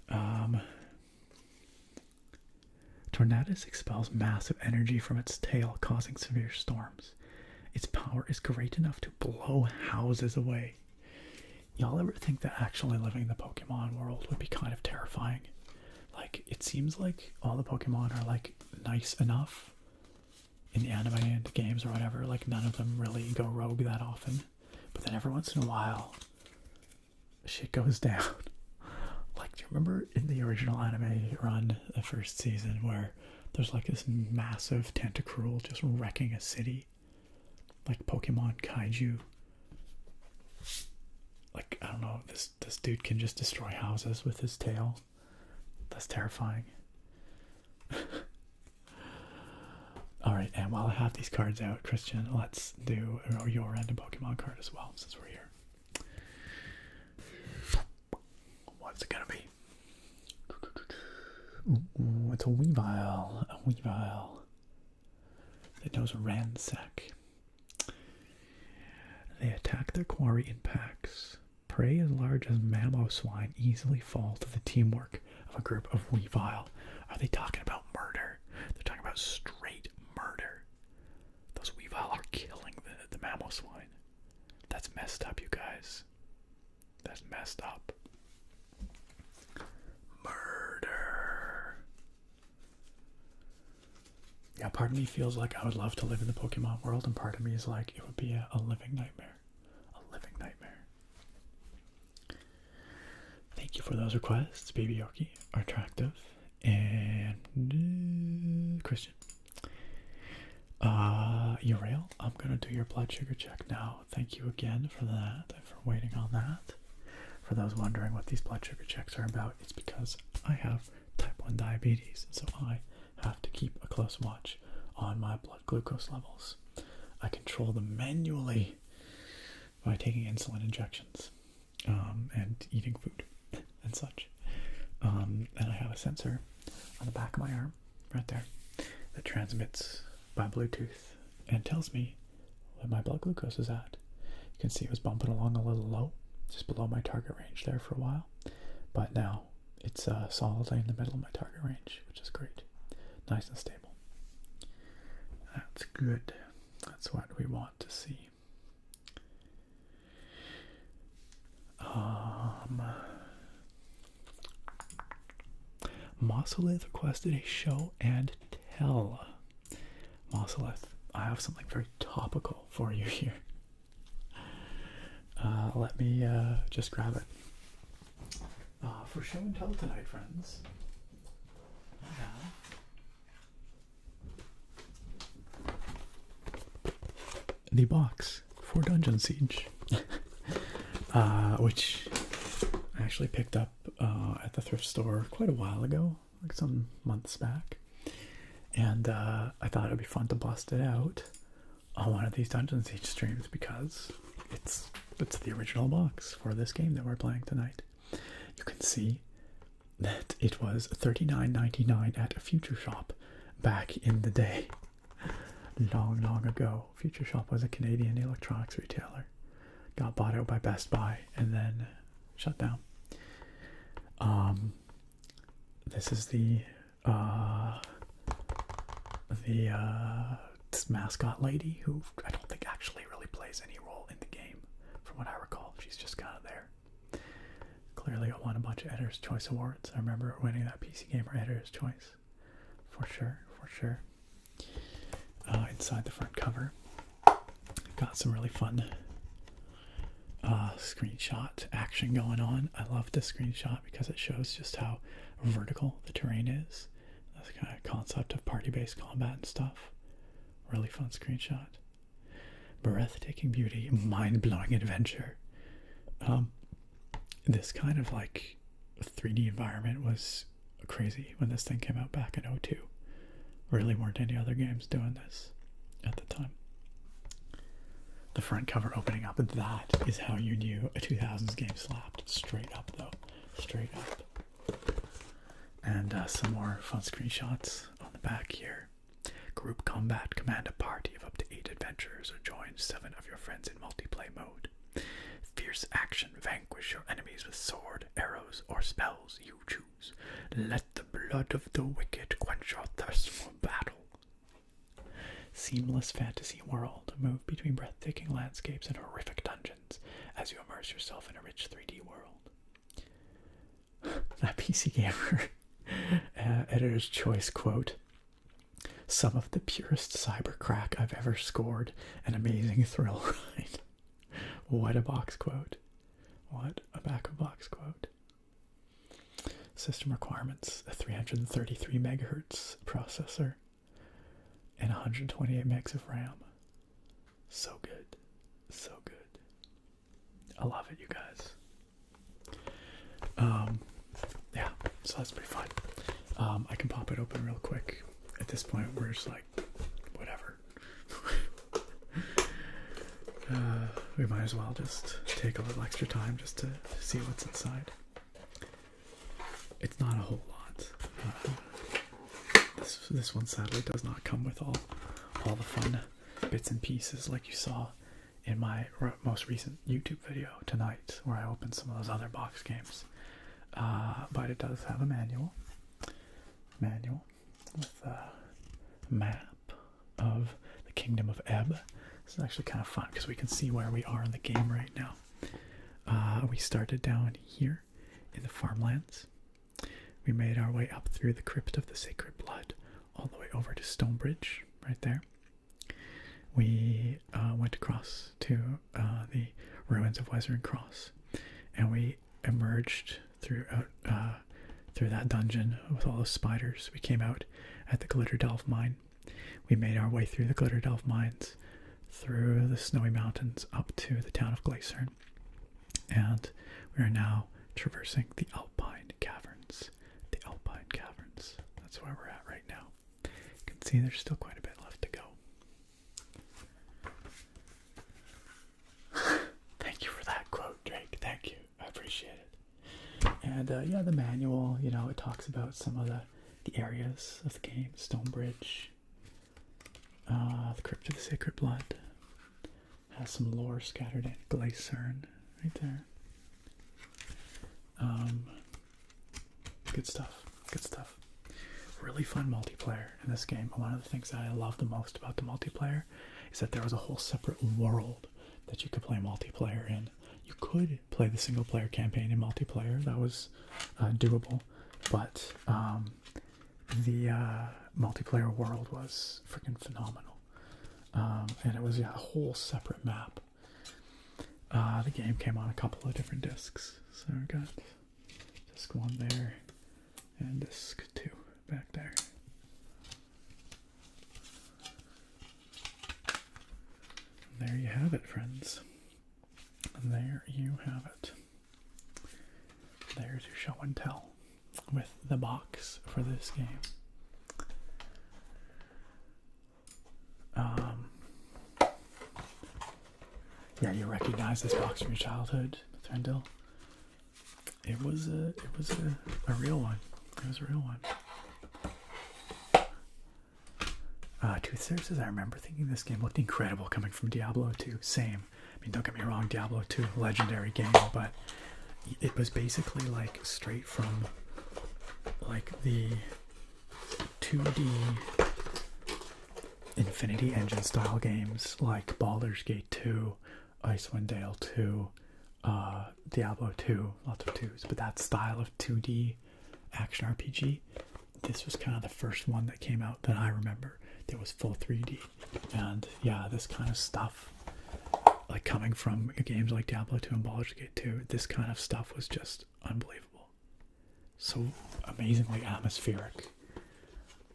though. Tornadus expels massive energy from its tail, causing severe storms. Its power is great enough to blow houses away. Y'all ever think that actually living in the Pokemon world would be kind of terrifying? Like, it seems like all the Pokemon are like nice enough in the anime and games or whatever. Like, none of them really go rogue that often. But then every once in a while, shit goes down. Like, do you remember in the original anime run, the first season, where there's like this massive tentacruel just wrecking a city? Like Pokemon Kaiju. Like, I don't know, this dude can just destroy houses with his tail. That's terrifying. Alright, and while I have these cards out, Christian, let's do your random Pokemon card as well, since we're here. What's it gonna be? Ooh, it's a Weavile. A Weavile. It knows Ransack. They attack their quarry in packs. Prey as large as Mamoswine easily fall to the teamwork of a group of Weavile. Are they talking about murder? They're talking about straight murder. Those Weavile are killing the Mamoswine. That's messed up, you guys. That's messed up. Murder. Yeah, part of me feels like I would love to live in the Pokemon world, and part of me is like, it would be a living nightmare. A living nightmare. Thank you for those requests, Baby Yoki, Attractive, and Christian. Urail, I'm gonna do your blood sugar check now. Thank you again for that and for waiting on that. For those wondering what these blood sugar checks are about, it's because I have type 1 diabetes, and so I have to keep a close watch on my blood glucose levels. I control them manually by taking insulin injections and eating food and such. And I have a sensor on the back of my arm, right there, that transmits by Bluetooth and tells me what my blood glucose is at. You can see it was bumping along a little low, just below my target range there for a while, but now it's solidly in the middle of my target range, which is great. Nice and stable. That's good. That's what we want to see. Mossolith requested a show and tell. Mossolith, I have something very topical for you here. Let me just grab it. For show and tell tonight, friends, I have the box for Dungeon Siege, which I actually picked up at the thrift store quite a while ago, like some months back, and I thought it would be fun to bust it out on one of these Dungeon Siege streams because it's the original box for this game that we're playing tonight. You can see that it was $39.99 at a Future Shop back in the day. Long ago. Future Shop was a Canadian electronics retailer. Got bought out by Best Buy and then shut down. This is the mascot lady who I don't think actually really plays any role in the game, from what I recall. She's just kind of there. Clearly won a bunch of Editor's Choice Awards. I remember winning that PC Gamer Editor's Choice. For sure. Inside the front cover, got some really fun screenshot action going on. I love this screenshot because it shows just how vertical the terrain is. That's kind of concept of party-based combat and stuff. Really fun screenshot. Breathtaking beauty, mind-blowing adventure. This kind of like 3D environment was crazy when this thing came out back in 2002. Really weren't any other games doing this at the time. The front cover opening up, and that is how you knew a 2000s game slapped. Straight up though. Straight up. And some more fun screenshots on the back here. Group combat, command a party of up to 8 adventurers or join 7 of your friends in multiplayer mode. Fierce action, vanquish your enemies enemies with sword, arrows, or spells you choose. Let the blood of the wicked quench your thirst for battle. Seamless fantasy world. Move between breathtaking landscapes and horrific dungeons as you immerse yourself in a rich 3D world. That PC Gamer editor's choice quote. Some of the purest cyber crack I've ever scored. An amazing thrill ride. What a box quote. What a back of box quote. System requirements. A 333 megahertz processor and 128 megs of RAM. So good. So good. I love it, you guys. Yeah, so that's pretty fun. I can pop it open real quick. At this point, we're just like, whatever. We might as well just take a little extra time just to see what's inside. It's not a whole lot. This one sadly does not come with all the fun bits and pieces like you saw in my most recent YouTube video tonight, where I opened some of those other box games. But it does have a manual with a map of the Kingdom of Ebb. This is actually kind of fun because we can see where we are in the game right now. We started down here in the farmlands. We made our way up through the Crypt of the Sacred Blood, all the way over to Stonebridge, right there. We went across to the ruins of Wezern Cross, and we emerged through that dungeon with all those spiders. We came out at the Glitterdelve mine. We made our way through the Glitterdelve mines, through the snowy mountains, up to the town of Gleisern, and we are now traversing the Alpine Caverns. The Alpine Caverns. That's where we're at right now. You can see there's still quite a bit left to go. Thank you for that quote, Drake. Thank you. I appreciate it. And yeah, the manual, you know, it talks about some of the areas of the game. Stonebridge, the Crypt of the Sacred Blood. Has some lore scattered in. Gleisern, right there. Good stuff. Good stuff. Really fun multiplayer in this game. One of the things that I love the most about the multiplayer is that there was a whole separate world that you could play multiplayer in. You could play the single player campaign in multiplayer. That was doable. But the multiplayer world was freaking phenomenal. And it was a whole separate map. The game came on a couple of different discs. So we got disc 1 there and disc 2 back there. And there you have it, friends. And there you have it. There's your show and tell with the box for this game. Yeah, you recognize this box from your childhood, Threndil? It was a real one. It was a real one. Toothsayer says, I remember thinking this game looked incredible coming from Diablo 2. Same. I mean, don't get me wrong, Diablo 2, legendary game, but it was basically like straight from like the 2D Infinity Engine style games like Baldur's Gate 2, Icewind Dale 2, Diablo 2, lots of 2s, but that style of 2D action RPG, this was kind of the first one that came out that I remember. It was full 3D, and yeah, this kind of stuff, like coming from games like Diablo 2 and Baldur's Gate 2, this kind of stuff was just unbelievable. So amazingly atmospheric.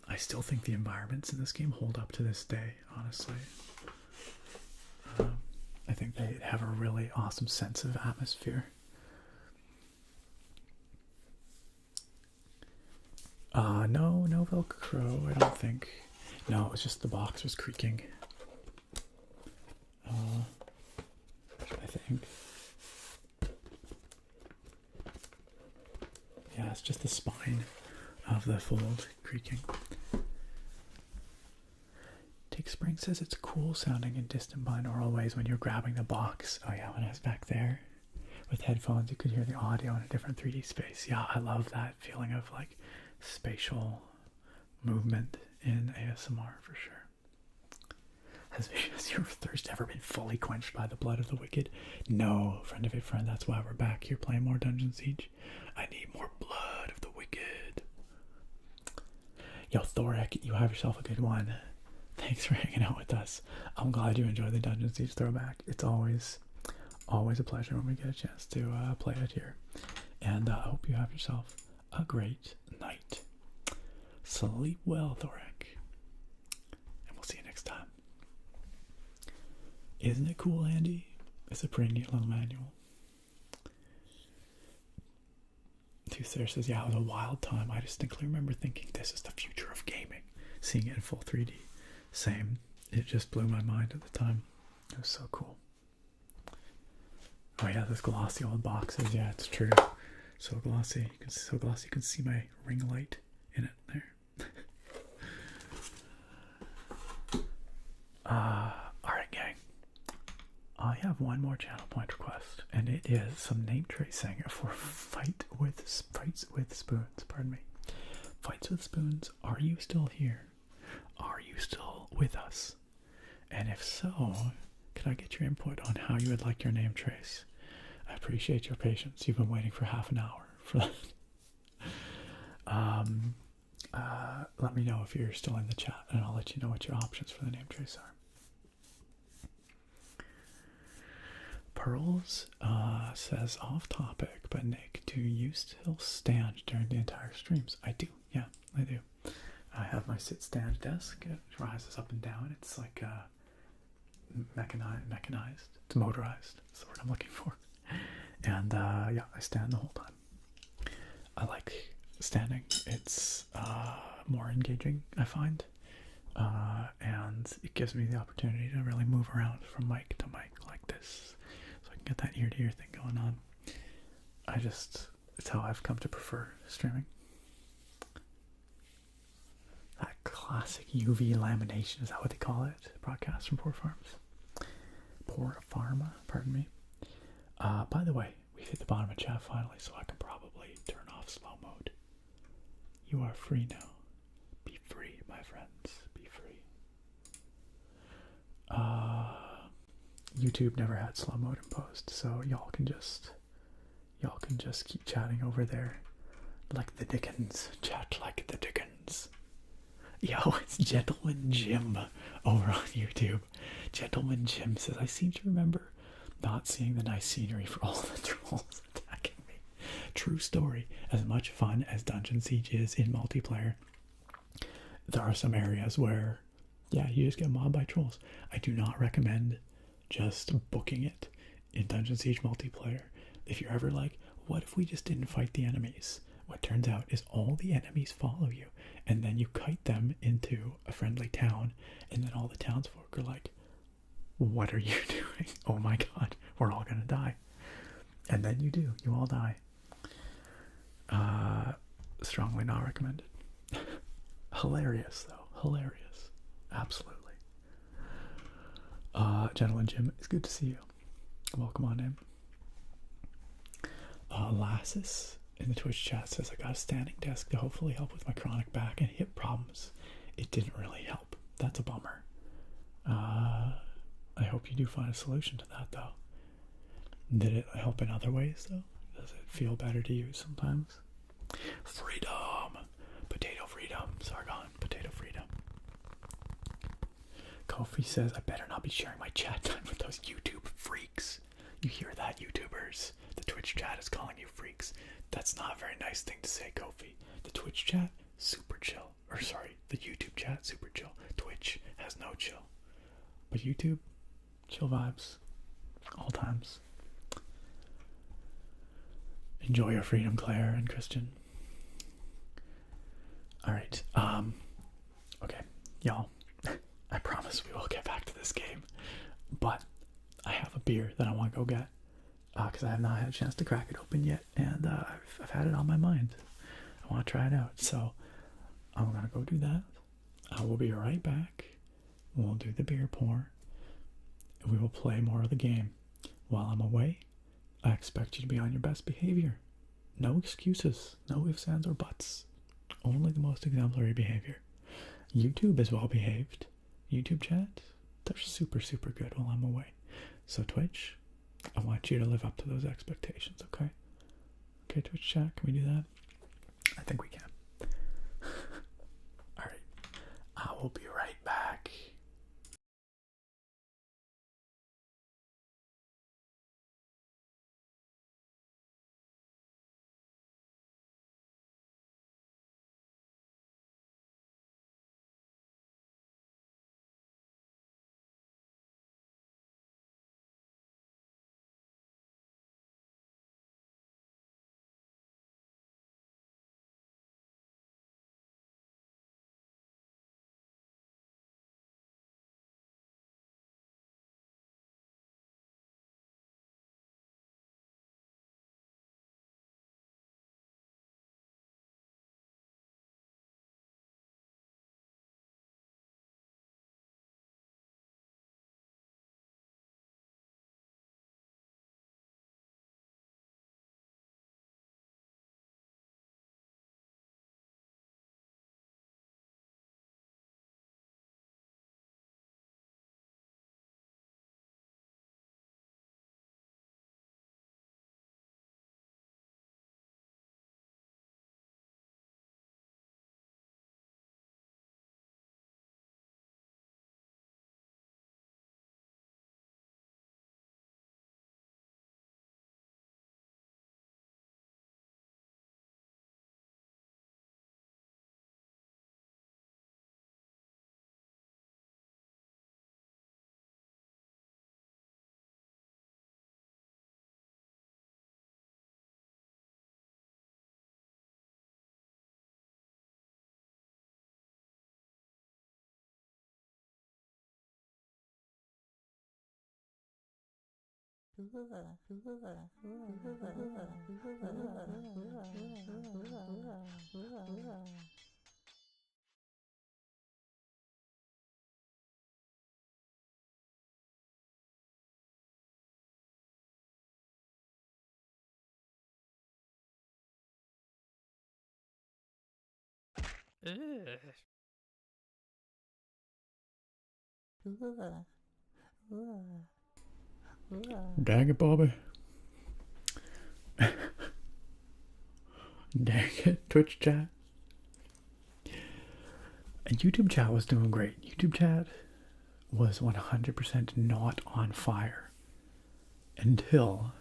I still think the environments in this game hold up to this day, honestly. I think they have a really awesome sense of atmosphere. No Velcro, I don't think. No, it was just the box was creaking. I think. Yeah, it's just the spine of the fold creaking. Take Spring says it's cool sounding in distant binaural ways when you're grabbing the box. Oh yeah, when I was back there. with headphones, you could hear the audio in a different 3D space. Yeah, I love that feeling of like spatial movement in ASMR for sure. Has your thirst ever been fully quenched by the blood of the wicked? No, friend of a friend, that's why we're back here playing more Dungeon Siege. I need more blood of the wicked. Yo, Thorek, you have yourself a good one. Thanks for hanging out with us. I'm glad you enjoyed the Dungeon Siege throwback. It's always a pleasure when we get a chance to play it here. And I hope you have yourself a great night. Sleep well, Thorek. And we'll see you next time. Isn't it cool, Andy? It's a pretty neat little manual. Toothsayer says, yeah, it was a wild time. I distinctly remember thinking this is the future of gaming. Seeing it in full 3D. Same. It just blew my mind at the time. It was so cool. Oh yeah, those glossy old boxes. Yeah, it's true. So glossy. You can see my ring light in it there. Alright, gang. I have one more channel point request, and it is some name tracing for Fights with Spoons. Pardon me. Fights with Spoons. Are you still here? Are you still with us? And if so, could I get your input on how you would like your name trace? I appreciate your patience. You've been waiting for half an hour for that. Let me know if you're still in the chat, and I'll let you know what your options for the name trace are. Pearls says, off topic, but Nick, do you still stand during the entire streams? I do, yeah, I do. I have my sit-stand desk. It rises up and down. It's like mechanized. It's motorized. That's the word I'm looking for. And yeah, I stand the whole time. I like standing. It's more engaging, I find. And it gives me the opportunity to really move around from mic to mic like this. So I can get that ear-to-ear thing going on. It's how I've come to prefer streaming. That classic UV lamination, is that what they call it? Broadcast from Poor Pharma, pardon me. By the way, we've hit the bottom of chat finally, so I can probably turn off slow mode. You are free now. Be free, my friends. Be free. YouTube never had slow mode in post, so y'all can just keep chatting over there like the Dickens. Chat like the Dickens. Yo, it's Gentleman Jim over on YouTube. Gentleman Jim says, I seem to remember not seeing the nice scenery for all the trolls attacking me. True story. As much fun as Dungeon Siege is in multiplayer, there are some areas where, yeah, you just get mobbed by trolls. I do not recommend just booking it in Dungeon Siege multiplayer. If you're ever like, what if we just didn't fight the enemies? What turns out is all the enemies follow you, and then you kite them into a friendly town, and then all the townsfolk are like, what are you doing? Oh my god, we're all gonna die. And then you do, you all die. Strongly not recommended. Hilarious though, hilarious. Absolutely. Gentleman Jim, it's good to see you. Welcome on in. Lassus in the Twitch chat says, I got a standing desk to hopefully help with my chronic back and hip problems. It didn't really help. That's a bummer. I hope you do find a solution to that, though. Did it help in other ways, though? Does it feel better to use sometimes? Freedom! Potato freedom. Sargon, potato freedom. Kofi says, I better not be sharing my chat time with those YouTube freaks. You hear that, YouTubers? The Twitch chat is calling you freaks. That's not a very nice thing to say, Kofi. The Twitch chat, super chill. Or sorry, the YouTube chat, super chill. Twitch has no chill. But YouTube, chill vibes. All times. Enjoy your freedom, Claire and Christian. Alright, okay, y'all. I promise we will get back to this game. But I have a beer that I want to go get. Because I have not had a chance to crack it open yet. And I've had it on my mind. I want to try it out. So I'm going to go do that. I will be right back. We'll do the beer pour. And we will play more of the game. While I'm away, I expect you to be on your best behavior. No excuses, no ifs, ands, or buts. Only the most exemplary behavior. YouTube is well behaved. YouTube chat, they're super, super good while I'm away. So Twitch, I want you to live up to those expectations, okay? Okay, Twitch chat, can we do that? I think we can. Alright, I will be right back. Dang it, Bobby. Dang it, Twitch chat. And YouTube chat was doing great. YouTube chat was 100% not on fire until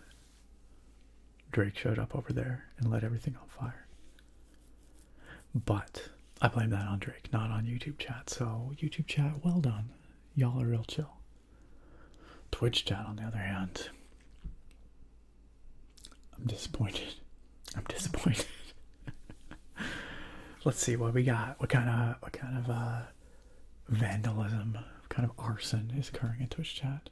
Drake showed up over there and lit everything on fire. But I blame that on Drake, not on YouTube chat. So YouTube chat, well done. Y'all are real chill. Twitch chat, on the other hand, I'm disappointed. I'm disappointed. Let's see what we got. What kind of vandalism, what kind of arson is occurring in Twitch chat?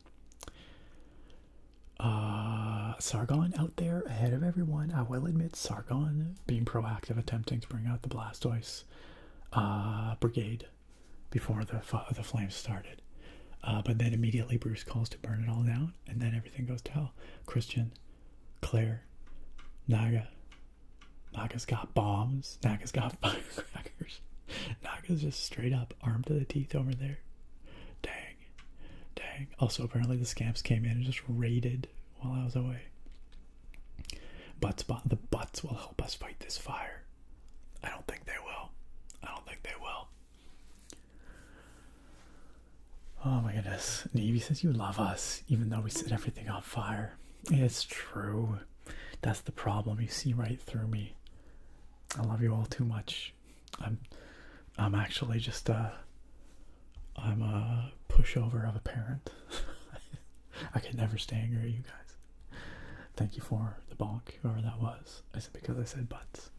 Sargon out there ahead of everyone. I will admit, Sargon being proactive, attempting to bring out the Blastoise brigade before the flames started. But then immediately Bruce calls to burn it all down, and then everything goes to hell. Christian, Claire, Naga. Naga's got bombs. Naga's got firecrackers. Naga's just straight up armed to the teeth over there. Dang. Dang. Also, apparently the scamps came in and just raided while I was away. The butts will help us fight this fire. I don't think they will. I don't think they will. Oh my goodness. Navy says you love us, even though we set everything on fire. It's true. That's the problem. You see right through me. I love you all too much. I'm actually just I'm a pushover of a parent. I could never stay angry at you guys. Thank you for the bonk, whoever that was. Is it because I said butts?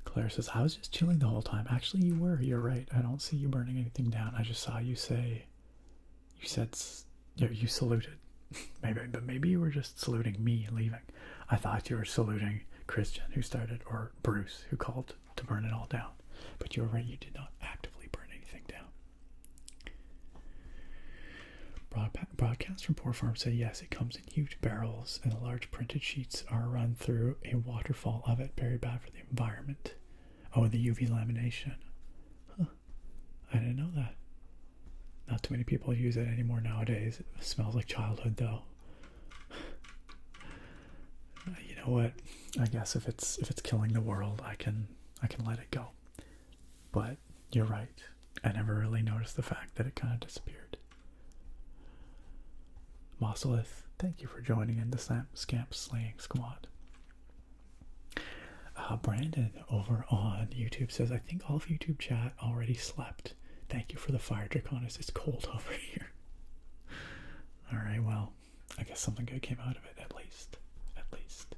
Claire says, I was just chilling the whole time. Actually, you were. You're right. I don't see you burning anything down. I just saw you say, you saluted. Maybe you were just saluting me leaving. I thought you were saluting Christian, who started, or Bruce, who called to burn it all down. But you're right, you did not actively burn anything down. Broadcast from Poor Farm said yes, it comes in huge barrels and the large printed sheets are run through a waterfall of it. Very bad for the environment. Oh, the UV lamination. Huh. I didn't know that. Not too many people use it anymore nowadays. It smells like childhood though. You know what? I guess if it's killing the world, I can let it go. But you're right. I never really noticed the fact that it kind of disappeared. Mosselith, thank you for joining in the Scamp Slaying Squad. Brandon over on YouTube says, I think all of YouTube chat already slept. Thank you for the fire, Draconis. It's cold over here. Alright, well, I guess something good came out of it, at least. At least.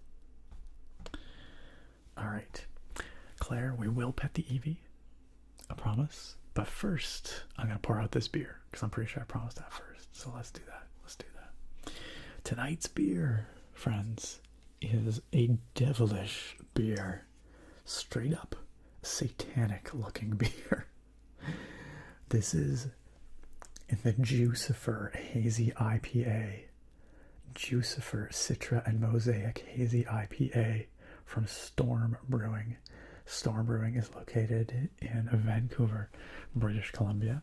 Alright. Claire, we will pet the Eevee. I promise. But first, I'm going to pour out this beer, because I'm pretty sure I promised that first. So let's do that. Let's do that. Tonight's beer, friends, is a devilish beer. Straight up satanic looking beer. This is the Jucifer Hazy IPA. Jucifer Citra and Mosaic Hazy IPA from Storm Brewing. Storm Brewing is located in Vancouver, British Columbia.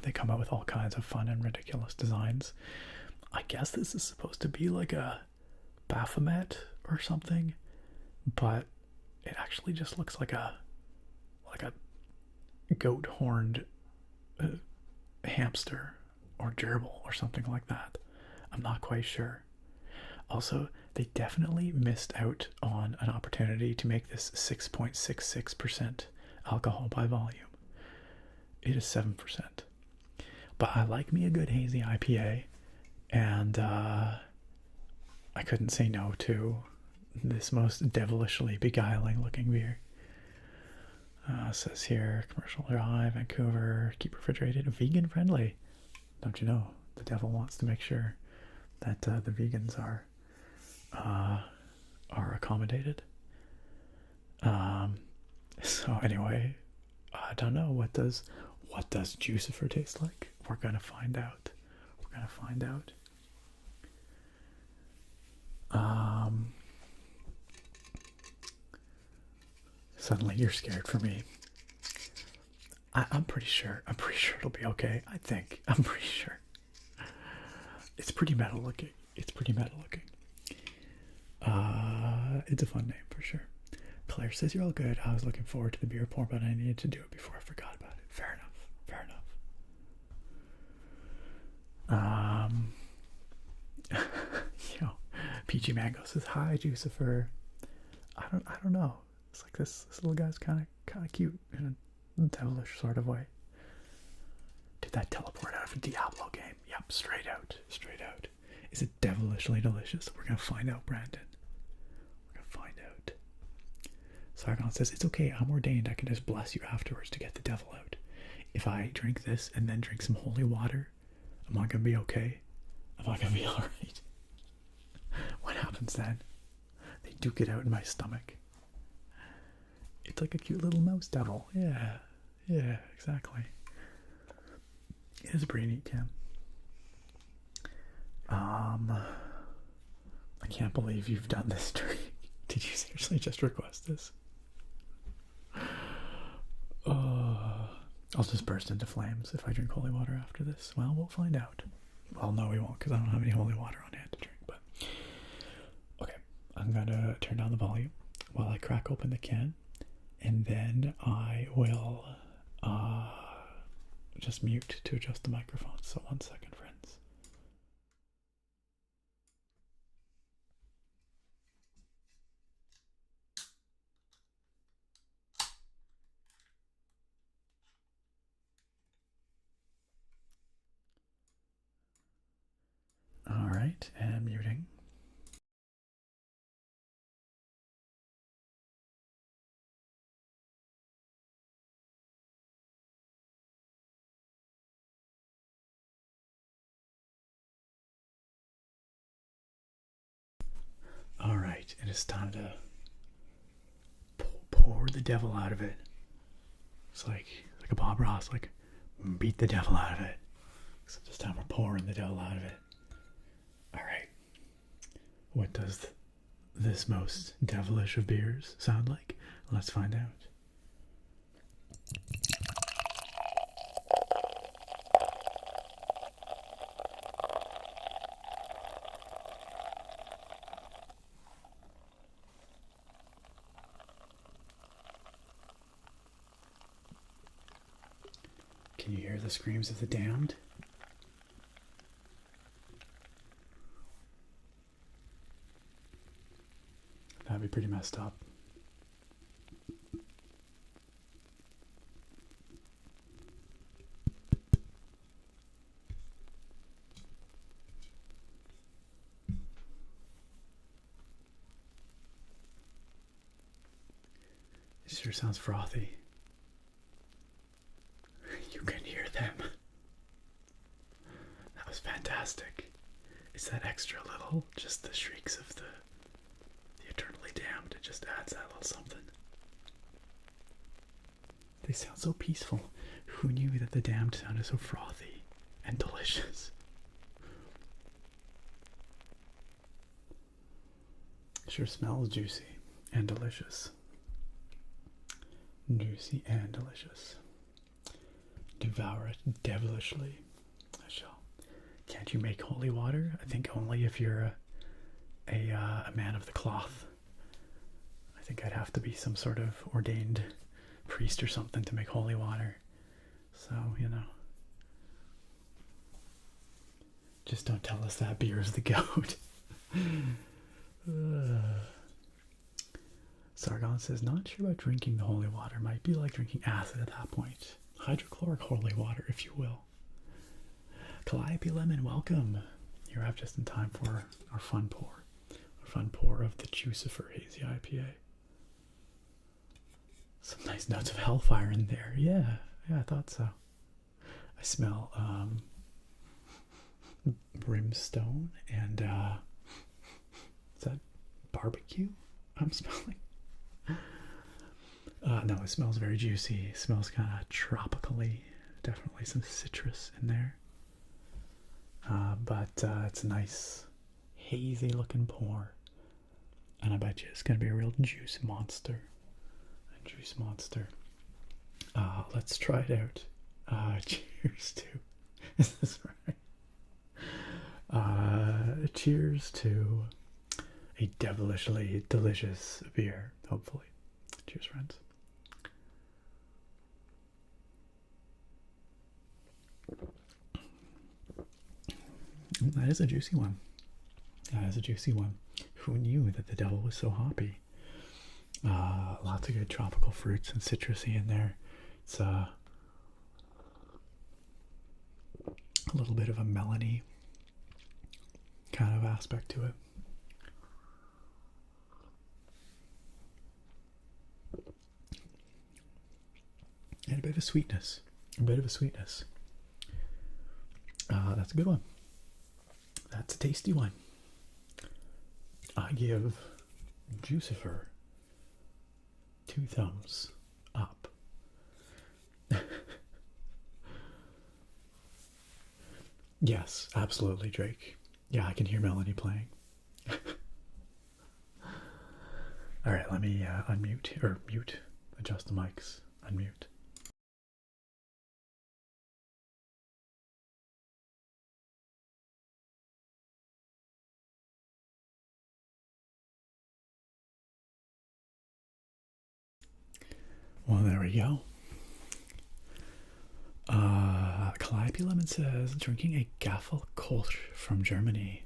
They come out with all kinds of fun and ridiculous designs. I guess this is supposed to be like a Baphomet or something, but it actually just looks like a goat horned hamster or gerbil or something like that. I'm not quite sure. Also, they definitely missed out on an opportunity to make this 6.66% alcohol by volume. It is 7%. But I like me a good hazy IPA, and I couldn't say no to this most devilishly beguiling looking beer. Says here, commercial dry, Vancouver, keep refrigerated, vegan friendly. Don't you know, the devil wants to make sure that the vegans are accommodated. So anyway, I don't know, what does Jucifer taste like? We're gonna find out. We're gonna find out. Suddenly you're scared for me. I'm pretty sure it'll be okay. I'm pretty sure. It's pretty metal looking. It's a fun name for sure. Claire says you're all good. I was looking forward to the beer pour, but I needed to do it before I forgot about it. Fair enough. Yo, PG Mango says hi, Jucifer. I don't know. It's like this little guy's kind of cute in a devilish sort of way. Did that teleport out of a Diablo game? Yep, straight out. Is it devilishly delicious? We're gonna find out, Brandon. We're gonna find out. Sargon says, it's okay, I'm ordained. I can just bless you afterwards to get the devil out. If I drink this and then drink some holy water, am I gonna be okay? Am I gonna be alright? What happens then? They duke it out in my stomach. It's like a cute little mouse devil. Yeah, exactly. It is a pretty neat can. I can't believe you've done this drink. Did you seriously just request this? I'll just burst into flames if I drink holy water after this. Well, we'll find out. Well, no, we won't, because I don't have any holy water on hand to drink. But okay, I'm gonna turn down the volume while I crack open the can, and then I will just mute to adjust the microphone. So 1 second, friends. All right, and muting. All right, it is time to pour the devil out of it. It's like a Bob Ross, like beat the devil out of it. Except this time we're pouring the devil out of it. Alright. What does this most devilish of beers sound like? Let's find out. Can you hear the screams of the damned? That'd be pretty messed up. It sure sounds frothy. You can hear them. That was fantastic. Is that extra little? Just the shrieks of the eternally damned. It just adds that little something. They sound so peaceful. Who knew that the damned sounded so frothy and delicious? Sure smells juicy and delicious. Juicy and delicious. Devour it devilishly. I shall. Can't you make holy water? I think only if you're a man of the cloth. I think I'd have to be some sort of ordained priest or something to make holy water. So, you know. Just don't tell us that beer is the goat. Sargon says, not sure about drinking the holy water. Might be like drinking acid at that point. Hydrochloric holy water, if you will. Calliope Lemon, welcome. You're up just in time for our fun pour. Our fun pour of the Jucifer Hazy IPA. Some nice notes of hellfire in there. Yeah, I thought so. I smell brimstone and is that barbecue I'm smelling? No, it smells very juicy. It smells kind of tropically. Definitely some citrus in there. But it's a nice hazy looking pour. And I bet you it's going to be a real juice monster. A juice monster. Let's try it out. Cheers to... Is this right? Cheers to a devilishly delicious beer, hopefully. Cheers, friends. That is a juicy one. That is a juicy one. Who knew that the devil was so hoppy? Lots of good tropical fruits and citrusy in there. It's a little bit of a melony kind of aspect to it. And a bit of a sweetness. That's a good one. That's a tasty one. I give Jucifer 2 thumbs up. Yes, absolutely, Drake. Yeah, I can hear Melody playing. Alright, let me unmute, or mute, adjust the mics, unmute. Well, there we go. Calliope Lemon says, drinking a Gaffel Kolsch from Germany.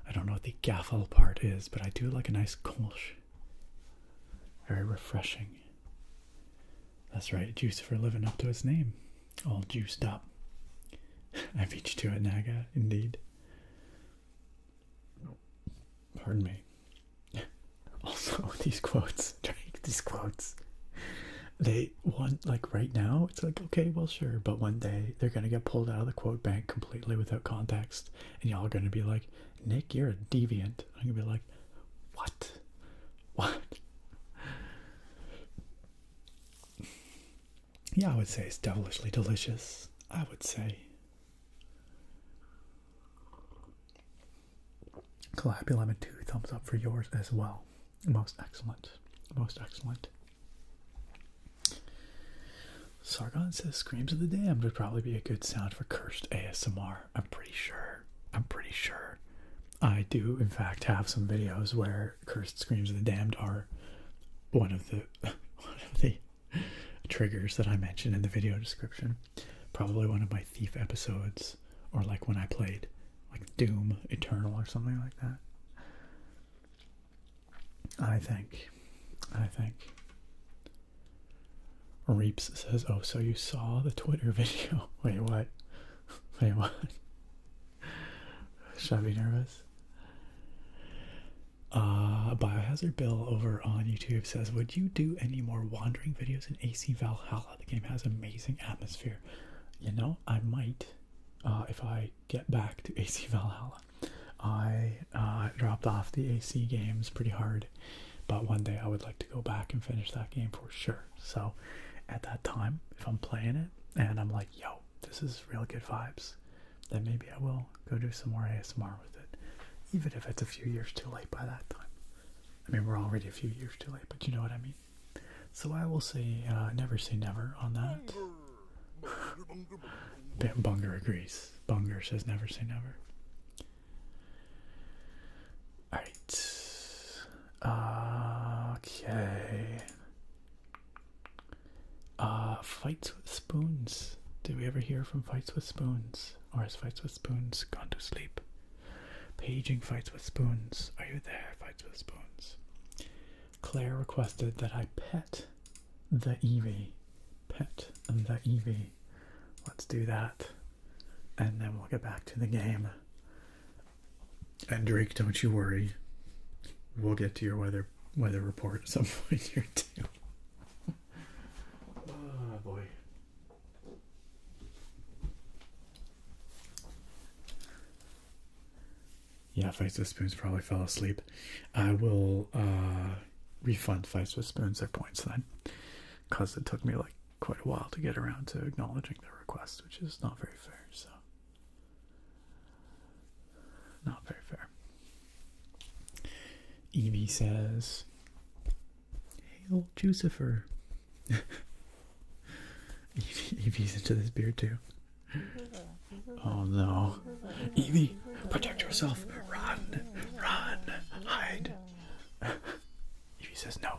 I don't know what the Gaffel part is, but I do like a nice Kolsch. Very refreshing. That's right, Jucifer living up to its name. All juiced up. I beat you to it, Naga, indeed. Pardon me. Also, these quotes, these quotes. They want, like, right now, it's like, okay, well, sure, but one day they're going to get pulled out of the quote bank completely without context, and y'all are going to be like, Nick, you're a deviant. I'm going to be like, what? Yeah, I would say it's devilishly delicious. I would say. Calabi Lemon 2, thumbs up for yours as well. Most excellent. Most excellent. Sargon says Screams of the Damned would probably be a good sound for cursed ASMR. I'm pretty sure. I do, in fact, have some videos where cursed Screams of the Damned are one of the triggers that I mentioned in the video description. Probably one of my Thief episodes, or like when I played like Doom Eternal or something like that. I think. Reeps says, oh, so you saw the Twitter video. Wait, what? Should I be nervous? Biohazard Bill over on YouTube says, would you do any more wandering videos in AC Valhalla? The game has amazing atmosphere. You know, I might, if I get back to AC Valhalla. I dropped off the AC games pretty hard, but one day I would like to go back and finish that game for sure. So at that time, if I'm playing it and I'm like, yo, this is real good vibes, then maybe I will go do some more ASMR with it, even if it's a few years too late by that time. I mean, we're already a few years too late, but you know what I mean. So I will say never say never on that. Bunger agrees. Bunger says never say never. Alright. Okay. Fights with Spoons. Did we ever hear from Fights with Spoons? Or has Fights with Spoons gone to sleep? Paging Fights with Spoons. Are you there, Fights with Spoons? Claire requested that I pet the Eevee. Pet the Eevee. Let's do that. And then we'll get back to the game. And Drake, don't you worry. We'll get to your weather report at some point here too. Oh boy. Yeah, Fights with Spoons probably fell asleep. I will refund Fights with Spoons their points then, because it took me like quite a while to get around to acknowledging their request, which is not very fair. So, not very fair. Evie says, "Hail, Jucifer." Evie's into this beard too. Oh no. Evie, protect yourself. Run, hide. Evie says, no,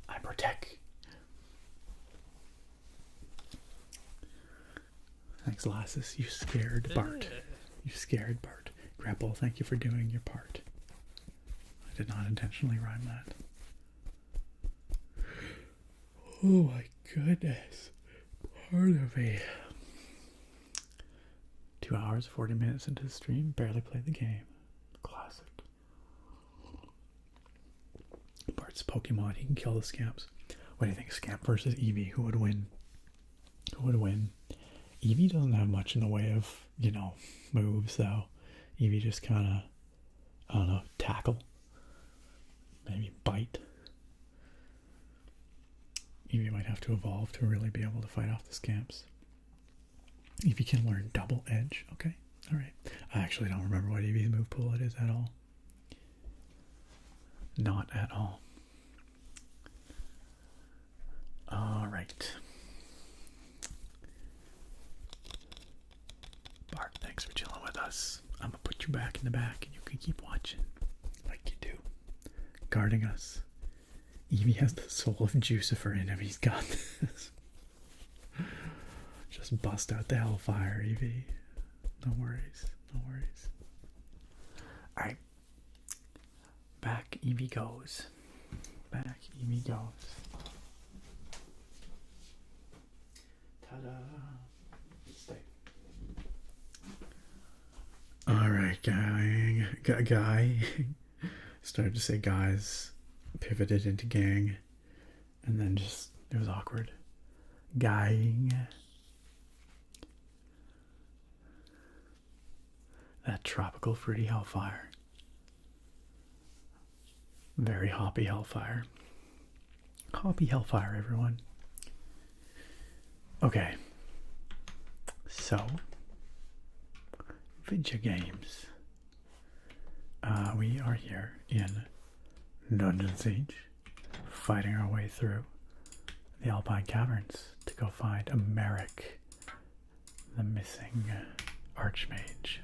I protect. Thanks, Lassus. You scared Bart. Grapple, thank you for doing your part. I did not intentionally rhyme that. Oh my goodness. Part of me. 2 hours, 40 minutes into the stream, barely played the game. Classic. Bart's Pokemon, he can kill the Scamps. What do you think, Scamp versus Eevee? Who would win? Eevee doesn't have much in the way of, moves, though. Eevee just kind of, I don't know, tackle. Maybe bite. Eevee might have to evolve to really be able to fight off the Scamps. Eevee can learn Double Edge. Okay, alright. I actually don't remember what Eevee's move pool it is at all. Not at all. Alright. Bart, thanks for chilling with us. I'm gonna put you back in the back and you can keep watching like you do. Guarding us. Eevee has the soul of Jucifer in him. He's got this. Just bust out the hellfire, Eevee. No worries. Alright. Back Eevee goes. Ta-da. Stay. Alright, guy. Started to say guys. Pivoted into gang. And then just, it was awkward. Guying. That tropical fruity hellfire. Very hoppy hellfire. Hoppy hellfire, everyone. Okay. So, video games. We are here in Dungeon Siege, fighting our way through the Alpine Caverns to go find Merrick, the missing Archmage.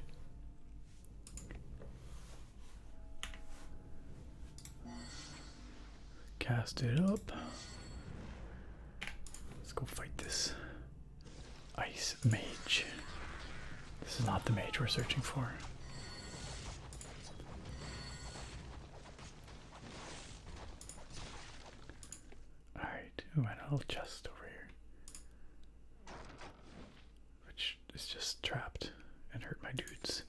Cast it up. Let's go fight this Ice Mage. This is not the mage we're searching for. Alright, ooh, and a little chest over here, which is just trapped and hurt my dudes.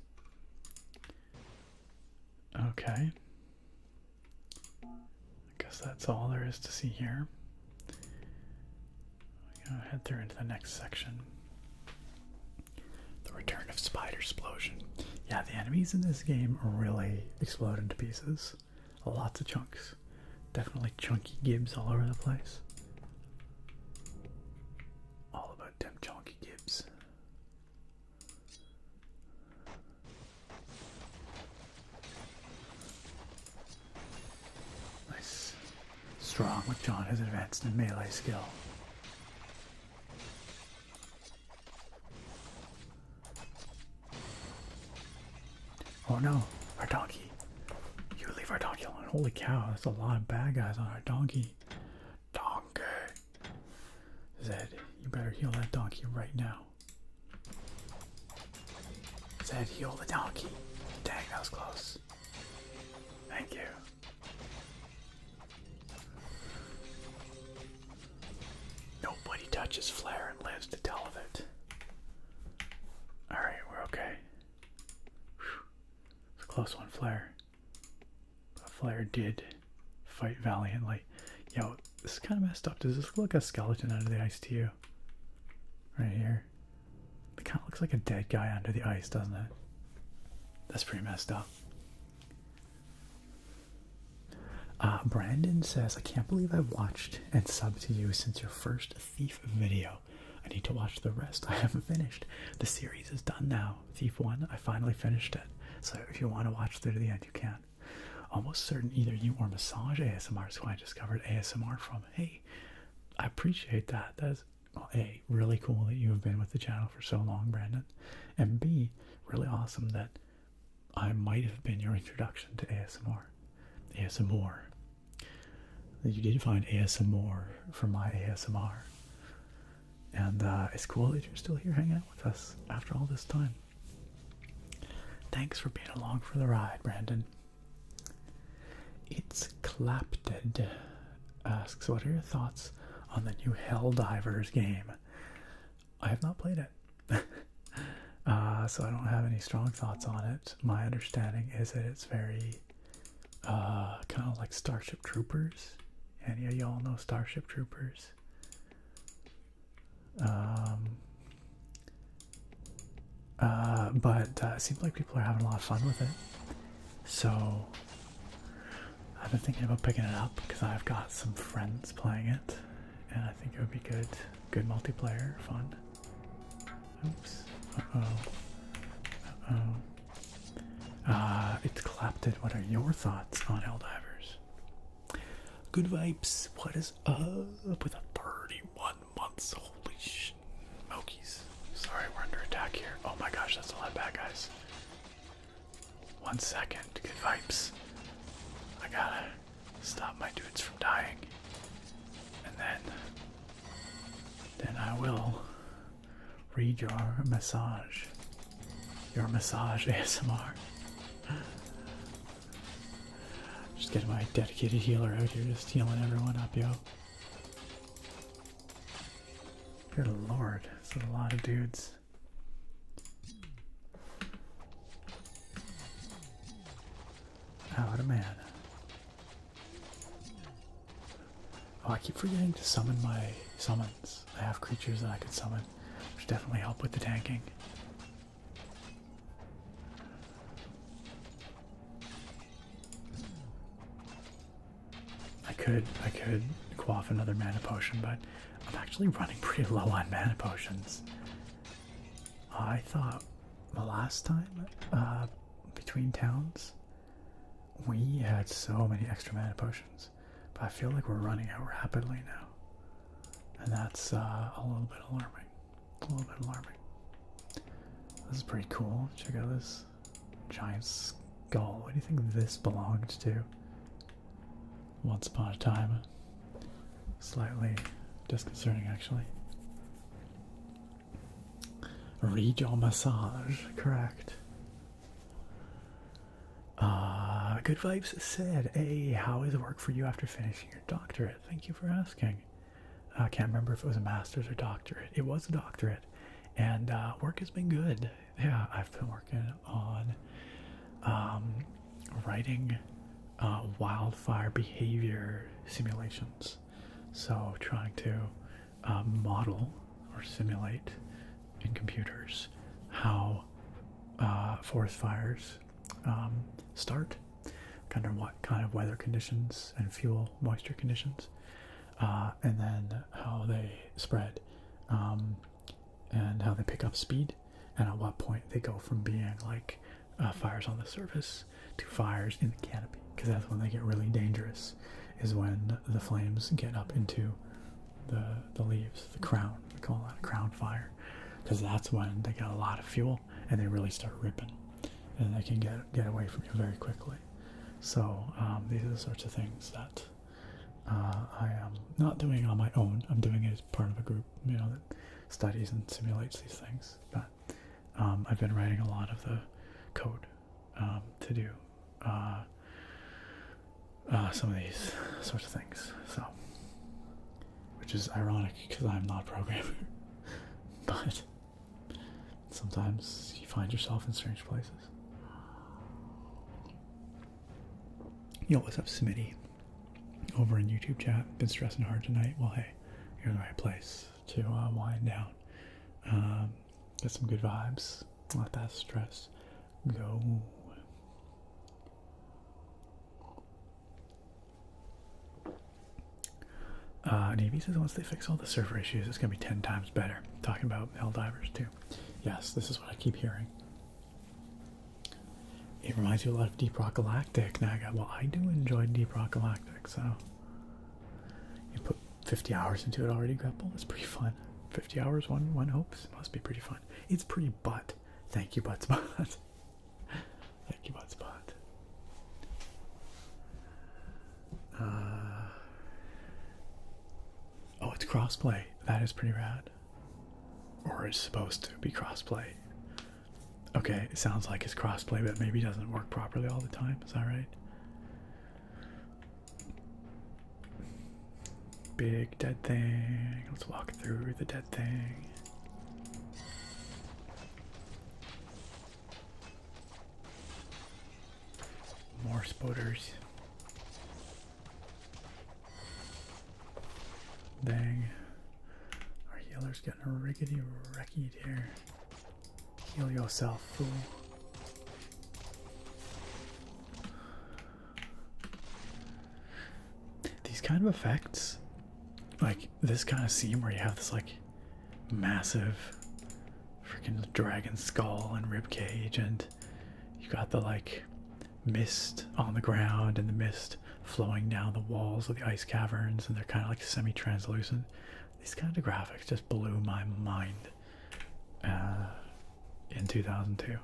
Okay. I guess that's all there is to see here. I'm gonna head through into the next section. The return of Spider Explosion. Yeah, the enemies in this game really explode into pieces. Lots of chunks. Definitely chunky gibs all over the place. All about them chunky gibs. Nice. Strong with John has advanced in melee skill. Oh no, our donkey. You leave our donkey alone. Holy cow, that's a lot of bad guys on our donkey. Donkey. Zed, you better heal that donkey right now. Zed, heal the donkey. Dang, that was close. Thank you. Nobody touches Flare and lives to tell of it. Alright, we're okay. It's a close one, Flare. But Flare did fight valiantly. Yo, this is kind of messed up. Does this look like a skeleton under the ice to you? Right here. It kind of looks like a dead guy under the ice, doesn't it? That's pretty messed up. Brandon says, I can't believe I've watched and subbed to you since your first Thief video. I need to watch the rest. I haven't finished. The series is done now. Thief 1, I finally finished it. So if you want to watch through to the end, you can. Almost certain either you or Massage ASMR is who I discovered ASMR from. Hey, I appreciate that. That's, well, A, really cool that you have been with the channel for so long, Brandon. And B, really awesome that I might have been your introduction to ASMR. ASMR. That you did find ASMR for my ASMR. And it's cool that you're still here hanging out with us after all this time. Thanks for being along for the ride, Brandon. It's Clapted asks, what are your thoughts on the new Helldivers game? I have not played it. So I don't have any strong thoughts on it. My understanding is that it's very kind of like Starship Troopers. Any of y'all know Starship Troopers? But it seems like people are having a lot of fun with it. So I've been thinking about picking it up because I've got some friends playing it, and I think it would be good multiplayer fun. Oops. It's Clapted. What are your thoughts on Helldivers? Good vibes. What is up with a 31 months? Holy smokies. Sorry, we're under attack here. Oh my gosh, that's a lot of bad guys. 1 second. Good vibes. I gotta stop my dudes from dying. And then I will read your massage. Your massage ASMR. Just getting my dedicated healer out here, just healing everyone up, yo. Good lord, this is a lot of dudes. Oh, what a man. Oh, I keep forgetting to summon my summons. I have creatures that I could summon, which definitely help with the tanking. I could quaff another mana potion, but I'm actually running pretty low on mana potions. I thought the last time between towns we had so many extra mana potions, but I feel like we're running out rapidly now, and that's a little bit alarming. A little bit alarming. This is pretty cool. Check out this giant skull. What do you think this belonged to? Once upon a time. Slightly disconcerting, actually. Regional massage, correct. Good Vibes said, hey, how is work for you after finishing your doctorate? Thank you for asking. I can't remember if it was a master's or doctorate. It was a doctorate, and work has been good. Yeah, I've been working on writing wildfire behavior simulations. So trying to model or simulate in computers how forest fires start, under what kind of weather conditions and fuel moisture conditions, and then how they spread, and how they pick up speed, and at what point they go from being like fires on the surface to fires in the canopy, because that's when they get really dangerous, is when the flames get up into the leaves, the crown. We call that a crown fire, because that's when they get a lot of fuel and they really start ripping, and they can get away from you very quickly. So these are the sorts of things that I am not doing on my own. I'm doing it as part of a group, you know, that studies and simulates these things. But I've been writing a lot of the code to do some of these sorts of things. So, which is ironic because I'm not a programmer, but sometimes you find yourself in strange places. Yo, what's up, Smitty? Over in YouTube chat. Been stressing hard tonight. Well, hey, you're in the right place to wind down. Get some good vibes. Let that stress go. Navy says once they fix all the server issues, it's going to be 10 times better. Talking about Helldivers too. Yes, this is what I keep hearing. It reminds you a lot of Deep Rock Galactic, Naga. Well, I do enjoy Deep Rock Galactic, so you put 50 hours into it already, Grapple. It's pretty fun. 50 hours, one hopes. Must be pretty fun. It's pretty butt. Thank you, Buttspot. Thank you, Buttspot. Oh, it's crossplay. That is pretty rad. Or it's supposed to be crossplay. Okay, it sounds like it's crossplay, but maybe doesn't work properly all the time. Is that right? Big dead thing. Let's walk through the dead thing. More spoders. Dang. Our healer's getting a rickety wrecked here. Heal yourself, fool. These kind of effects, like this kind of scene where you have this like massive freaking dragon skull and rib cage, and you got the like mist on the ground and the mist flowing down the walls of the ice caverns, and they're kind of like semi-translucent. These kind of graphics just blew my mind in 2002.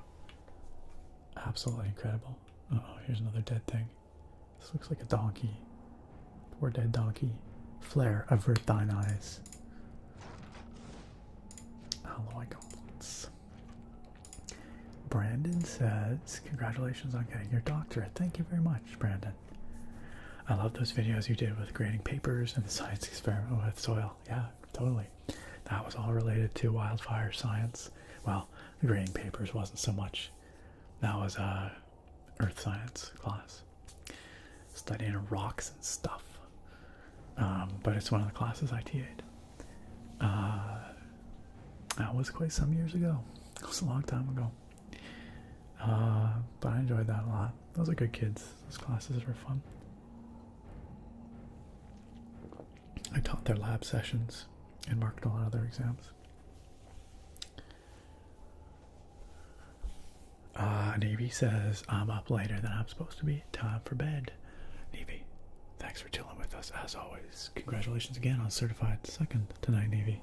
Absolutely incredible. Uh oh, here's another dead thing. This looks like a donkey. Poor dead donkey. Flare, avert thine eyes. Alloy gauntlets. Brandon says, congratulations on getting your doctorate. Thank you very much, Brandon. I love those videos you did with grading papers and the science experiment with soil. Yeah, totally. That was all related to wildfire science. Well, the grading papers wasn't so much. That was earth science class. Studying rocks and stuff. But it's one of the classes I TA'd. That was quite some years ago. It was a long time ago. But I enjoyed that a lot. Those are good kids. Those classes were fun. I taught their lab sessions. and marked a lot of other exams. Navy says, I'm up later than I'm supposed to be. Time for bed. Navy, thanks for chilling with us as always. Congratulations again on certified second tonight, Navy.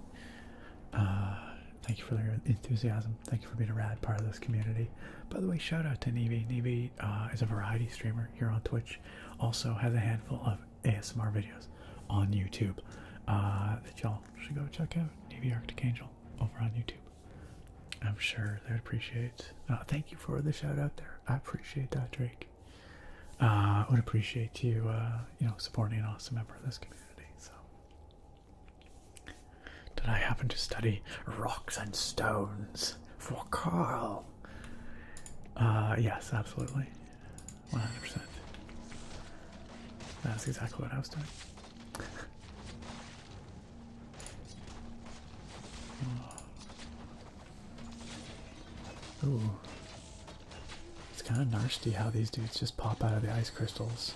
Thank you for your enthusiasm. Thank you for being a rad part of this community. By the way, shout out to Navy. Navy is a variety streamer here on Twitch. Also has a handful of ASMR videos on YouTube that y'all should go check out. Navy Arctic Angel over on YouTube. I'm sure they would appreciate. Thank you for the shout out there. I appreciate that, Drake. I would appreciate you, supporting an awesome member of this community. So, did I happen to study rocks and stones for Carl? Yes, absolutely, 100%. That's exactly what I was doing. Ooh. It's kind of nasty how these dudes just pop out of the ice crystals.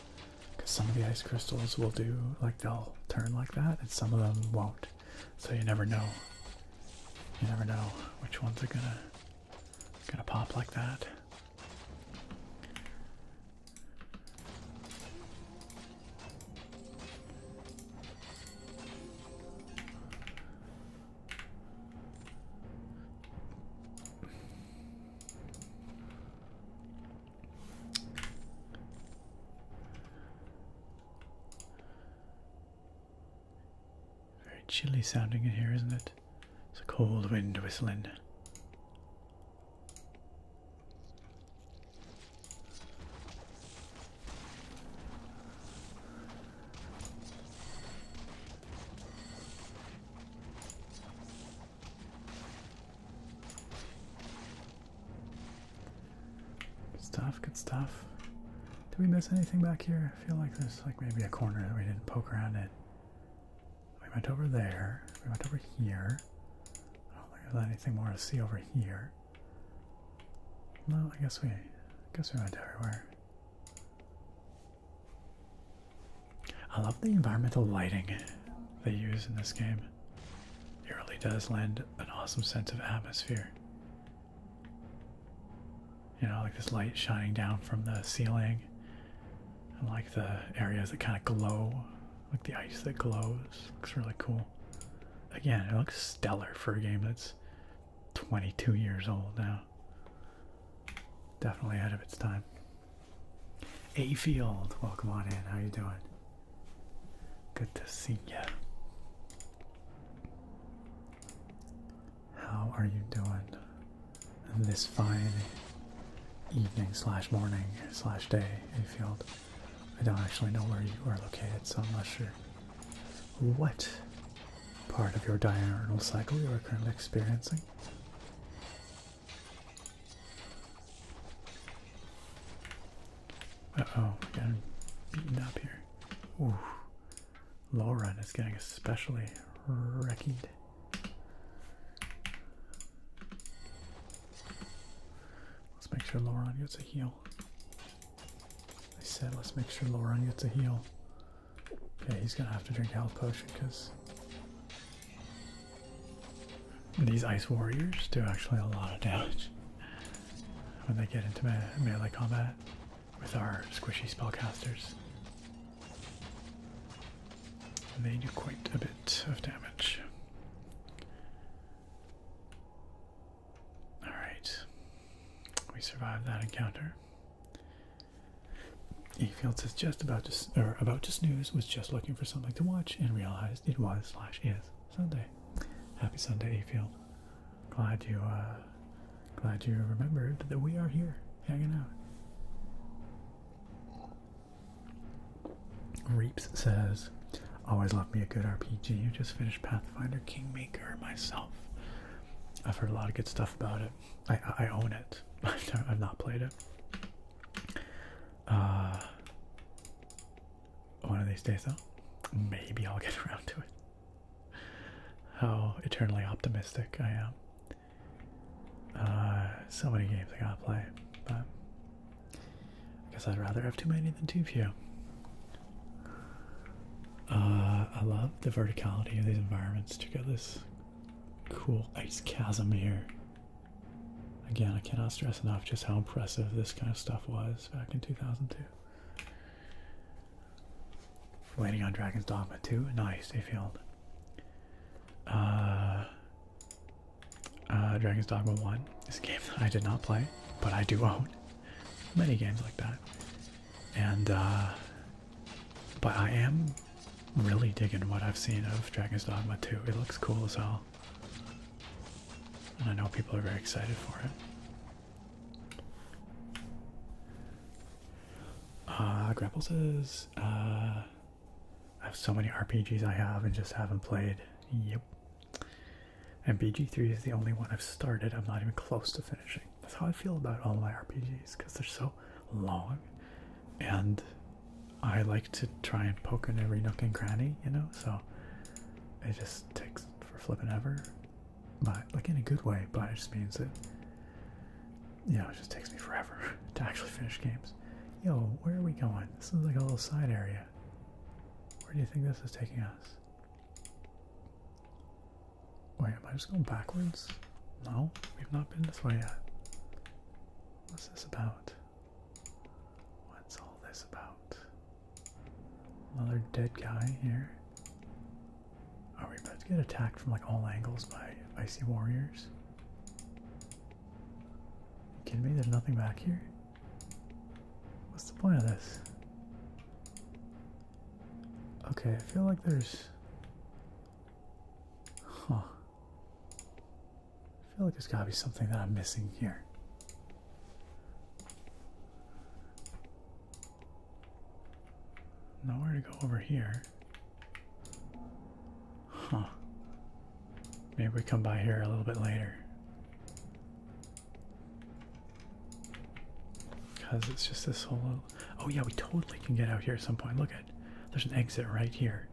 Because some of the ice crystals will do, like, they'll turn like that, and some of them won't. So you never know. You never know which ones are gonna pop like that. Chilly sounding in here, isn't it? It's a cold wind whistling. Good stuff, good stuff. Did we miss anything back here? I feel like there's like maybe a corner that we didn't poke around in. We went over there. We went over here. I don't think there's anything more to see over here. No, I guess we went everywhere. I love the environmental lighting they use in this game. It really does lend an awesome sense of atmosphere. You know, like this light shining down from the ceiling, and like the areas that kind of glow. Like the ice that glows. Looks really cool. Again, it looks stellar for a game that's 22 years old now. Definitely ahead of its time. A Field, welcome on in. How you doing? Good to see ya. How are you doing this fine evening slash morning slash day, A Field? I don't actually know where you are located, so I'm not sure what part of your diurnal cycle you are currently experiencing. Uh-oh, getting beaten up here. Ooh. Lauren is getting especially wrecked. Let's make sure Lauren gets a heal. Said let's make sure Lauren gets a heal. Okay, he's gonna have to drink a health potion because these ice warriors do actually a lot of damage when they get into melee combat with our squishy spellcasters. They do quite a bit of damage. Alright. We survived that encounter. E-Field says about to snooze, was just looking for something to watch and realized it was / is Sunday. Happy Sunday, E-Field. Glad you remembered that we are here hanging out. Reeps says, always love me a good RPG. You just finished Pathfinder Kingmaker myself. I've heard a lot of good stuff about it. I own it. I've not played it. One of these days though, maybe I'll get around to it. How eternally optimistic I am. So many games I gotta play, but I guess I'd rather have too many than too few. A love the verticality of these environments. Check out this cool ice chasm here. Again, I cannot stress enough just how impressive this kind of stuff was back in 2002. Waiting on Dragon's Dogma 2. Nice, Dayfield. Dragon's Dogma 1 is a game that I did not play, but I do own. Many games like that. And, but I am really digging what I've seen of Dragon's Dogma 2. It looks cool as hell. And I know people are very excited for it. Grapple says, I have so many RPGs I have and just haven't played. Yep. And BG3 is the only one I've started. I'm not even close to finishing. That's how I feel about all my RPGs, because they're so long. And I like to try and poke in every nook and cranny, you know? So it just takes for flipping ever. But, like, in a good way, but it just means that, you know, it just takes me forever to actually finish games. Yo, where are we going? This is like a little side area. Where do you think this is taking us? Wait, am I just going backwards? No, we've not been this way yet. What's this about? What's all this about? Another dead guy here. Are we about to get attacked from like all angles by icy warriors? You kidding me? There's nothing back here? What's the point of this? Okay, I feel like there's... Huh. I feel like there's gotta be something that I'm missing here. Nowhere to go over here. Huh. Maybe we come by here a little bit later. Because it's just this whole little... Oh yeah, we totally can get out here at some point. Look at, there's an exit right here.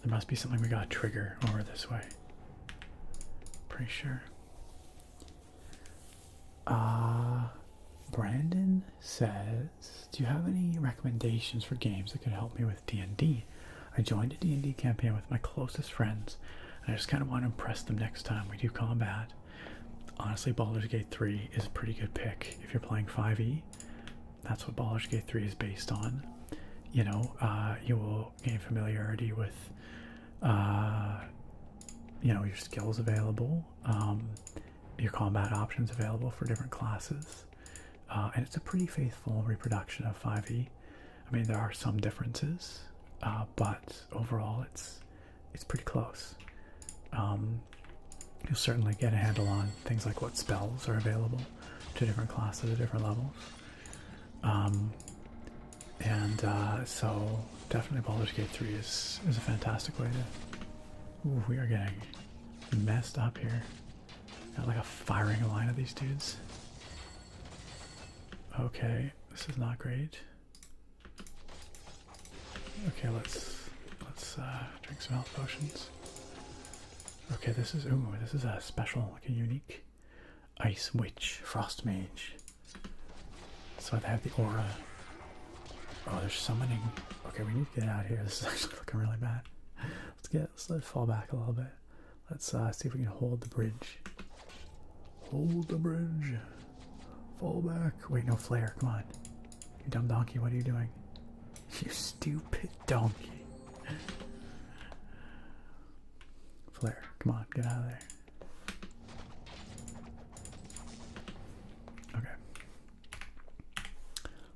There must be something we gotta trigger over this way. Pretty sure. Brandon says, do you have any recommendations for games that could help me with D&D? I joined a D&D campaign with my closest friends, and I just kind of want to impress them next time we do combat. Honestly, Baldur's Gate 3 is a pretty good pick if you're playing 5e. That's what Baldur's Gate 3 is based on. You know, you will gain familiarity with, you know, your skills available, your combat options available for different classes. And it's a pretty faithful reproduction of 5e. I mean, there are some differences, but overall it's pretty close. You'll certainly get a handle on things like what spells are available to different classes at different levels. So definitely Baldur's Gate 3 is a fantastic way to... Ooh, we are getting messed up here. Got like a firing line of these dudes. Okay, this is not great. Okay, let's drink some health potions. Okay, this is a special, like a unique Ice Witch, Frost Mage. So they have the aura. Oh, they're summoning. Okay, we need to get out of here. This is actually looking really bad. Let's fall back a little bit. Let's see if we can hold the bridge. Hold the bridge. Fall back. Wait, no flare. Come on. You dumb donkey, what are you doing? You stupid donkey. Flare. Come on, get out of there. Okay.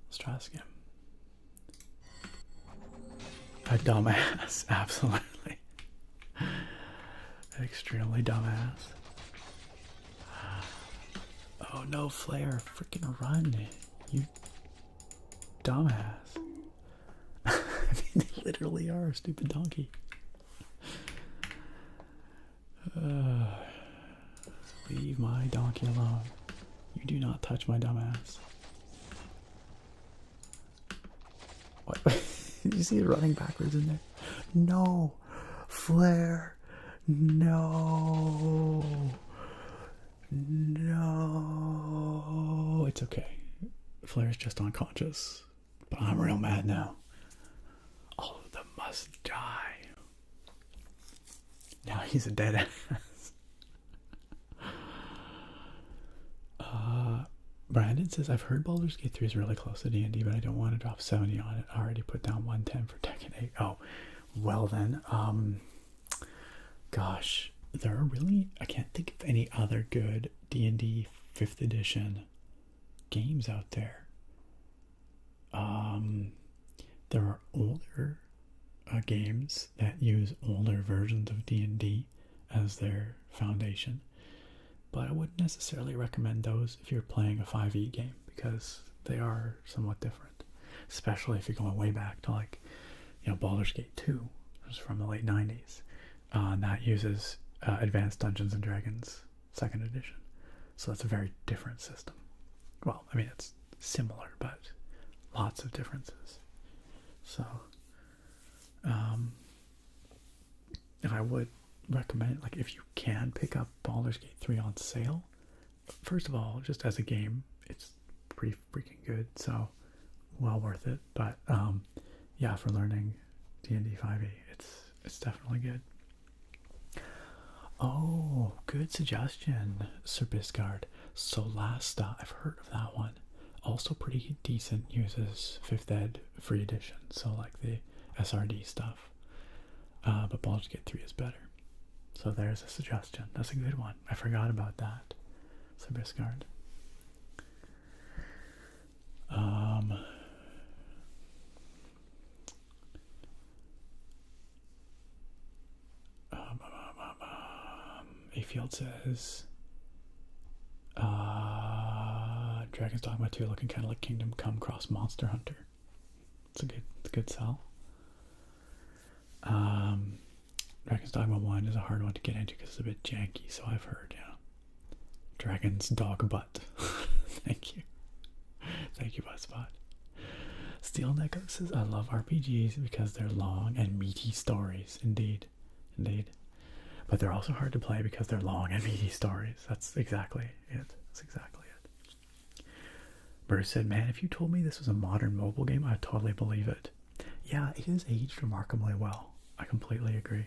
Let's try this again. A dumbass. Absolutely. An extremely dumbass. Oh no, flare. Freaking run. You dumbass. I mean, they literally are a stupid donkey. Leave my donkey alone. You do not touch my dumbass. What? Did you see it running backwards in there? No! Flare! No! No! It's okay. Flare's just unconscious. But I'm real mad now. All of them must die. Now he's a dead ass. Brandon says, I've heard Baldur's Gate 3 is really close to D&D, but I don't want to drop 70 on it. I already put down 110 for Tekken 8. Oh, well then, gosh, there are really, I can't think of any other good D&D 5th edition games out there. There are older games that use older versions of D&D as their foundation, but I wouldn't necessarily recommend those if you're playing a 5e game, because they are somewhat different, especially if you're going way back to, like, you know, Baldur's Gate 2, which is from the late 90s. That uses Advanced Dungeons and Dragons 2nd edition, so that's a very different system. Well, I mean, it's similar, but lots of differences. So I would recommend, like, if you can pick up Baldur's Gate 3 on sale, first of all, just as a game, it's pretty freaking good, so well worth it. But yeah, for learning D&D 5e, it's definitely good. Oh, good suggestion, Sir Biscard. Solasta, I've heard of that one. Also pretty decent, uses 5th Ed free edition, so like the SRD stuff. But Baldur's Gate 3 is better. So there's a suggestion. That's a good one. I forgot about that. Sir Biscard. Afield says, Dragon's Dogma 2 looking kind of like Kingdom Come cross Monster Hunter. It's a good sell. Dragon's Dogma 1 is a hard one to get into because it's a bit janky, so I've heard, yeah. Dragon's Dog Butt. Thank you. Thank you, Buzzspot. Steel Neko says, I love RPGs because they're long and meaty stories. Indeed. Indeed. But they're also hard to play because they're long and meaty stories. That's exactly it. That's exactly it. Bruce said, man, if you told me this was a modern mobile game, I'd totally believe it. Yeah, it is aged remarkably well. I completely agree.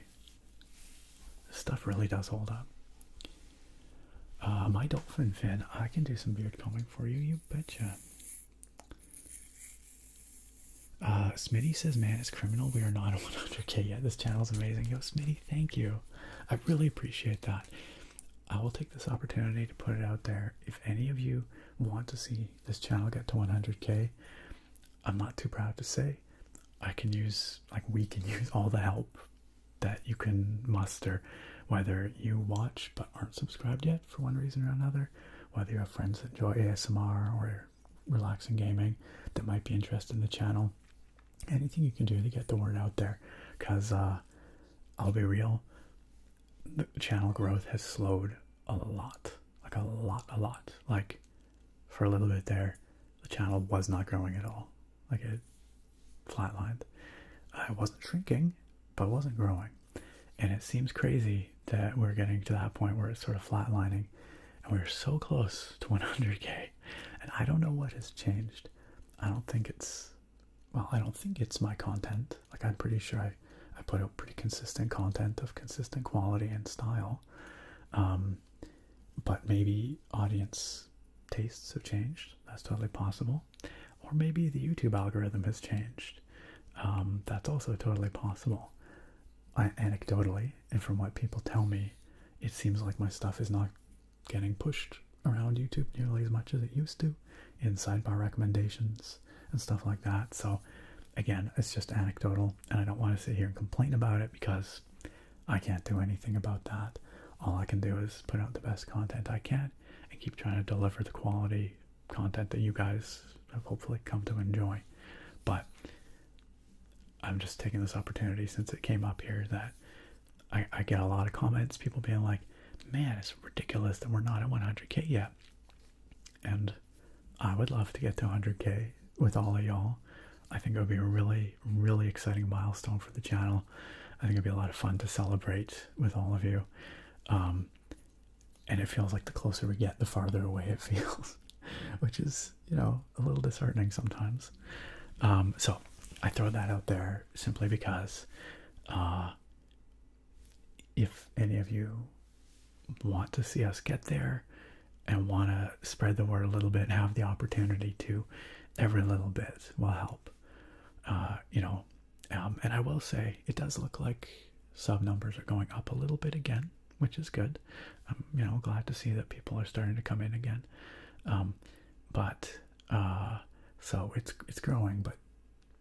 This stuff really does hold up. My dolphin fin, I can do some beard combing for you, you betcha. Smitty says, man, it's criminal we are not at 100k yet. This channel's amazing. Yo, Smitty, thank you. I really appreciate that. I will take this opportunity to put it out there. If any of you want to see this channel get to 100k, I'm not too proud to say we can use all the help that you can muster, whether you watch but aren't subscribed yet for one reason or another, whether you have friends that enjoy ASMR or relaxing gaming that might be interested in the channel. Anything you can do to get the word out there, because I'll be real, the channel growth has slowed a lot. Like, for a little bit there, the channel was not growing at all. Like, it flatlined. It wasn't shrinking, but it wasn't growing. And it seems crazy that we're getting to that point where it's sort of flatlining, and we're so close to 100k. And I don't know what has changed. I don't think it's my content. Like, I'm pretty sure I put out pretty consistent content of consistent quality and style. But maybe audience tastes have changed. That's totally possible. Or maybe the YouTube algorithm has changed. That's also totally possible. Anecdotally, and from what people tell me, it seems like my stuff is not getting pushed around YouTube nearly as much as it used to in sidebar recommendations and stuff like that. So again, it's just anecdotal, and I don't want to sit here and complain about it because I can't do anything about that. All I can do is put out the best content I can and keep trying to deliver the quality content that you guys have hopefully come to enjoy. But I'm just taking this opportunity, since it came up here, that I get a lot of comments, people being like, man, it's ridiculous that we're not at 100k yet. And I would love to get to 100k with all of y'all. I think it would be a really, really exciting milestone for the channel. I think it'd be a lot of fun to celebrate with all of you. And it feels like the closer we get, the farther away it feels, which is, a little disheartening sometimes. So I throw that out there simply because if any of you want to see us get there and want to spread the word a little bit and have the opportunity to, every little bit will help. And I will say it does look like sub numbers are going up a little bit again, which is good. I'm glad to see that people are starting to come in again. So it's growing, but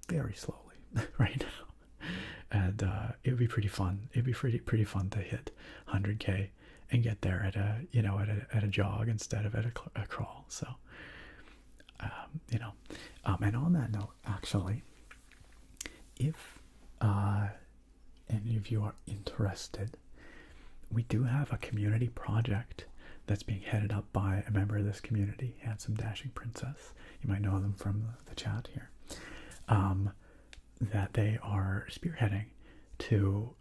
very slowly right now. And it would be pretty fun. It'd be pretty fun to hit 100K and get there at a jog instead of at a crawl. So and on that note, actually, if any of you are interested, we do have a community project that's being headed up by a member of this community, Handsome Dashing Princess. You might know them from the chat here. That they are spearheading to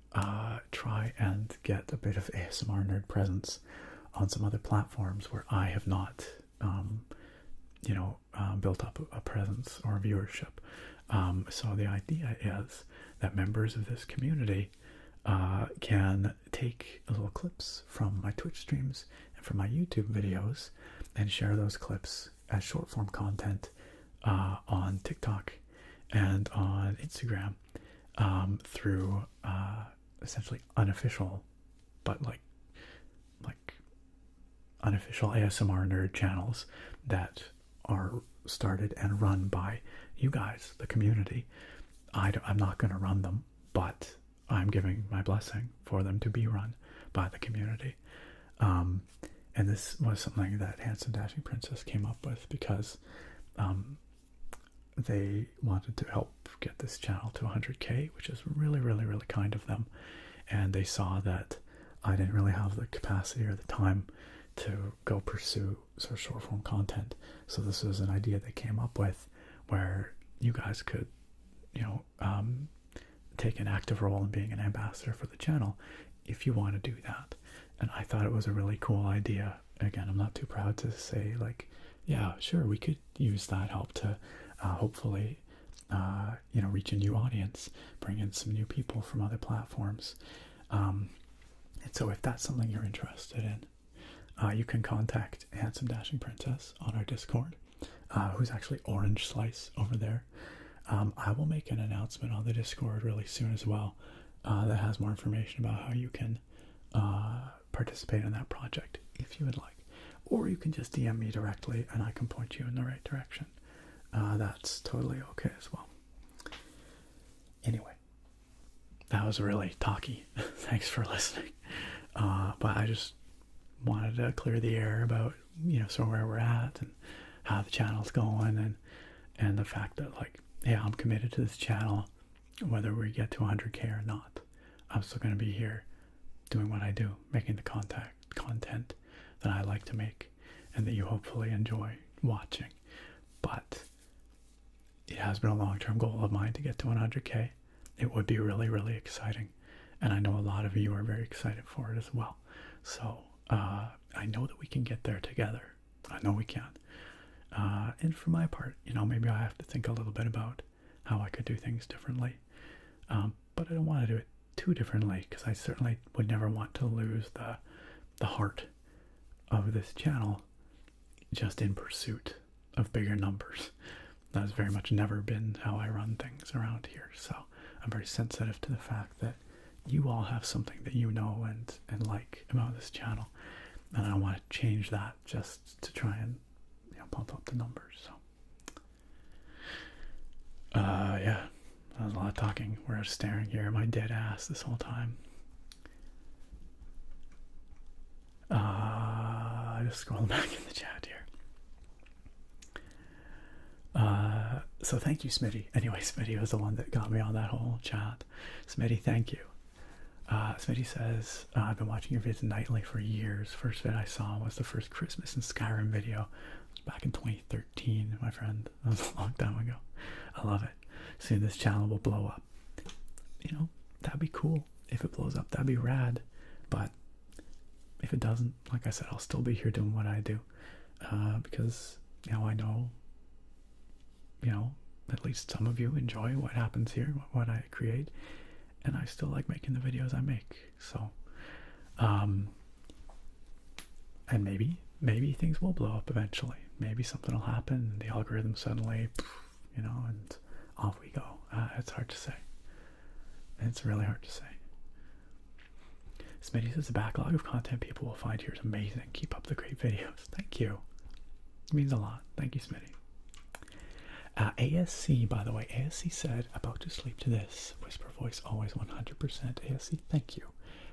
try and get a bit of ASMR nerd presence on some other platforms where I have not, built up a presence or a viewership. So the idea is that members of this community can take little clips from my Twitch streams and from my YouTube videos and share those clips as short form content on TikTok and on Instagram through essentially unofficial, but like unofficial ASMR nerd channels that are started and run by you guys, the community. I'm not going to run them, but I'm giving my blessing for them to be run by the community. And this was something that Handsome Dashing Princess came up with because they wanted to help get this channel to 100K, which is really, really, really kind of them. And they saw that I didn't really have the capacity or the time to go pursue sort of short form content. So this was an idea they came up with where you guys could, take an active role in being an ambassador for the channel if you want to do that. And I thought it was a really cool idea. Again, I'm not too proud to say like, yeah, sure, we could use that help to hopefully, reach a new audience, bring in some new people from other platforms. And so if that's something you're interested in, you can contact Handsome Dashing Princess on our Discord, who's actually Orange Slice over there. I will make an announcement on the Discord really soon as well that has more information about how you can participate in that project if you would like. Or you can just DM me directly and I can point you in the right direction. That's totally okay as well. Anyway, that was really talky. Thanks for listening. But I just wanted to clear the air about, sort of where we're at and how the channel's going and the fact that, like, yeah, I'm committed to this channel whether we get to 100K or not. I'm still going to be here doing what I do, making the content that I like to make and that you hopefully enjoy watching. But it has been a long-term goal of mine to get to 100K. It would be really, really exciting. And I know a lot of you are very excited for it as well. So I know that we can get there together. I know we can. And for my part, maybe I have to think a little bit about how I could do things differently. But I don't want to do it too differently because I certainly would never want to lose the heart of this channel just in pursuit of bigger numbers. That has very much never been how I run things around here. So I'm very sensitive to the fact that you all have something that you know and like about this channel. And I don't want to change that just to try and pump up the numbers. So yeah, that was a lot of talking. We're just staring here at my dead ass this whole time. I just scrolled back in the chat here. So thank you, Smitty. Anyway, Smitty was the one that got me on that whole chat. Smitty, thank you. Smitty says, I've been watching your vids nightly for years. First vid I saw was the first Christmas in Skyrim video. It was back in 2013, my friend. That was a long time ago. I love it. Soon this channel will blow up. That'd be cool. If it blows up, that'd be rad. But if it doesn't, like I said, I'll still be here doing what I do. Because, I know, at least some of you enjoy what happens here, what I create. And I still like making the videos I make. So And maybe things will blow up eventually. Maybe something will happen, the algorithm suddenly, you know, and off we go. It's hard to say. It's really hard to say. Smitty says the backlog of content people will find here is amazing. Keep up the great videos. Thank you. It means a lot. Thank you, Smitty. ASC, by the way, ASC said, about to sleep to this. Whisper voice, always 100%. ASC, thank you.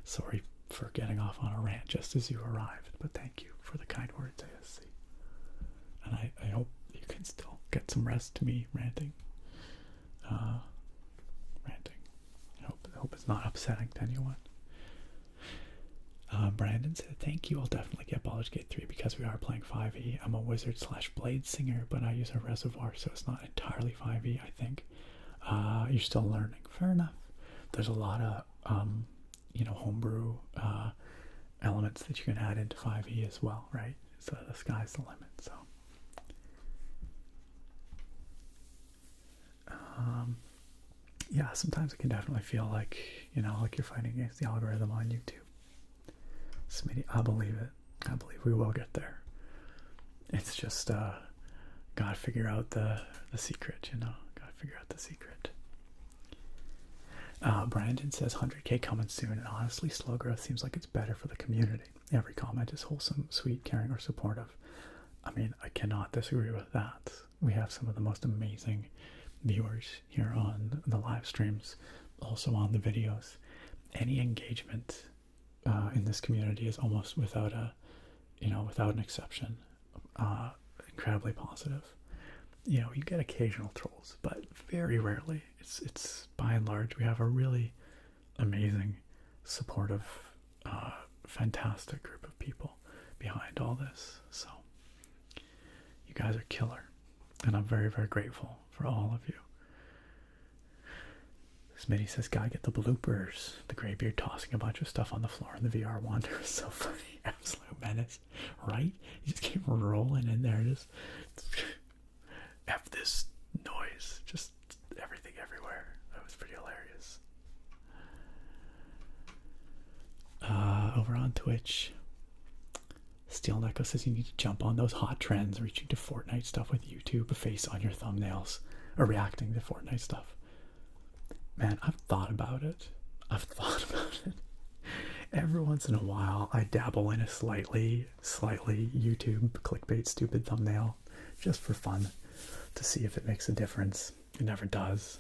Sorry for getting off on a rant just as you arrived, but thank you for the kind words, ASC. And I hope you can still get some rest to me ranting. I hope it's not upsetting to anyone. Brandon said, thank you, I'll definitely get Baldur's Gate 3 because we are playing 5e. I'm a wizard / blade singer, but I use a reservoir, so it's not entirely 5e, I think. You're still learning. Fair enough. There's a lot of, you know, homebrew elements that you can add into 5e as well, right? So the sky's the limit, so. Yeah, sometimes it can definitely feel like, you know, like you're fighting against the algorithm on YouTube. Smitty, I believe it. I believe we will get there. It's just, gotta figure out the secret, you know. Gotta figure out the secret. Brandon says 100k coming soon, and honestly, slow growth seems like it's better for the community. Every comment is wholesome, sweet, caring, or supportive. I mean, I cannot disagree with that. We have some of the most amazing viewers here on the live streams, also on the videos. Any engagement in this community is almost without an exception, incredibly positive. You know, you get occasional trolls, but very rarely. It's by and large, we have a really amazing, supportive, fantastic group of people behind all this. So you guys are killer, and I'm very, very grateful for all of you. Smitty says, gotta get the bloopers. The graybeard tossing a bunch of stuff on the floor in the VR wander is so funny. Absolute menace, right? You just keep rolling in there, just F this noise, just everything everywhere. That was pretty hilarious. Over on Twitch, Steel Neko says you need to jump on those hot trends, reaching to Fortnite stuff with YouTube, a face on your thumbnails, or reacting to Fortnite stuff. Man, I've thought about it. Every once in a while, I dabble in a slightly YouTube clickbait stupid thumbnail, just for fun, to see if it makes a difference. It never does.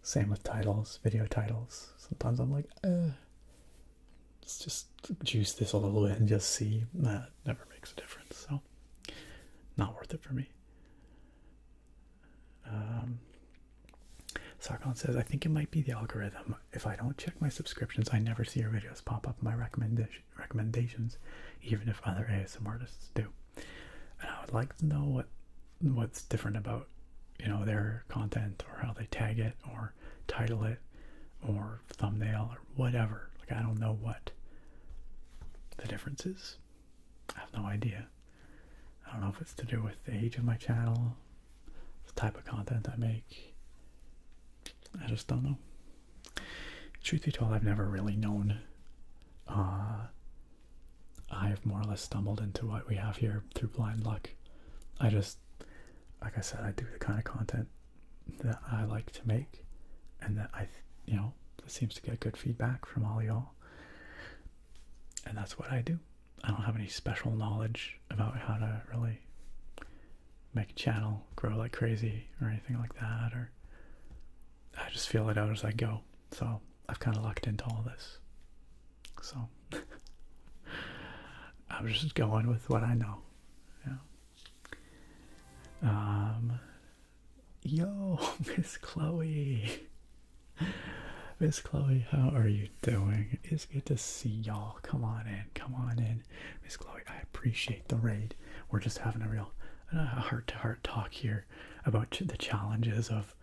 Same with titles, video titles. Sometimes I'm like, let's just juice this a little bit and just see. That never makes a difference, so not worth it for me. Sargon says, I think it might be the algorithm. If I don't check my subscriptions, I never see your videos pop up in my recommendations, even if other ASM artists do. And I would like to know what's different about, you know, their content, or how they tag it, or title it, or thumbnail, or whatever. Like, I don't know what the difference is. I have no idea. I don't know if it's to do with the age of my channel, the type of content I make. I just don't know. Truth be told, I've never really known. I've more or less stumbled into what we have here through blind luck. I just, like I said, I do the kind of content that I like to make, and that that seems to get good feedback from all y'all. And that's what I do. I don't have any special knowledge about how to really make a channel grow like crazy or anything like that, or I just feel it out as I go. So I've kind of lucked into all this. So I'm just going with what I know. Yeah. Yo, Miss Chloe. Miss Chloe, how are you doing? It's good to see y'all. Come on in. Miss Chloe, I appreciate the raid. We're just having a real heart-to-heart talk here about the challenges of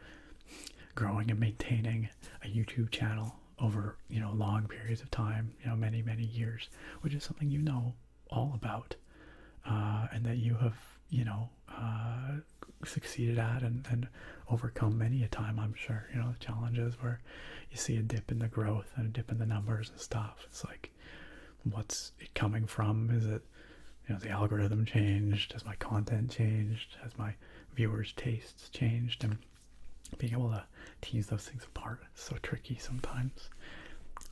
growing and maintaining a YouTube channel over, long periods of time, many years, which is something you know all about, and that you have, succeeded at and overcome many a time, I'm sure. The challenges where you see a dip in the growth and a dip in the numbers and stuff. It's like, what's it coming from? Is it, the algorithm changed? Has my content changed? Has my viewers' tastes changed? And being able to tease those things apart is so tricky sometimes.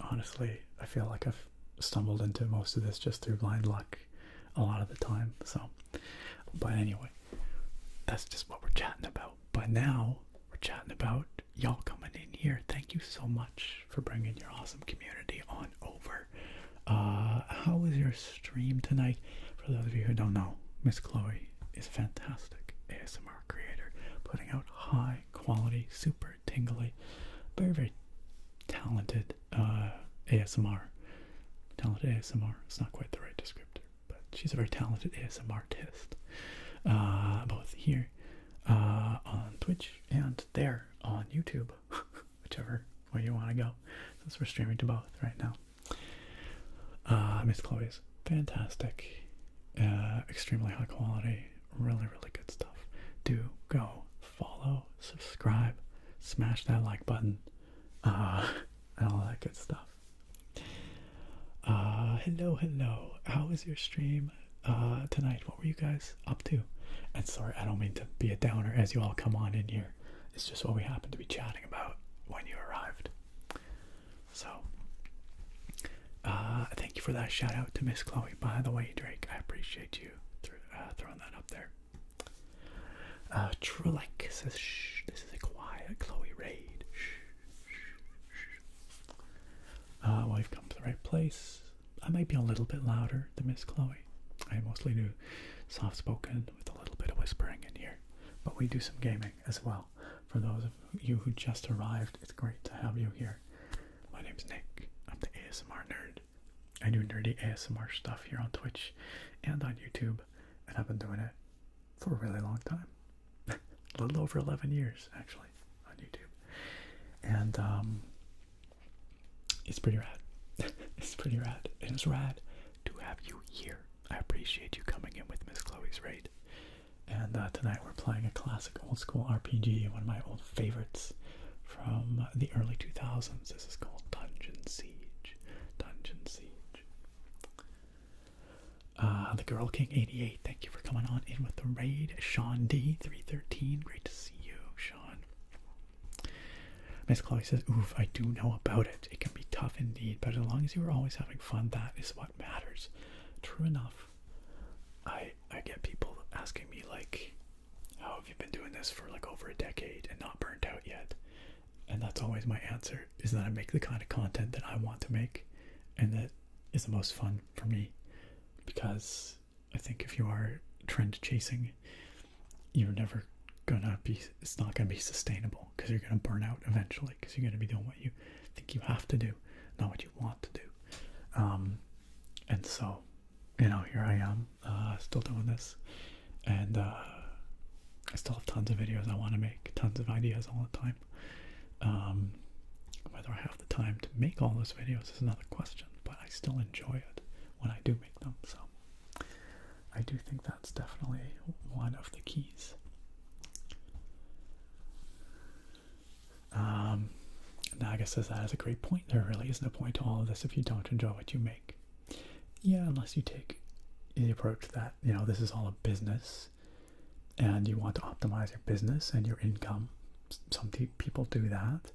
Honestly, I feel like I've stumbled into most of this just through blind luck a lot of the time. So, but anyway, that's just what we're chatting about. But now we're chatting about y'all coming in here. Thank you so much for bringing your awesome community on over. How was your stream tonight? For those of you who don't know, Miss Chloe is a fantastic ASMR creator, putting out high quality, super tingly, very, very talented ASMR. Talented ASMR. It's not quite the right descriptor, but she's a very talented ASMR artist. Both here on Twitch and there on YouTube, whichever way you want to go, since we're streaming to both right now. Miss Chloe's fantastic, extremely high quality, really, really good stuff. Do go follow, subscribe, smash that like button, and all that good stuff. Hello. How was your stream tonight? What were you guys up to? And sorry, I don't mean to be a downer as you all come on in here. It's just what we happen to be chatting about when you arrived. So, thank you for that shout out to Miss Chloe. By the way, Drake, I appreciate you throwing that up there. Trulek says, shh, this is a quiet Chloe raid. Well, you've come to the right place. I might be a little bit louder than Miss Chloe. I mostly do soft-spoken with a little bit of whispering in here. But we do some gaming as well. For those of you who just arrived, it's great to have you here. My name's Nick. I'm the ASMR nerd. I do nerdy ASMR stuff here on Twitch and on YouTube, and I've been doing it for a really long time. A little over 11 years, actually, on YouTube. And it's pretty rad. It's pretty rad. And it's rad to have you here. I appreciate you coming in with Miss Chloe's raid. And tonight we're playing a classic old school RPG, one of my old favorites from the early 2000s. This is called Dungeon Siege. Dungeon Siege. The Girl King 88, thank you for coming on in with the raid. Sean D 313, great to see you, Sean. Miss Chloe says, oof, I do know about it. It can be tough indeed, but as long as you are always having fun, that is what matters. True enough. I get people asking me, like, how have you been doing this for like over a decade and not burnt out yet? And that's always my answer, is that I make the kind of content that I want to make and that is the most fun for me. Because I think if you are trend chasing, you're never gonna be, it's not gonna be sustainable, because you're gonna burn out eventually, because you're gonna be doing what you think you have to do, not what you want to do. And so, here I am, still doing this, and I still have tons of videos I want to make, tons of ideas all the time. Whether I have the time to make all those videos is another question, but I still enjoy it when I do make them, so I do think that's definitely one of the keys. Naga says that is a great point. There really isn't a point to all of this if you don't enjoy what you make. Yeah, unless you take the approach that, this is all a business and you want to optimize your business and your income. Some people do that,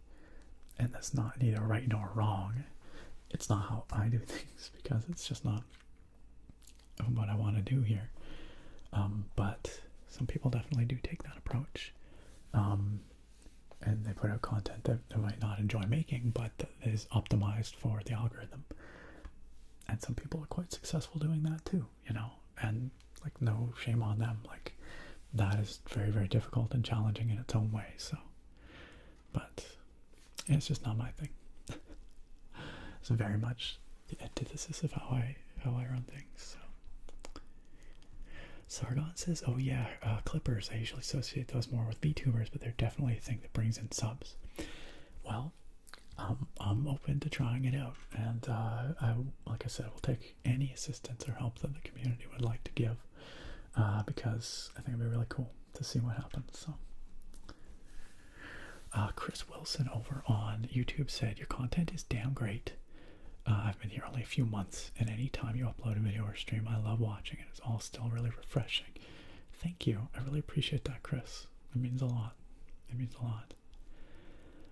and that's not neither right nor wrong. It's not how I do things, because it's just not what I want to do here. But some people definitely do take that approach. And they put out content that they might not enjoy making, but that is optimized for the algorithm. And some people are quite successful doing that too, and like, no shame on them. Like, that is very, very difficult and challenging in its own way. So, but it's just not my thing. It's very much the antithesis of how I run things. So. Sargon says, oh yeah, clippers, I usually associate those more with VTubers, but they're definitely a thing that brings in subs. Well, I'm open to trying it out, and like I said, will take any assistance or help that the community would like to give, because I think it'd be really cool to see what happens. So, Chris Wilson over on YouTube said, your content is damn great. I've been here only a few months, and anytime you upload a video or stream, I love watching it. It's all still really refreshing. Thank you. I really appreciate that, Chris. It means a lot. It means a lot.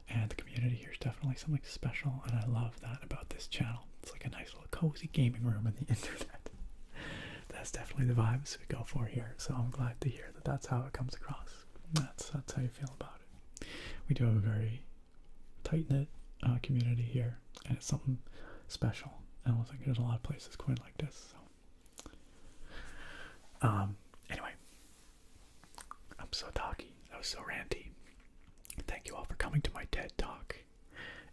And the community here is definitely something special, and I love that about this channel. It's like a nice little cozy gaming room on the internet. That's definitely the vibes we go for here, so I'm glad to hear that that's how it comes across. That's how you feel about it. We do have a very tight-knit community here, and it's something special. I don't think there's a lot of places quite like this. So, anyway, I'm so talky. I was so ranty. Thank you all for coming to my TED Talk.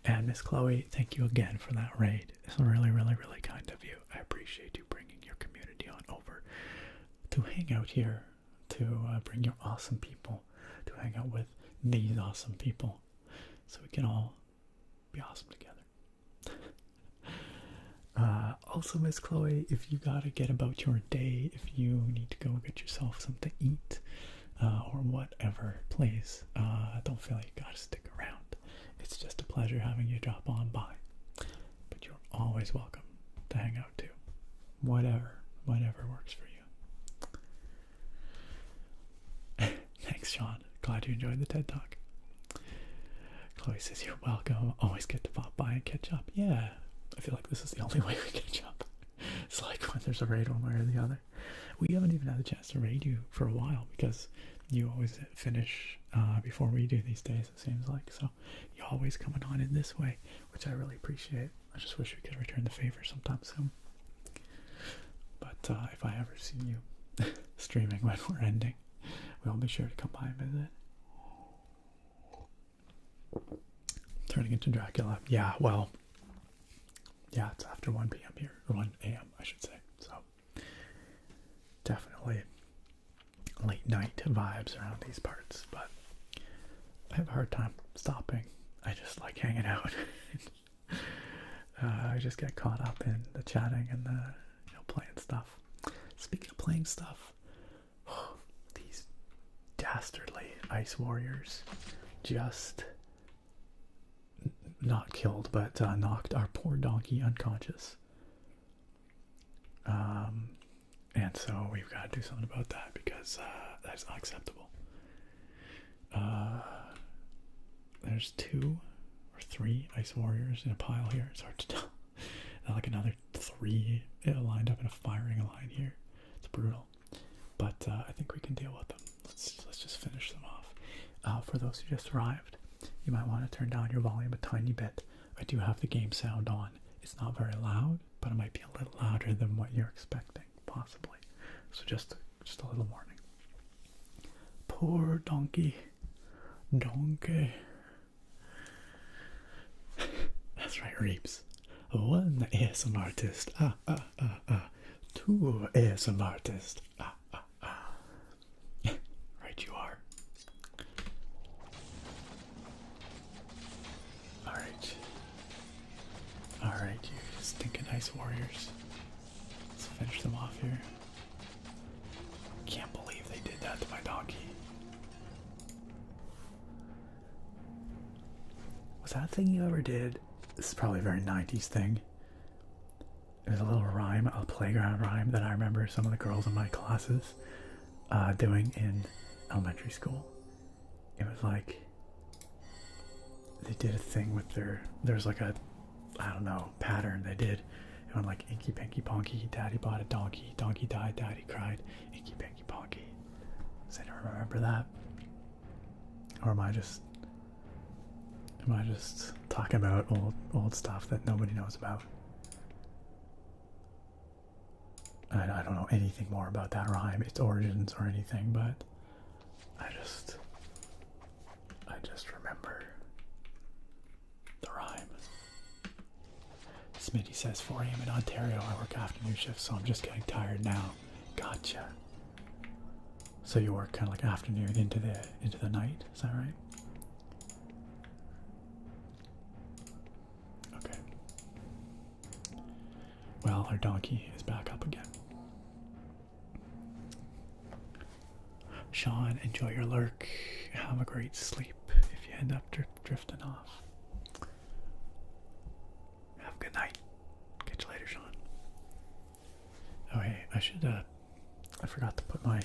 And Miss Chloe, thank you again for that raid. It's really, really, really kind of you. I appreciate you bringing your community on over to hang out here, to bring your awesome people, to hang out with these awesome people, so we can all be awesome together. Also, Miss Chloe, if you gotta get about your day, if you need to go get yourself something to eat, or whatever, please, don't feel like you gotta stick around. It's just a pleasure having you drop on by. But you're always welcome to hang out too. Whatever works for you. Thanks, Sean. Glad you enjoyed the TED Talk. Chloe says you're welcome. Always get to pop by and catch up. Yeah, I feel like this is the only way we catch up. It's like when there's a raid one way or the other. We haven't even had a chance to raid you for a while because you always finish before we do these days, it seems like. So you're always coming on in this way, which I really appreciate. I just wish we could return the favor sometime soon. But if I ever see you streaming when we're ending, we'll be sure to come by and visit. Turning into Dracula. Yeah, well, yeah, it's after 1 p.m. here, or 1 a.m. I should say. So definitely late night vibes around these parts, but I have a hard time stopping. I just like hanging out. I just get caught up in the chatting and the playing stuff. Speaking of playing stuff, these dastardly ice warriors just not killed, but knocked our poor donkey unconscious. And so we've got to do something about that because that's not acceptable. There's 2 or 3 ice warriors in a pile here. It's hard to tell. And like another 3 lined up in a firing line here. It's brutal, but I think we can deal with them. Let's just finish them off. For those who just arrived, you might want to turn down your volume a tiny bit. I do have the game sound on. It's not very loud, but it might be a little louder than what you're expecting, possibly. So just a little warning. Poor donkey. Donkey. That's right, Reeps. 1 ASM artist. 2 ASM artist. Right you are. Alright, you stinking ice warriors. Let's finish them off here. Can't believe they did that to my donkey. Was that a thing you ever did? This is probably a very 90s thing. It was a little rhyme, a playground rhyme that I remember some of the girls in my classes doing in elementary school. It was like they did a thing with there's like a, I don't know, pattern they did. It went like Inky Pinky Ponky, Daddy bought a donkey, donkey died, Daddy cried, Inky Pinky Ponky. Does anyone remember that? Or am I just talking about old stuff that nobody knows about? I don't know anything more about that rhyme, its origins or anything, but I just remember the rhyme. Smitty says 4 a.m. in Ontario. I work afternoon shifts, so I'm just getting tired now. Gotcha. So you work kind of like afternoon into the night, is that right? Okay. Well, our donkey is back up again. Sean, enjoy your lurk. Have a great sleep if you end up drifting off. Have a good night. should. I forgot to put my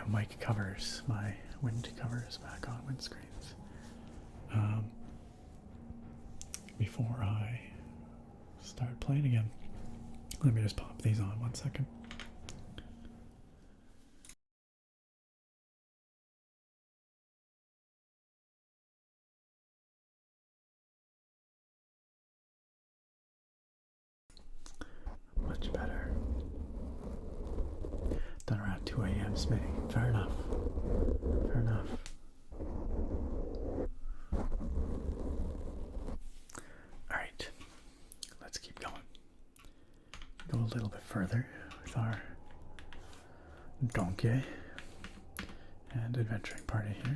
mic covers, my wind covers back on windscreens. Before I start playing again, let me just pop these on 1 second. Much better. Done around 2 a.m. Smitty. Fair enough. Fair enough. Alright. Let's keep going. Go a little bit further with our donkey and adventuring party here.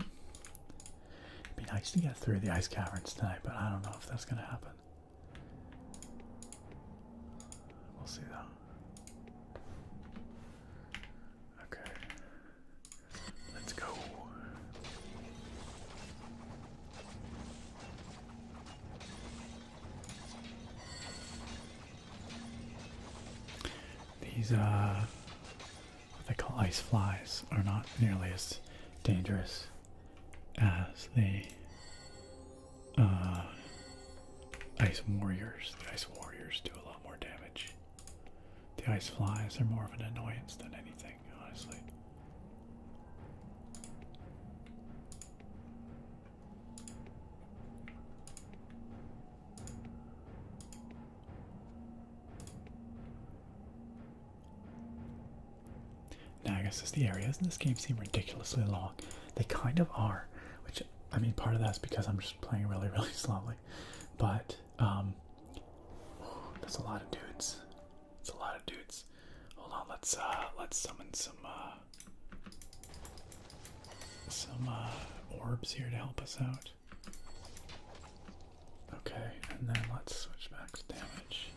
It'd be nice to get through the ice caverns tonight, but I don't know if that's going to happen. We'll see though. Okay. Let's go. These, what they call ice flies are not nearly as dangerous as the ice warriors. The ice warriors do a lot more damage. The ice flies are more of an annoyance than anything, honestly. Now I guess the areas in this game seem ridiculously long. They kind of are, which, I mean, part of that's because I'm just playing really, really slowly. But, that's a lot of dudes. It's a lot of dudes. Hold on, let's summon some orbs here to help us out. Okay, and then let's switch back to damage.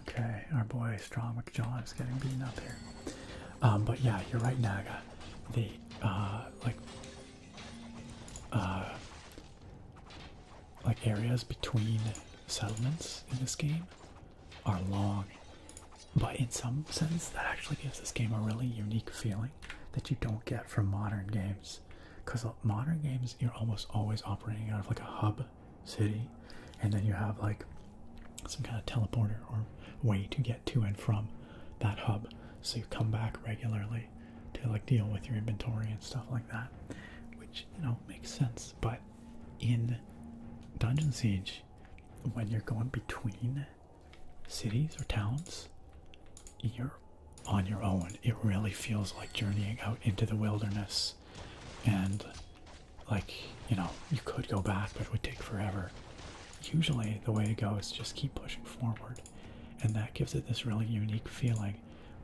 Okay, our boy Strong McJohn is getting beaten up here. But yeah, you're right, Naga. The like areas between settlements in this game are long, but in some sense that actually gives this game a really unique feeling that you don't get from modern games. Because modern games, you're almost always operating out of like a hub city, and then you have like some kind of teleporter or way to get to and from that hub, so you come back regularly to like deal with your inventory and stuff like that, which, you know, makes sense. But in Dungeon Siege, when you're going between cities or towns, you're on your own. It really feels like journeying out into the wilderness, and like, you know, you could go back, but it would take forever. Usually the way to go is just keep pushing forward, and that gives it this really unique feeling.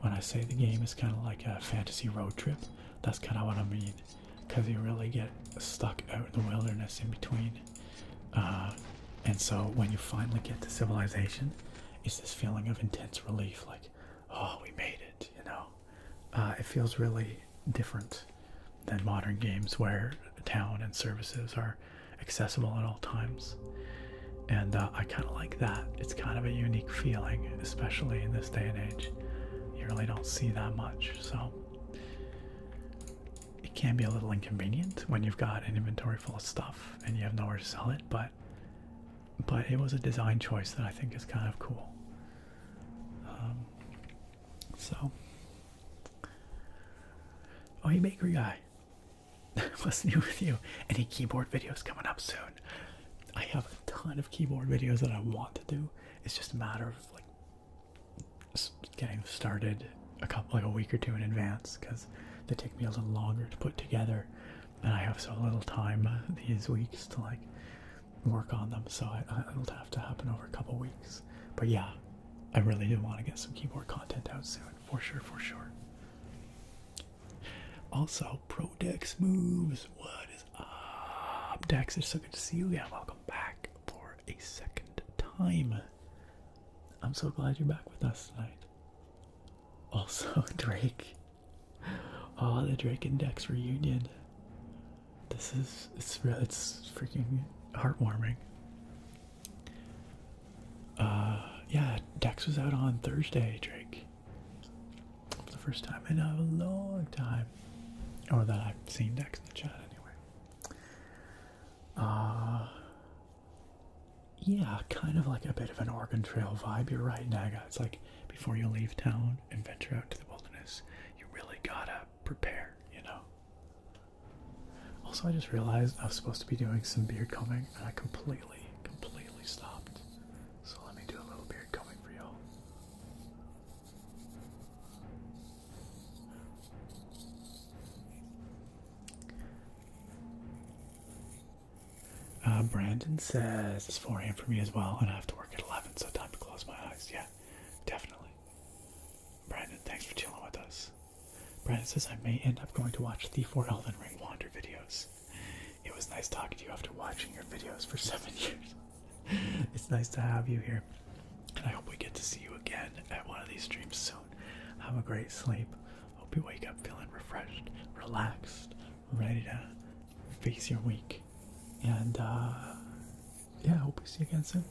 When I say the game is kind of like a fantasy road trip, that's kind of what I mean, because you really get stuck out in the wilderness in between. And so when you finally get to civilization, it's this feeling of intense relief, like, oh, we made it, you know. It feels really different than modern games where town and services are accessible at all times. And I kind of like that. It's kind of a unique feeling, especially in this day and age. You really don't see that much, so it can be a little inconvenient when you've got an inventory full of stuff and you have nowhere to sell it, but it was a design choice that I think is kind of cool. So, oh, hey, bakery guy, what's new with you? Any keyboard videos coming up soon? I have a ton of keyboard videos that I want to do. It's just a matter of like getting started a week or two in advance, because they take me a little longer to put together, and I have so little time these weeks to like work on them, so it'll have to happen over a couple weeks. But yeah, I really do want to get some keyboard content out soon, for sure, for sure. Also, Pro Dex Moves, what is up, Dex? It's so good to see you again. Welcome back for a second time. I'm so glad you're back with us tonight. Also, Drake. Oh, the Drake and Dex reunion. it's freaking heartwarming. Yeah, Dex was out on Thursday, Drake. For the first time in a long time. Or that I've seen Dex in the chat anyway. Yeah, kind of like a bit of an Oregon Trail vibe. You're right, Naga. It's like before you leave town and venture out to the wilderness, you really gotta prepare, you know? Also, I just realized I was supposed to be doing some beard combing, and I completely stopped. So let me do a little beard combing for y'all. Brandon says it's 4 a.m. for me as well, and I have to work at 11, so time to close my eyes. Yeah, definitely. Brandon, thanks for chilling with us. Brandon says I may end up going to watch the 4 Elden Ring Wander videos. It was nice talking to you after watching your videos for 7 years. It's nice to have you here, and I hope we get to see you again at one of these streams soon. Have a great sleep. Hope you wake up feeling refreshed, relaxed, ready to face your week. And yeah, I hope we see you again soon.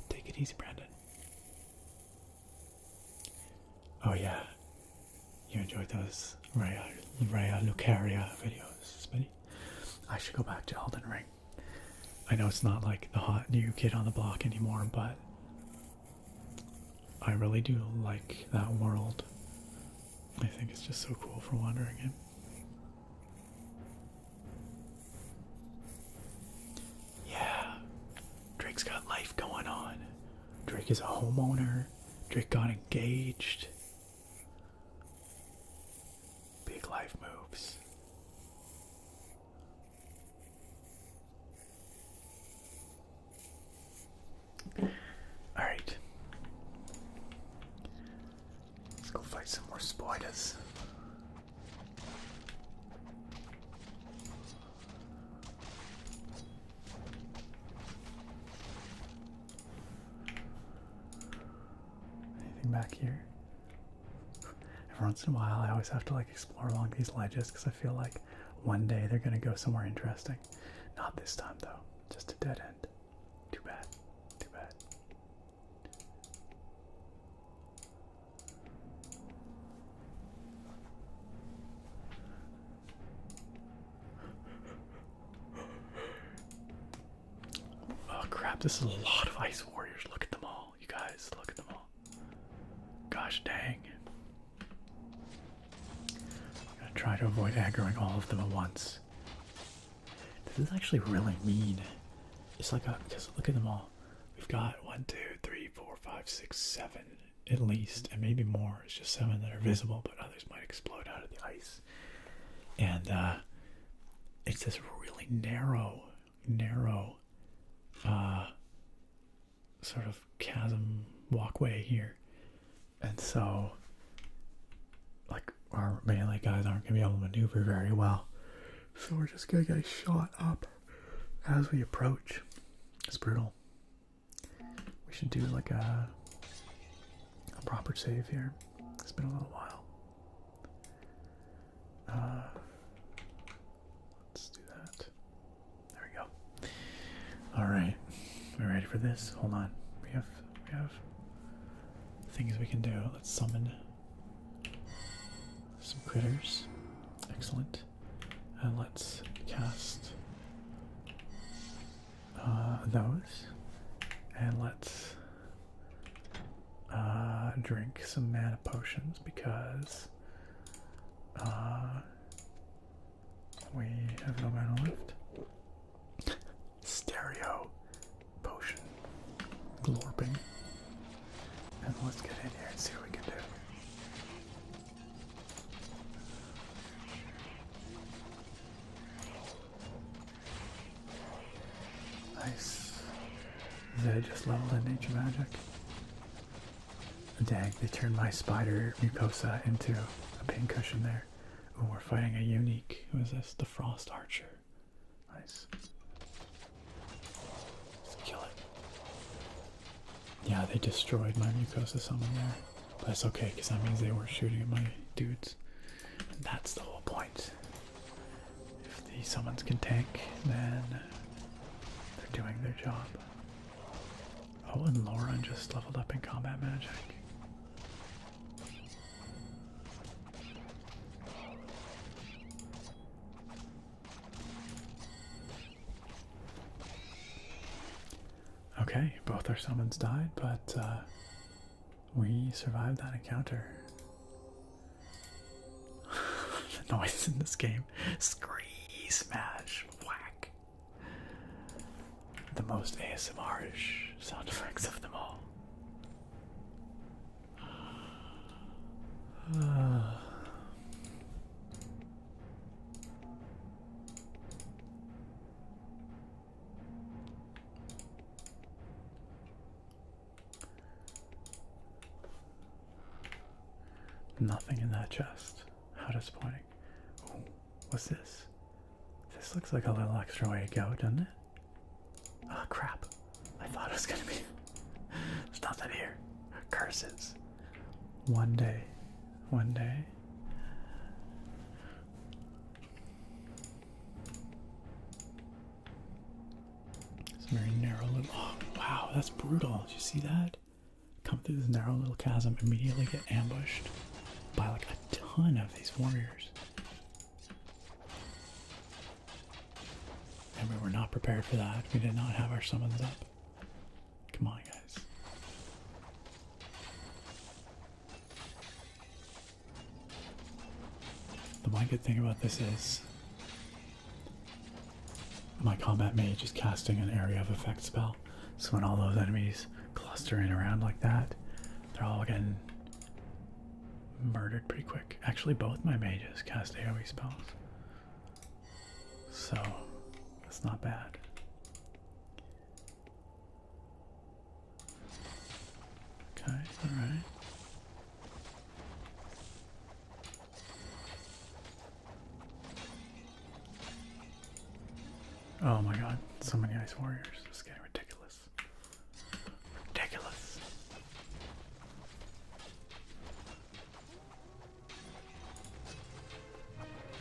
Take it easy, Brandon. Oh yeah, you enjoyed those Raya Lucaria videos, Smitty? I should go back to Elden Ring. I know it's not like the hot new kid on the block anymore, but I really do like that world. I think it's just so cool for wandering in. Yeah, Drake's got life going on. Drake is a homeowner. Drake got engaged. Big life moves. Alright. Let's go fight some more spiders. Anything back here? Every once in a while I always have to like explore along these ledges because I feel like one day they're gonna go somewhere interesting. Not this time though. Just a dead end. Too bad. Too bad. Oh crap, this is a lot of ice warriors. Look at them all, you guys. Look at them all. Gosh dang. I'm gonna try to avoid aggroing all of them at once. This is actually really mean. It's like a, because look at them all. We've got 1, 2, 3, 4, 5, 6, 7 at least, and maybe more. It's just 7 that are visible, but others might explode out of the ice. And it's this really narrow sort of chasm walkway here. And so, like, our melee guys aren't going to be able to maneuver very well. So we're just going to get shot up as we approach. It's brutal. We should do like a proper save here. It's been a little while. Let's do that. There we go. All right, we're ready for this. Hold on. We have things we can do. Let's summon some critters. Excellent. And let's cast those. And let's drink some mana potions because we have no mana left. Stereo potion glorping. And let's get in here and see what we can do. Nice. Zed just leveled in nature magic. Dang, they turned my spider mucosa into a pincushion there. Ooh, we're fighting a unique. Who is this? The Frost Archer. Nice. Let's kill it. Yeah, they destroyed my mucosa summon there. But it's okay, because that means they weren't shooting at my dudes. And that's the whole point. If these summons can tank, then they're doing their job. Oh, and Lauren just leveled up in combat magic. Okay, both our summons died, but we survived that encounter. The noise in this game. Scree, smash, whack. The most ASMR-ish sound effects of them all. Nothing in that chest. How disappointing. Ooh, what's this? This looks like a little extra way to go, doesn't it? Ah, crap. I thought it was gonna be. There's nothing here. Curses. One day. One day. It's a very narrow little. Oh, wow, that's brutal. Did you see that? Come through this narrow little chasm, immediately get ambushed by like a ton of these warriors. And we were not prepared for that. We did not have our summons up. Come on, guys. The one good thing about this is my combat mage is casting an area of effect spell. So when all those enemies cluster in around like that, they're all getting murdered pretty quick. Actually, both my mages cast AoE spells. So, that's not bad. Okay, alright. Oh my god, so many ice warriors. It's getting ridiculous. Ridiculous.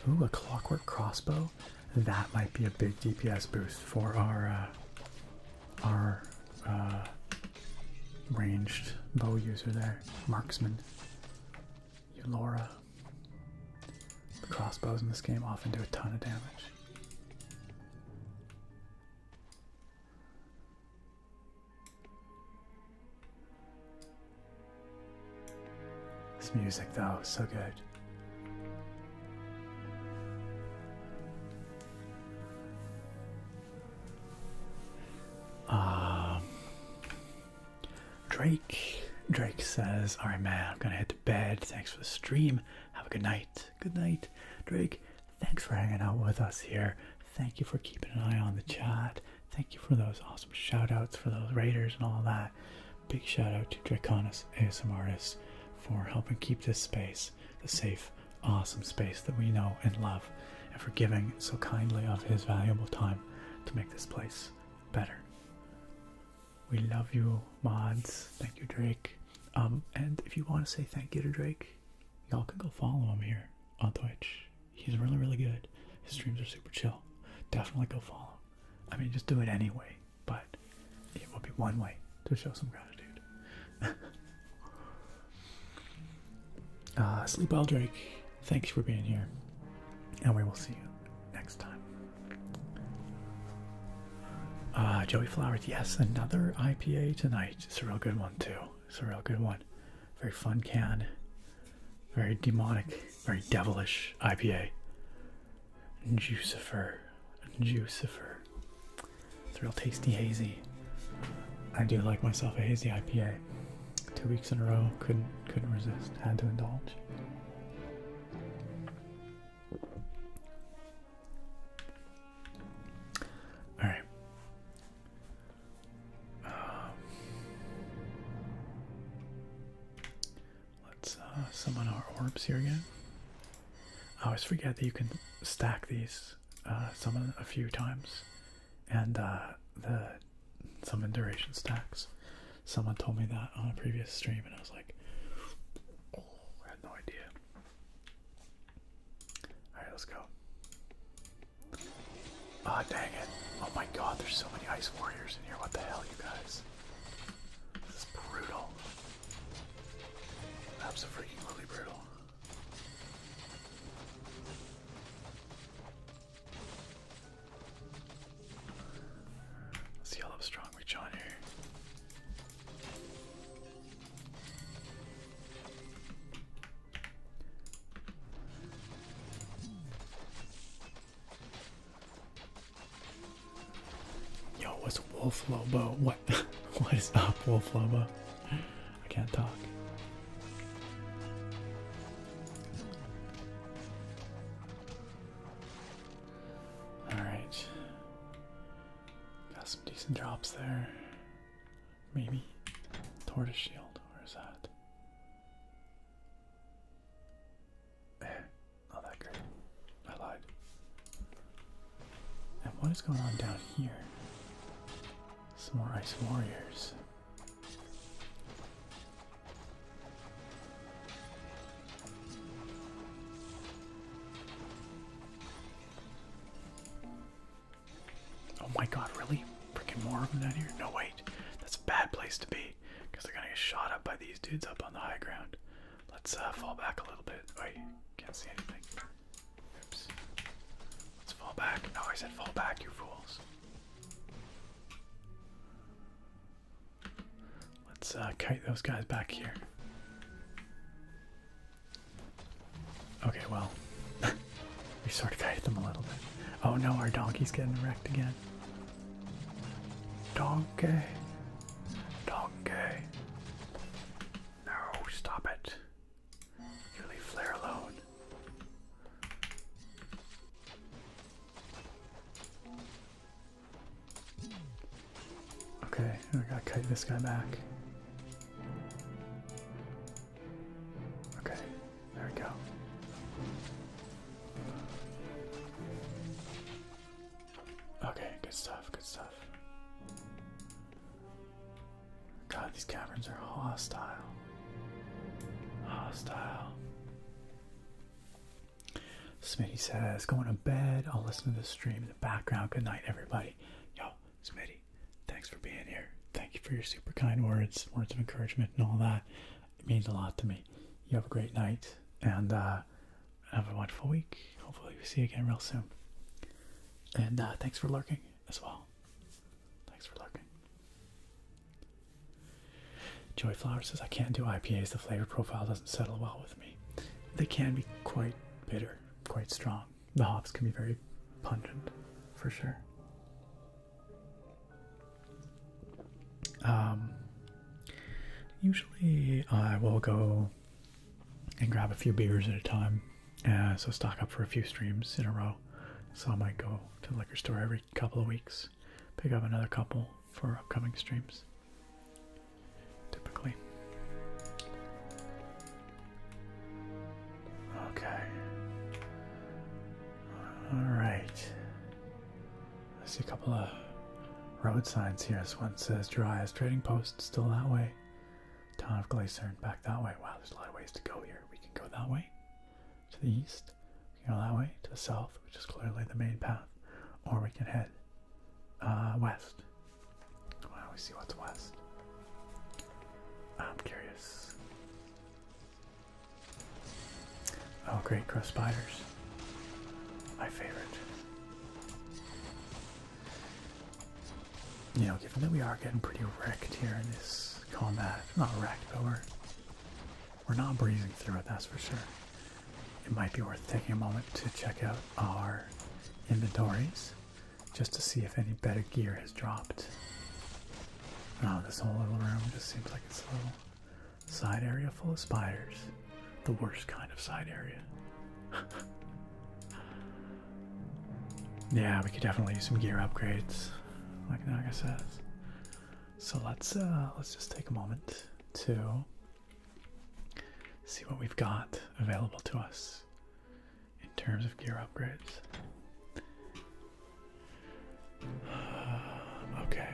Ooh, a clockwork crossbow. That might be a big DPS boost for our ranged bow user there. Marksman. Eulora. The crossbows in this game often do a ton of damage. This music though, so good. Drake says, alright man, I'm gonna head to bed. Thanks for the stream. Have a good night. Good night. Drake, thanks for hanging out with us here. Thank you for keeping an eye on the chat. Thank you for those awesome shout outs for those raiders and all that. Big shout out to Draconis ASM Artist for helping keep this space the safe, awesome space that we know and love, and for giving so kindly of his valuable time to make this place better. We love you, mods. Thank you, Drake. And if you want to say thank you to Drake, y'all can go follow him here on Twitch. He's really, really good. His streams are super chill. Definitely go follow him. I mean, just do it anyway, but it will be one way to show some gratitude. Sleep well, Drake. Thanks for being here. And we will see you next time. Joey Flowers, yes, another IPA tonight. It's a real good one too. It's a real good one. Very fun can. Very demonic, very devilish IPA. Juicifer. Juicifer. It's a real tasty hazy. I do like myself a hazy IPA. 2 weeks in a row, couldn't resist. Had to indulge. Alright. Let's summon our orbs here again. I always forget that you can stack these, summon a few times, and the summon duration stacks. Someone told me that on a previous stream, and I was like, oh, I had no idea. Alright, let's go. Ah, dang it. Oh my god, there's so many ice warriors in here. What the hell, you guys? This is brutal. Absolutely brutal. Let's see how strong reach on here. Yo, what's Wolf Lobo? What? What is up, Wolf Lobo? I can't talk. Alright. Got some decent drops there. Maybe. Tortoise shield. Where is that? Not that great. I lied. And what is going on down here? Some more ice warriors. Oh my god, really? Freaking more of them down here? No, wait. That's a bad place to be. Because they're gonna get shot up by these dudes up on the high ground. Let's fall back a little bit. Wait, can't see anything. Oops. Let's fall back. No, I said fall back, you fools. Let's kite those guys back here. Okay, well, we sort of kited them a little bit. Oh no, our donkey's getting wrecked again. Donkey. Donkey. No, stop it. You leave Flare alone. Okay, I gotta kite this guy back. Okay, there we go. Okay, good stuff, good stuff. God, these caverns are hostile. Hostile. Smitty says, going to bed, I'll listen to the stream in the background. Good night, everybody. Yo, Smitty, thanks for being here. Thank you for your super kind words of encouragement and all that. It means a lot to me. You have a great night, and have a wonderful week. Hopefully we see you again real soon. And thanks for lurking as well. Thanks for lurking. Joy Flower says, I can't do IPAs. The flavor profile doesn't settle well with me. They can be quite bitter, quite strong. The hops can be very pungent, for sure. Usually I will go and grab a few beers at a time, so stock up for a few streams in a row. So I might go to the liquor store every couple of weeks, pick up another couple for upcoming streams. Typically. Okay. Alright. I see a couple of road signs here. This one says Dryas Trading Post, still that way. Town of Glacier, back that way. Wow, there's a lot of ways to go here. We can go that way to the east. We can go that way to the south, which is clearly the main path. Or we can head west. Why don't we see what's west? I'm curious. Oh, great, crust spiders. My favorite. You know, given that we are getting pretty wrecked here in this combat, not wrecked, but we're not breezing through it, that's for sure. It might be worth taking a moment to check out our inventories, just to see if any better gear has dropped. Oh, this whole little room just seems like it's a little side area full of spiders. The worst kind of side area. Yeah, we could definitely use some gear upgrades, like Naga says. So let's just take a moment to see what we've got available to us in terms of gear upgrades. Okay.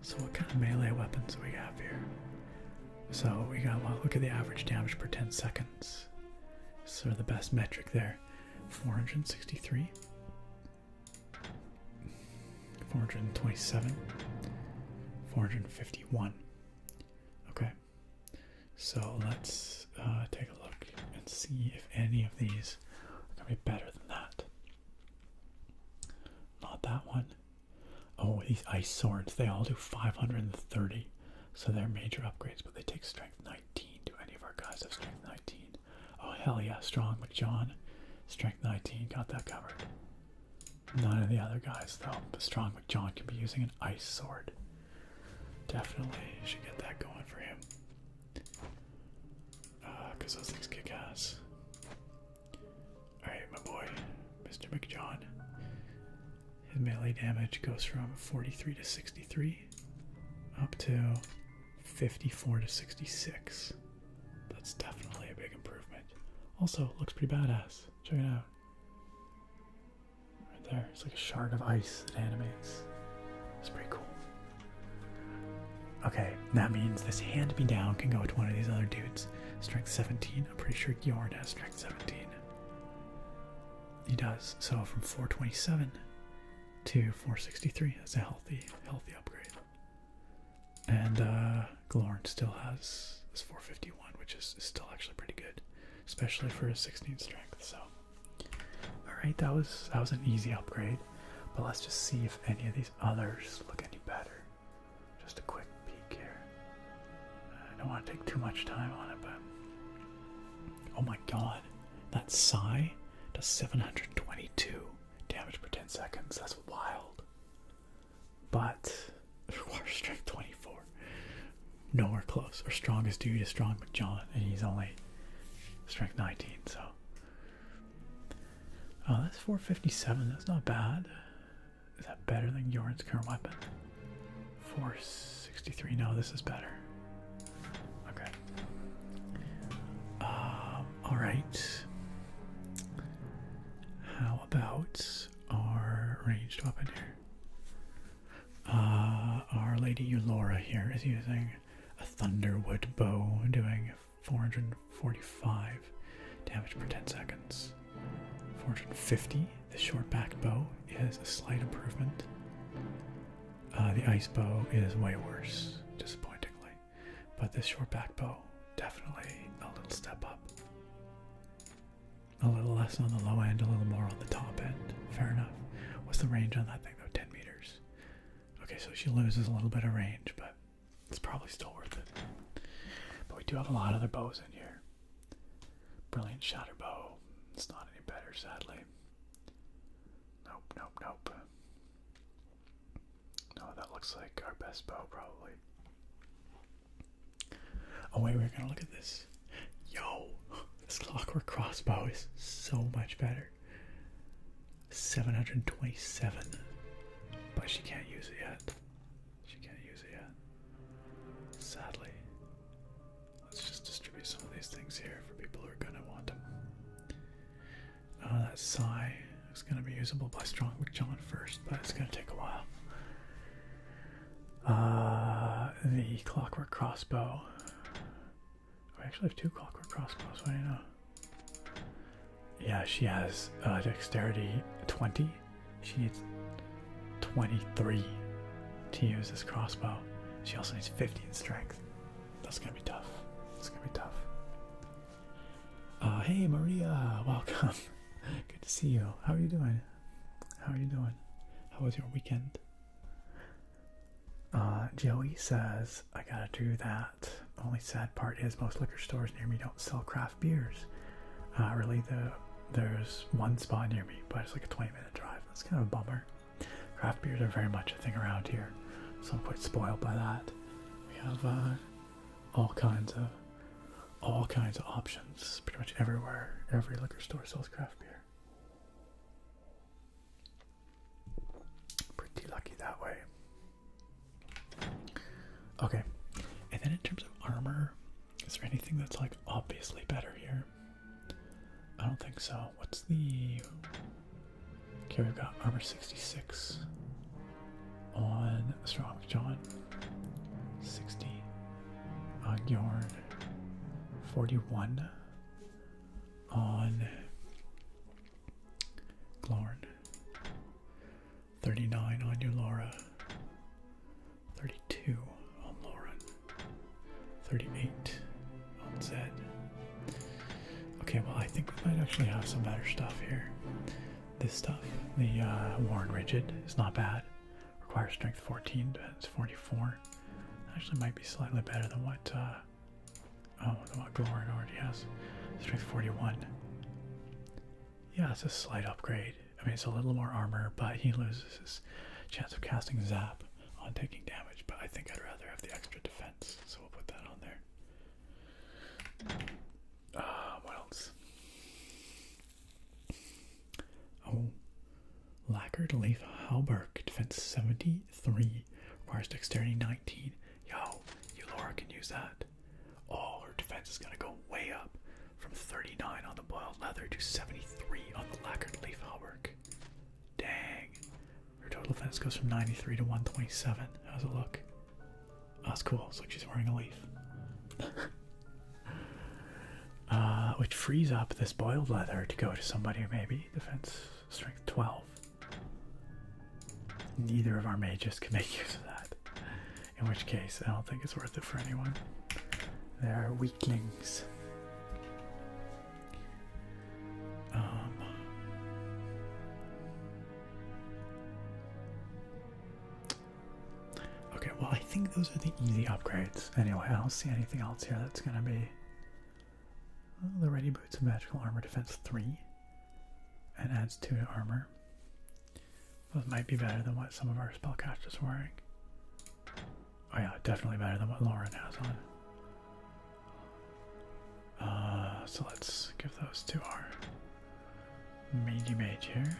So what kind of melee weapons do we have here? So we got, well, look at the average damage per 10 seconds. So the best metric there, 463. 427, 451. Okay, so let's take a look and see if any of these are going to be better than that. Not that one. Oh, these ice swords, they all do 530, so they're major upgrades, but they take strength 19. Do any of our guys have strength 19? Oh, hell yeah, strong McJohn. Strength 19, got that covered. None of the other guys, though. But strong McJohn can be using an ice sword. Definitely should get that going for him. Because those things kick ass. Alright, my boy, Mr. McJohn. His melee damage goes from 43 to 63 up to 54 to 66. That's definitely a big improvement. Also, looks pretty badass. Check it out. Right there. It's like a shard of ice that animates. It's pretty cool. Okay, that means this hand-me-down can go to one of these other dudes. Strength 17. I'm pretty sure Bjorn has strength 17. He does. So from 427 to 463. That's a healthy upgrade. And Glorn still has this 451, which is still actually pretty good, especially for his 16 strength. So, all right, that was an easy upgrade. But let's just see if any of these others look any better. Just a quick peek here. I don't want to take too much time on it, but oh my god, that Psy does 722 damage per 10 seconds. That's wild. But it requires strength 24. Nowhere close. Our strongest dude is strong McJohn, and he's only strength 19. So, oh, that's 457. That's not bad. Is that better than Bjorn's current weapon? 463. No, this is better. Okay. All right. How about our ranged weapon here? Our Lady Eulora here is using a Thunderwood bow, doing 445 damage per 10 seconds. 450. The short back bow is a slight improvement. The ice bow is way worse, disappointingly. But this short back bow, definitely a little step up. A little less on the low end, a little more on the top end. Fair enough. What's the range on that thing though? 10 meters. Okay, so she loses a little bit of range, but it's probably still worth it. But we do have a lot of other bows in here. Brilliant Shatter Bow. It's not any better, sadly. Nope, nope, nope. No, that looks like our best bow, probably. Oh wait, we're gonna look at this. Yo, this Clockwork Crossbow is so much better. 727. But she can't use it yet. She can't use it yet. Sadly. Let's just distribute some of these things here for people who are gonna want them. That Psy is gonna be usable by Strong McJohn first, but it's gonna take a while. The Clockwork Crossbow. We actually have two Clockwork Crossbows, what do you know? Yeah, she has Dexterity 20. She needs 23 to use this crossbow. She also needs 50 in strength. That's gonna be tough. It's gonna be tough. Hey Maria, welcome. Good to see you. How are you doing? How are you doing? How was your weekend? Joey says, I gotta do that. Only sad part is most liquor stores near me don't sell craft beers. Really, there's one spot near me, but it's like a 20-minute drive. That's kind of a bummer. Craft beers are very much a thing around here, so I'm quite spoiled by that. We have all kinds of options pretty much everywhere. Every liquor store sells craft beer. Pretty lucky that way. Okay, and then in terms of armor, is there anything that's like obviously better here? I don't think so. What's the... Okay, we've got armor 66 on Strong John, 60 on Bjorn, 41 on Glorn, 39 on Eulora, 38 on Z. Okay, well, I think we might actually have some better stuff here. This stuff, the Worn Rigid, is not bad. Requires strength 14, defense 44. Actually might be slightly better than what Glorin already has. Strength 41. Yeah, it's a slight upgrade. I mean, it's a little more armor, but he loses his chance of casting Zap on taking damage. But I think I'd rather have the extra defense, so we'll put that on there. What else? Oh, Lacquered Leaf Halberg, defense 73, requires dexterity 19. Yo, Eulora can use that. Oh, her defense is gonna go way up from 39 on the boiled leather to 73 on the Lacquered Leaf Halberg. Dang. Her total defense goes from 93 to 127. How's it look? Oh, that's cool. It's like she's wearing a leaf. Which frees up this boiled leather to go to somebody maybe. Defense strength 12. Neither of our mages can make use of that. In which case, I don't think it's worth it for anyone. They're weaklings. Okay, well, I think those are the easy upgrades. Anyway, I don't see anything else here that's gonna be. Well, the Ready Boots of Magical Armor Defense 3 and adds 2 to armor. Those might be better than what some of our spellcasters are wearing. Oh yeah, definitely better than what Lauren has on. So let's give those to our Magey Mage here.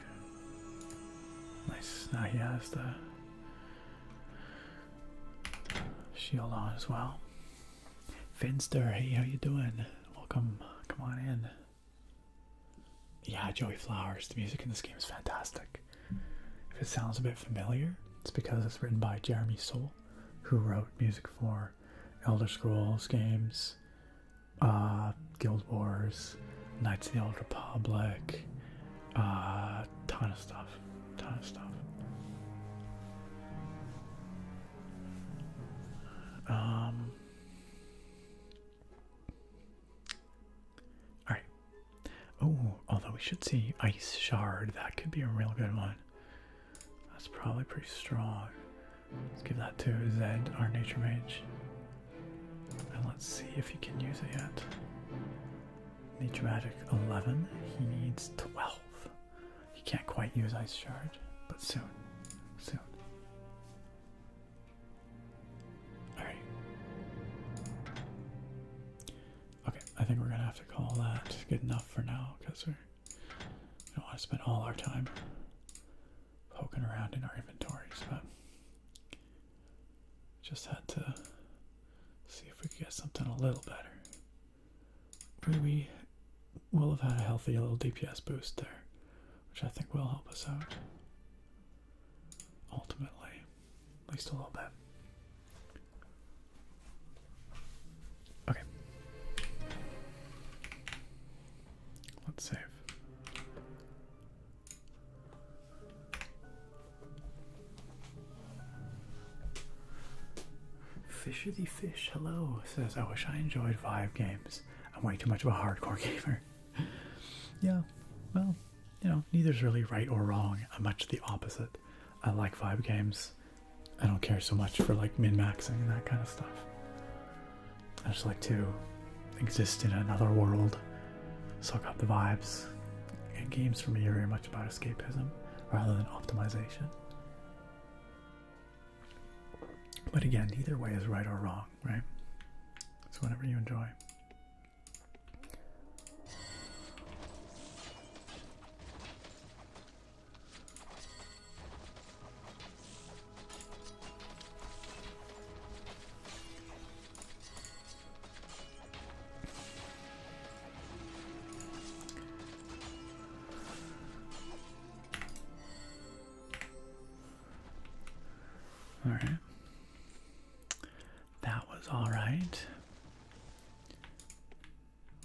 Nice. Now he has the shield on as well. Finster, hey, how you doing? Welcome. Come on in. Yeah, Joey Flowers. The music in this game is fantastic. If it sounds a bit familiar, it's because it's written by Jeremy Soule, who wrote music for Elder Scrolls games, Guild Wars, Knights of the Old Republic, ton of stuff. Alright. Oh, although we should see Ice Shard. That could be a real good one. That's probably pretty strong. Let's give that to Zed, our Nature Mage. And let's see if he can use it yet. Nature Magic 11. He needs 12. He can't quite use Ice Shard, but soon. Soon. Alright. Okay, I think we're gonna have to call that good enough for now, because we don't want to spend all our time poking around in our inventories, but just had to see if we could get something a little better. We will have had a healthy little DPS boost there, which I think will help us out ultimately, at least a little bit. Okay, let's save. Fisher the Fish, hello, says, I wish I enjoyed Vive games. I'm way too much of a hardcore gamer. Yeah, well, you know, neither's really right or wrong. I'm much the opposite. I like Vive games. I don't care so much for like min-maxing and that kind of stuff. I just like to exist in another world, soak up the vibes. And games for me are very much about escapism rather than optimization. But again, neither way is right or wrong, right? It's whatever you enjoy. All right. That was all right.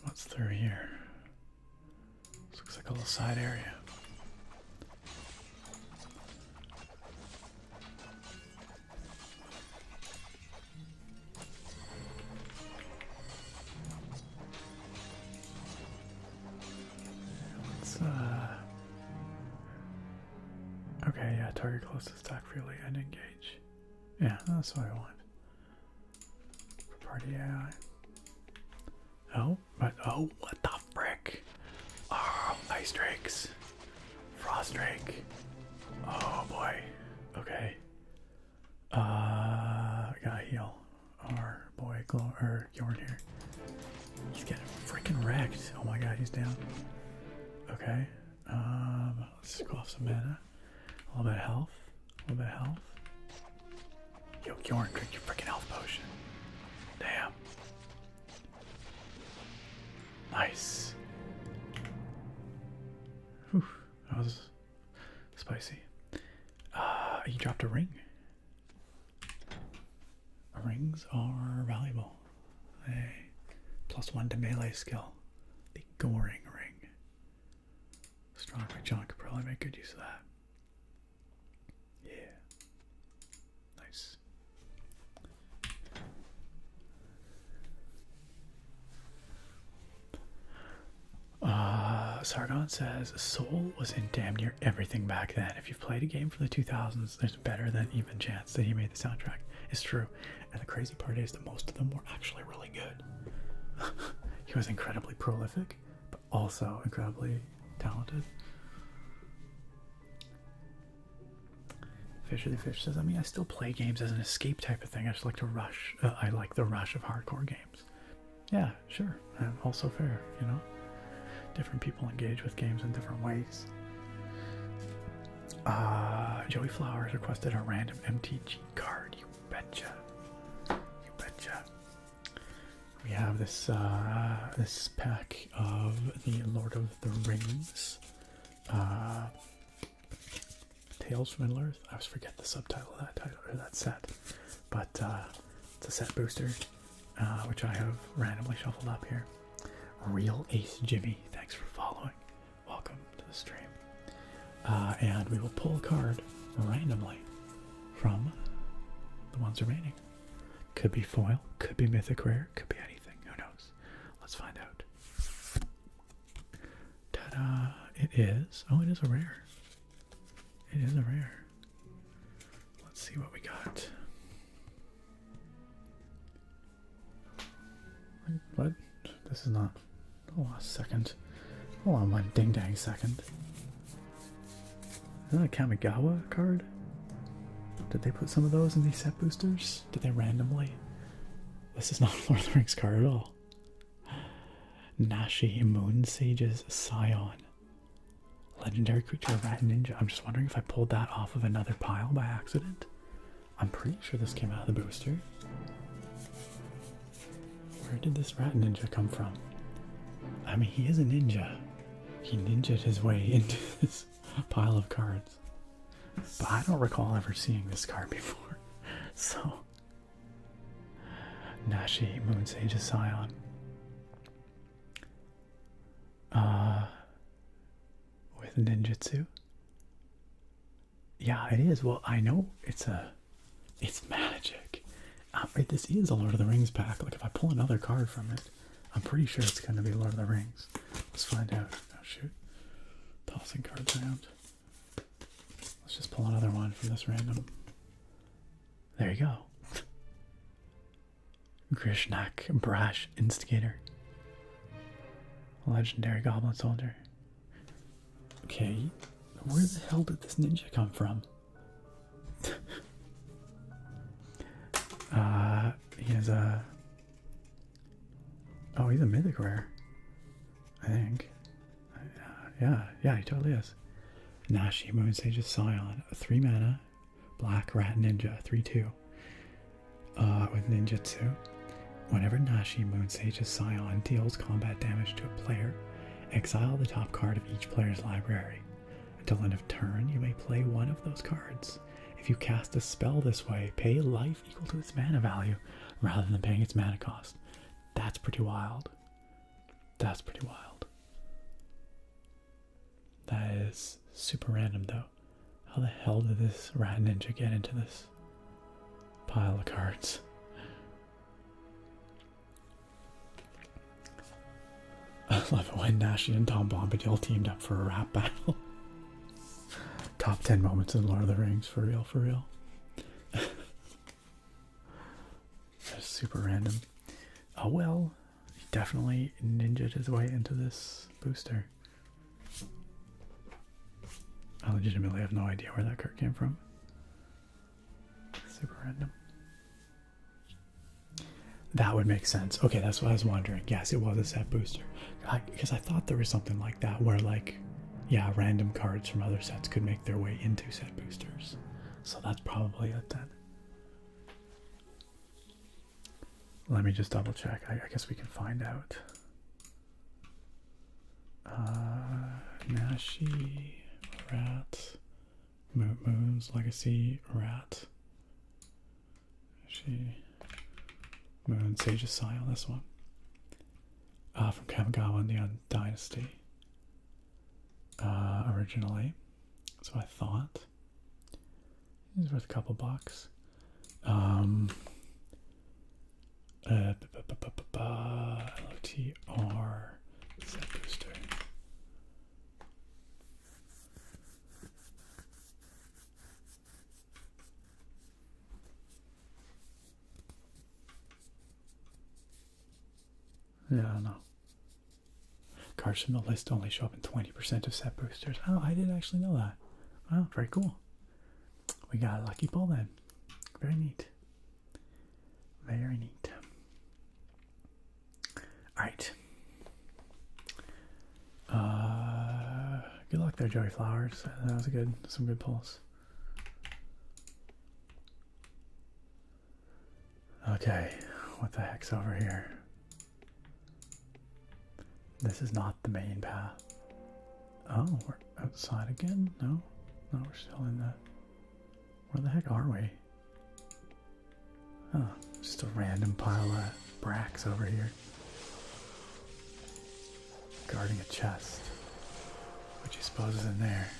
What's through here? This looks like a little side area. closest attack freely and engage. Yeah, that's what I want. For party AI. Oh, but oh, what the frick? Oh, ice drakes. Frost drake. Oh boy. Okay. Gotta heal our boy Yorn here. He's getting freaking wrecked. Oh my god, he's down. Okay. Let's go off some mana. A little bit of health. A little bit of health. Yo, Yorn, drink your freaking health potion. Damn. Nice. Whew, that was spicy. He dropped a ring. Rings are valuable. Hey, +1 to melee skill. The Goring ring. Strong John could probably make good use of that. Yeah. Nice. Sargon says Soul was in damn near everything back then. If you've played a game from the 2000s, there's better than even chance that he made the soundtrack. It's true. And the crazy part is that most of them were actually really good. He was incredibly prolific, but also incredibly talented. Fisher the Fish says, I mean, I still play games as an escape type of thing. I just like to rush. I like the rush of hardcore games. Yeah, sure. And also fair, you know? Different people engage with games in different ways. Joey Flowers requested a random MTG card. You betcha. You betcha. We have this this pack of the Lord of the Rings. Tales from Middle-earth. I always forget the subtitle of that title or that set. But it's a set booster, which I have randomly shuffled up here. Real Ace Jimmy, thanks for following. Welcome to the stream. And we will pull a card randomly from the ones remaining. Could be foil, could be mythic rare, could be anything. Who knows? Let's find out. Ta-da! It is. Oh, it is a rare. It is a rare. Let's see what we got. What? This is not. Hold on a second. Hold on one ding dang second. Is that a Kamigawa card? Did they put some of those in these set boosters? Did they randomly? This is not a Lord of the Rings card at all. Nashi Moon Sage's Scion. Legendary creature, rat ninja. I'm just wondering if I pulled that off of another pile by accident. I'm pretty sure this came out of the booster. Where did this rat ninja come from? I mean, he is a ninja. He ninja'd his way into this pile of cards. But I don't recall ever seeing this card before. So, Nashi, Moon Sage's Scion. With ninjutsu. Yeah, it is. Well, I know it's magic. This is a Lord of the Rings pack. Like, if I pull another card from it, I'm pretty sure it's going to be Lord of the Rings. Let's find out. Oh, shoot. Tossing cards around. Let's just pull another one from this random. There you go. Grishnak, Brash Instigator. Legendary Goblin Soldier. Okay, where the hell did this ninja come from? He has a... Oh, he's a mythic rare. I think. Yeah, he totally is. Nashi, Moon Sage's Scion. A 3 mana, black rat ninja, 3/2. With ninjutsu. Whenever Nashi, Moon Sage's Scion deals combat damage to a player, exile the top card of each player's library. Until end of turn, you may play one of those cards. If you cast a spell this way, pay life equal to its mana value rather than paying its mana cost. That's pretty wild. That's pretty wild. That is super random though. How the hell did this rat ninja get into this pile of cards? I love it when Nashi and Tom Bombadil teamed up for a rap battle. Top 10 moments in Lord of the Rings, for real, for real. That's super random. Oh well, he definitely ninja'd his way into this booster. I legitimately have no idea where that card came from. Super random. That would make sense. Okay, that's what I was wondering. Yes, it was a set booster. Because I thought there was something like that where, like, yeah, random cards from other sets could make their way into set boosters. So that's probably it then. Let me just double check. I guess we can find out. Nashi, Rat, Moon's Legacy, Rat. Nashi, Moon, Sage of Scion, this one. From Kamigawa and the Dynasty. Originally. So I thought. He's worth a couple bucks. LOTR set booster. Yeah, I don't know. Cards from the list only show up in 20% of set boosters. Oh, I didn't actually know that. Wow, very cool. We got a lucky pull then. Very neat. Very neat. Alright. Good luck there, Joey Flowers. That was some good pulls. Okay, what the heck's over here? This is not the main path. Oh, we're outside again? No? No, we're still in the... Where the heck are we? Oh, just a random pile of bracks over here. Guarding a chest. Which you suppose is in there.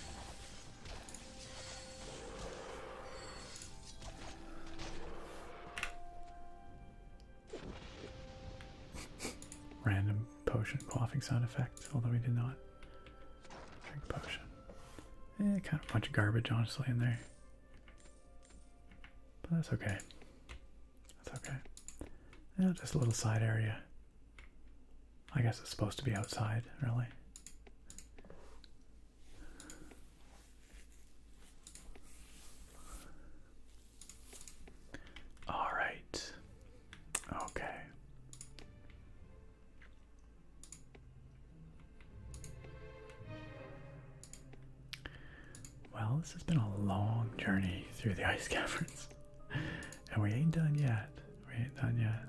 Random potion quaffing sound effect, although we did not drink potion. Kind of a bunch of garbage, honestly, in there. But that's okay. That's okay. Yeah, just a little side area. I guess it's supposed to be outside, really. All right. Okay. Well, this has been a long journey through the ice caverns. And we ain't done yet. We ain't done yet.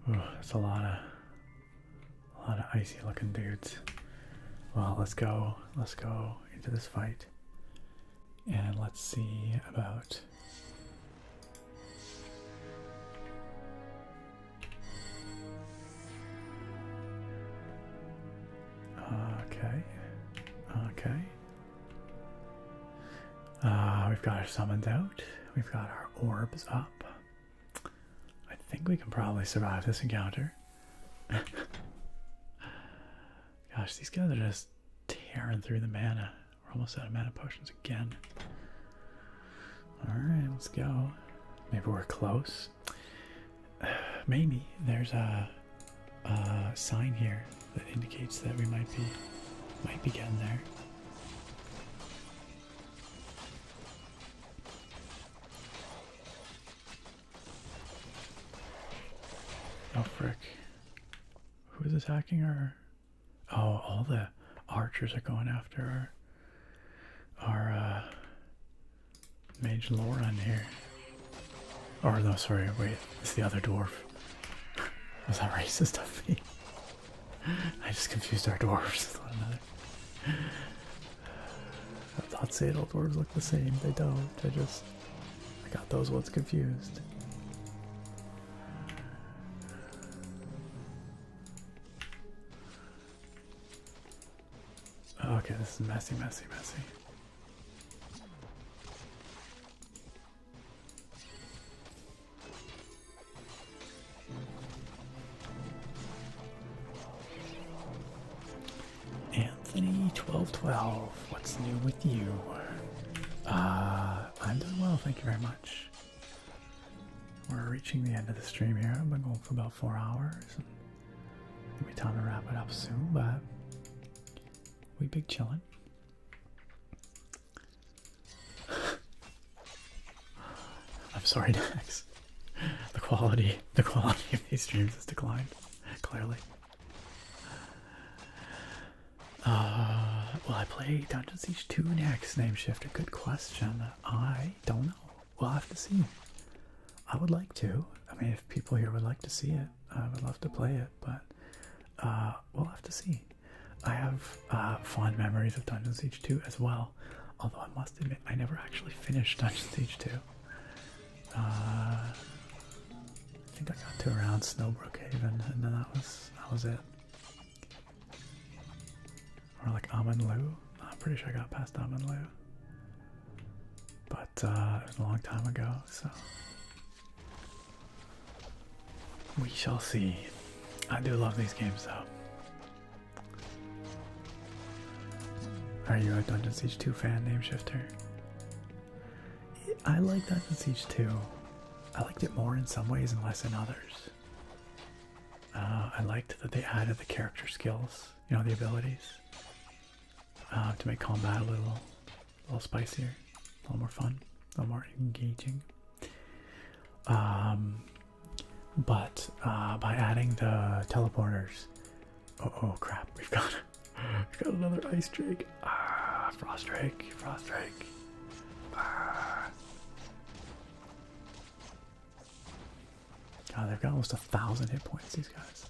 Ooh, that's a lot of icy looking dudes. Well, let's go into this fight. And let's see about Okay. We've got our summons out. We've got our orbs up. I think we can probably survive this encounter. Gosh, these guys are just tearing through the mana. We're almost out of mana potions again. Alright, let's go. Maybe we're close. Maybe there's a sign here that indicates that we might be getting there. Oh frick. Who is attacking our... Oh, all the archers are going after our Mage Lauren here. Or no, sorry, wait, it's the other dwarf. Was that racist of me? I just confused our dwarves with one another. I thought Sadal dwarves look the same. They don't. I got those ones confused. Okay, this is messy. 12. What's new with you? I'm doing well, thank you very much. We're reaching the end of the stream here. I've been going for about 4 hours. And it'll be time to wrap it up soon, but we big chillin'. I'm sorry, Dax. The quality of these streams has declined, clearly. Will I play Dungeon Siege 2 next? Name Shifter, good question. I don't know. We'll have to see. I would like to. I mean, if people here would like to see it, I would love to play it, but we'll have to see. I have fond memories of Dungeon Siege 2 as well, although I must admit I never actually finished Dungeon Siege 2. I think I got to around Snowbrook Haven, and then that was it. Or like Amanlu. I'm pretty sure I got past Amanlu. But it was a long time ago, so we shall see. I do love these games though. Are you a Dungeon Siege 2 fan, Name Shifter? I like Dungeon Siege 2. I liked it more in some ways and less in others. I liked that they added the character skills, you know, the abilities, to make combat a little spicier, a little more fun, a little more engaging. But by adding the teleporters, oh crap, we've got another ice drake. Frost drake. God, they've got almost 1,000 hit points, these guys.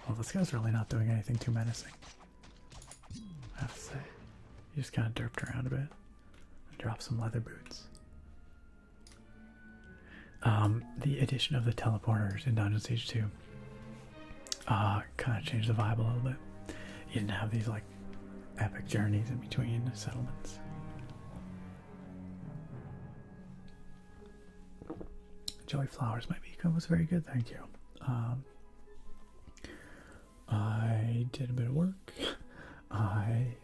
Well, this guy's really not doing anything too menacing, I have to say. He just kind of derped around a bit and dropped some leather boots. The addition of the teleporters in Dungeon Siege 2 kind of changed the vibe a little bit. You didn't have these like epic journeys in between settlements. Joy Flowers, my beacon was very good, thank you. I did a bit of work. I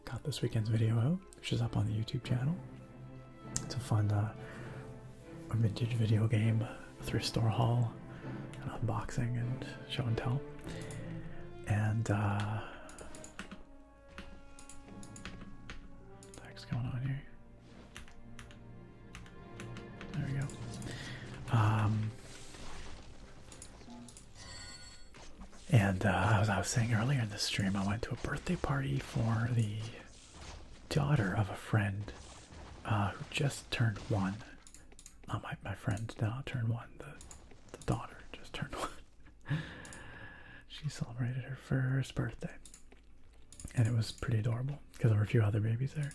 got this weekend's video out, which is up on the YouTube channel. It's a fun a vintage video game thrift store haul, and unboxing and show and tell. And what the heck's going on here? There we go. And as I was saying earlier in the stream, I went to a birthday party for the daughter of a friend who just turned 1. Not my friend now turned 1. The daughter just turned 1. She celebrated her first birthday, and it was pretty adorable because there were a few other babies there.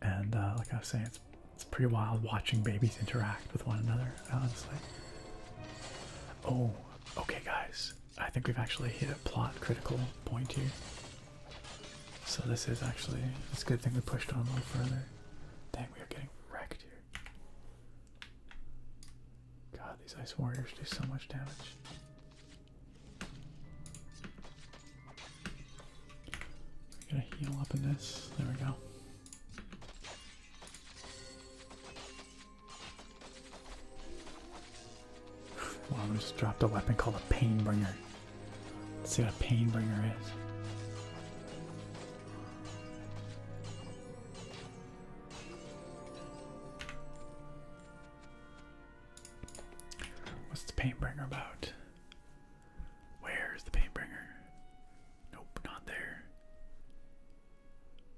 And like I was saying, it's pretty wild watching babies interact with one another, honestly. Oh, okay, guys. I think we've actually hit a plot critical point here. So this is actually, it's a good thing we pushed on a little further. Dang, we are getting wrecked here. God, these ice warriors do so much damage. We gotta heal up in this. There we go. Well, we just dropped a weapon called a Painbringer. Let's see what a Painbringer is. What's the Painbringer about? Where's the Painbringer? Nope, not there.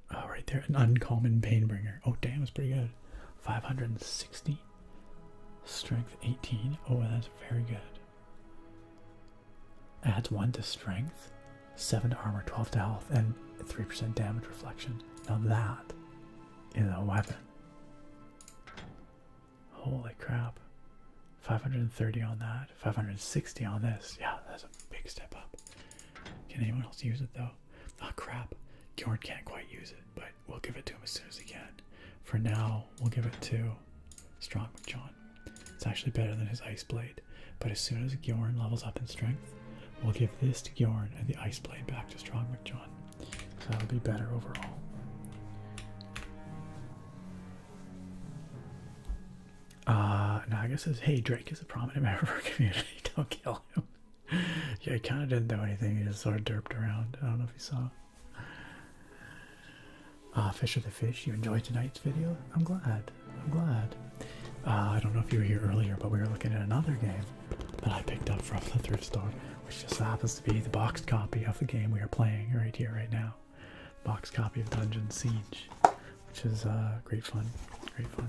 Oh, right there. An uncommon Painbringer. Oh, damn, it's pretty good. 560. Strength 18. Oh, that's very good. Adds 1 to strength, 7 to armor, 12 to health, and 3% damage reflection. Now that is a weapon. Holy crap. 530 on that, 560 on this. Yeah, that's a big step up. Can anyone else use it though? Oh crap. Gjorn can't quite use it, but we'll give it to him as soon as he can. For now, we'll give it to Strong McJohn. It's actually better than his Ice Blade, but as soon as Gjorn levels up in strength, We'll give this to Bjorn and the ice blade back to Strong McJohn. So that'll be better overall. Now I guess it says, hey, Drake is a prominent member of our community. Don't kill him. Yeah, he kind of didn't do anything. He just sort of derped around. I don't know if you saw. Fisher the Fish, you enjoyed tonight's video? I'm glad. I'm glad. I don't know if you were here earlier, but we were looking at another game that I picked up from the thrift store, which just happens to be the boxed copy of the game we are playing right here, right now. Boxed copy of Dungeon Siege, which is great fun. Great fun.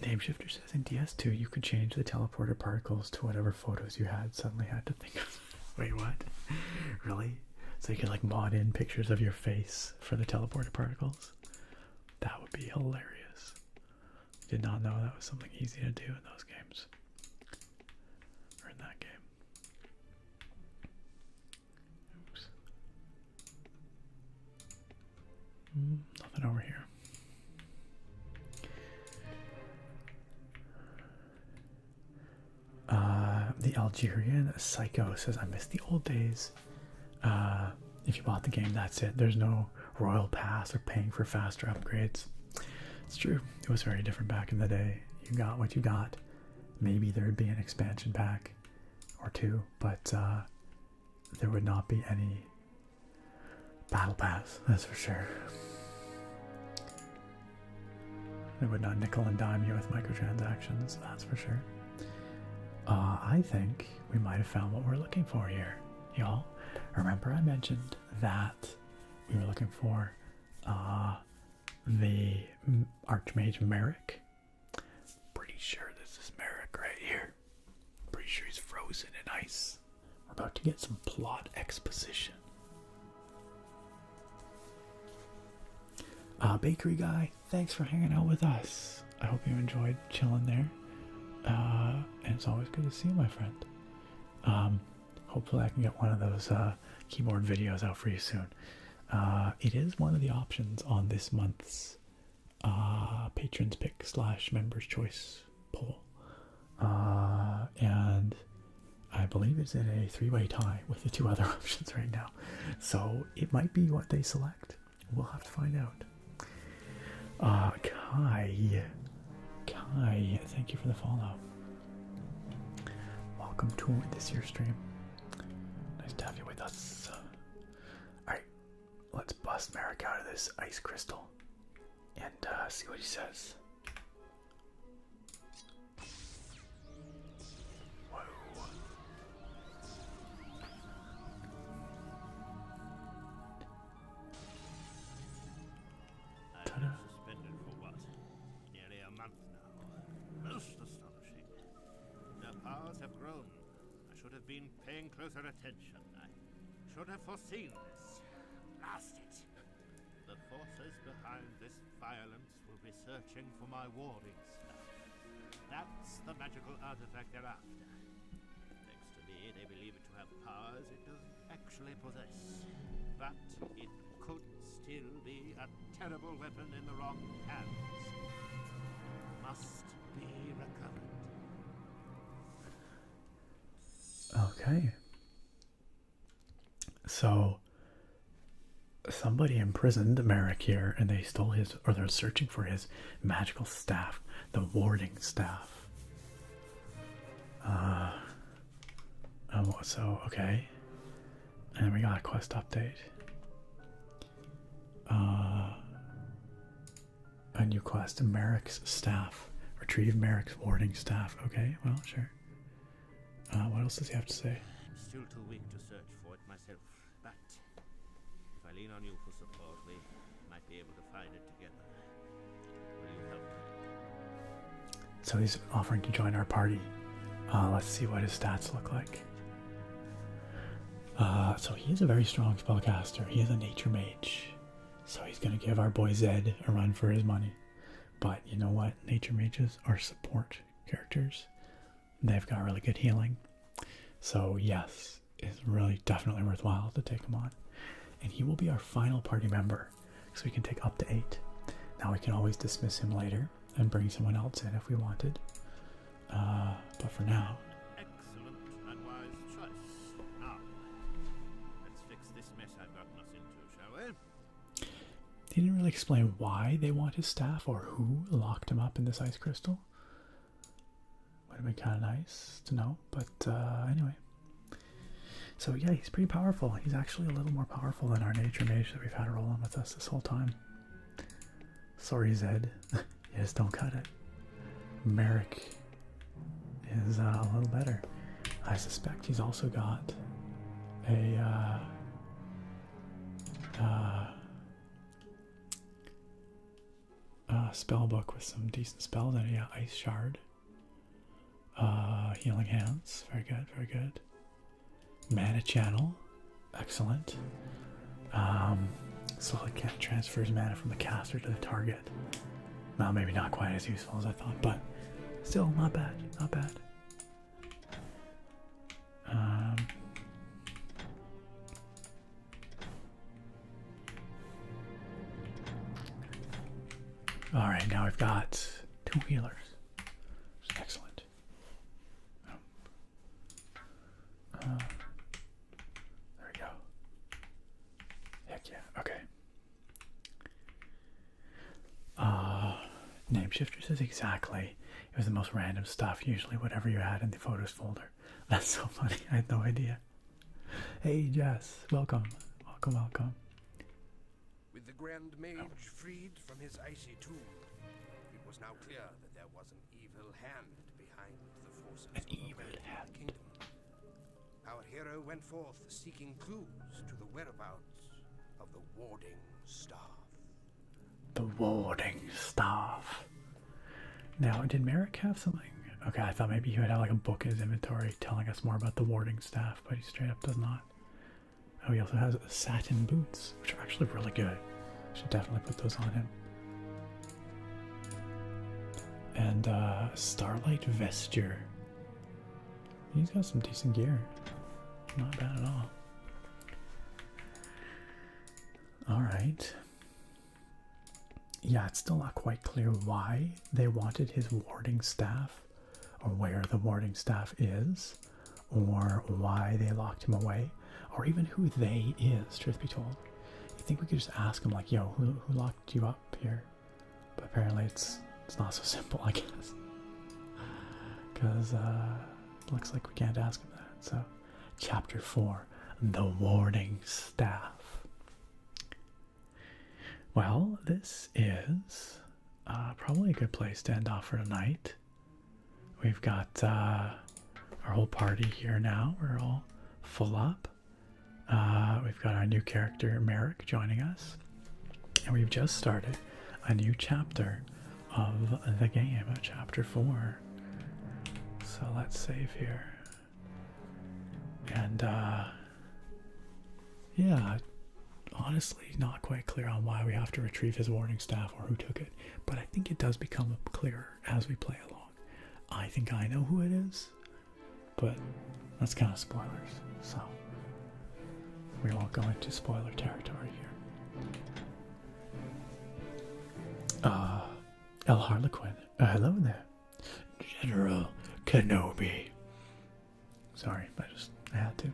Nameshifter says in DS2 you could change the teleporter particles to whatever photos you had. Suddenly had to think of. Wait, what? Really? So you could like mod in pictures of your face for the teleporter particles? That would be hilarious. Did not know that was something easy to do in those games. Or in that game. Oops. Nothing over here. The Algerian Psycho says, I miss the old days. If you bought the game, that's it. There's no Royal Pass or paying for faster upgrades. It's true. It was very different back in the day. You got what you got. Maybe there would be an expansion pack or two, but there would not be any Battle Pass, that's for sure. They would not nickel and dime you with microtransactions, that's for sure. I think we might have found what we're looking for here, y'all. Remember I mentioned that we were looking for the Archmage Merrick? Pretty sure this is Merrick right here. Pretty sure he's frozen in ice. We're about to get some plot exposition. Bakery guy, thanks for hanging out with us. I hope you enjoyed chilling there. And it's always good to see you, my friend. Hopefully I can get one of those keyboard videos out for you soon. It is one of the options on this month's Patrons Pick / Members Choice poll. And I believe it's in a 3-way tie with the 2 other options right now. So it might be what they select. We'll have to find out. Kai, thank you for the follow. Welcome to this year's stream. Nice to have you with us. Alright, let's bust Merrick out of this ice crystal and see what he says. Whoa. Ta-da. Powers have grown. I should have been paying closer attention. I should have foreseen this. Blast it. The forces behind this violence will be searching for my warding stuff. That's the magical artifact they're after. Thanks to me, they believe it to have powers it doesn't actually possess. But it could still be a terrible weapon in the wrong hands. Must be recovered. Okay. So somebody imprisoned Merrick here and they stole his, or they're searching for his magical staff, the warding staff. So okay. And we got a quest update. A new quest, Merrick's staff. Retrieve Merrick's warding staff. Okay, well, sure. What else does he have to say? I'm still too weak to search for it myself, but if I lean on you for support, we might be able to find it together. Will you help me? So he's offering to join our party. Let's see what his stats look like. So he is a very strong spellcaster. He is a nature mage. So he's going to give our boy Zed a run for his money. But you know what? Nature mages are support characters. They've got really good healing. So yes, it's really definitely worthwhile to take him on. And he will be our final party member. So we can take up to 8. Now we can always dismiss him later and bring someone else in if we wanted. But for now, Excellent and wise choice. Now, let's fix this mess I've gotten us into, shall we? he didn't really explain why they want his staff or who locked him up in this ice crystal. Would have been kind of nice to know, but anyway. So yeah, he's pretty powerful. He's actually a little more powerful than our nature mage that we've had rolling with us this whole time. Sorry, Zed. Yes, don't cut it. Merrick is a little better. I suspect he's also got a spell book with some decent spells in it. Yeah, Ice Shard. Healing Hands. Very good, very good. Mana Channel. Excellent. So it can't transfer his mana from the caster to the target. Well, maybe not quite as useful as I thought, but still not bad, not bad. Alright, now we've got 2 healers. Excellent. There we go. Heck yeah, okay. Name shifters is exactly. It was the most random stuff, usually whatever you had in the photos folder. That's so funny, I had no idea. Hey Jess, welcome. Welcome, welcome. With the Grand Mage freed from his icy tomb, it was now clear that there was an evil hand behind the forces of the kingdom. Our hero went forth seeking clues to the whereabouts of the warding staff. The warding staff. Now, did Merrick have something? Okay, I thought maybe he would have like a book in his inventory telling us more about the warding staff, but he straight up does not. Oh, he also has satin boots, which are actually really good. Should definitely put those on him. And Starlight Vesture. He's got some decent gear. Not bad at all. Alright. Yeah, it's still not quite clear why they wanted his warding staff, or where the warding staff is, or why they locked him away, or even who they is, truth be told. You think we could just ask him, like, yo, who locked you up here? But apparently it's not so simple, I guess. Because looks like we can't ask him that. So, Chapter 4, The Warding Staff. Well, this is probably a good place to end off for tonight. We've got our whole party here now. We're all full up. We've got our new character, Merrick, joining us. And we've just started a new chapter of the game, Chapter 4. So let's save here. And, yeah, honestly not quite clear on why we have to retrieve his warding staff or who took it, but I think it does become clearer as we play along. I think I know who it is, but that's kind of spoilers, so we won't go into spoiler territory here. El Harlequin, hello there. General Kenobi. Sorry, I had to.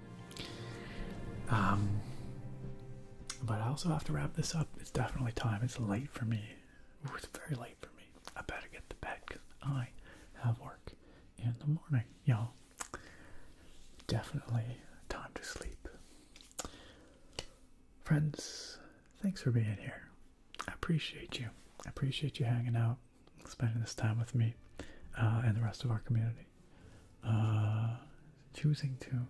But I also have to wrap this up. It's definitely time. It's late for me. Ooh, it's very late for me. I better get to bed because I have work in the morning, y'all. Definitely time to sleep. Friends, thanks for being here. I appreciate you. I appreciate you hanging out, spending this time with me and the rest of our community. Choosing to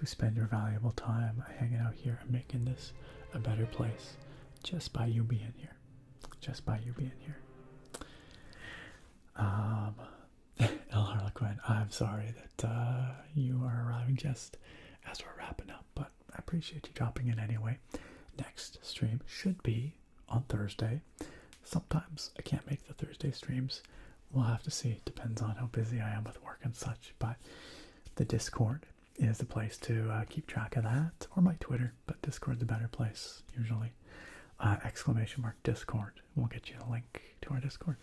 spend your valuable time hanging out here and making this a better place just by you being here. Just by you being here. El Harlequin, I'm sorry that you are arriving just as we're wrapping up, but I appreciate you dropping in anyway. Next stream should be on Thursday. Sometimes I can't make the Thursday streams. We'll have to see. It depends on how busy I am with work and such, but the Discord is the place to keep track of that, or my Twitter, but Discord's a better place usually. !Discord. We'll get you a link to our Discord.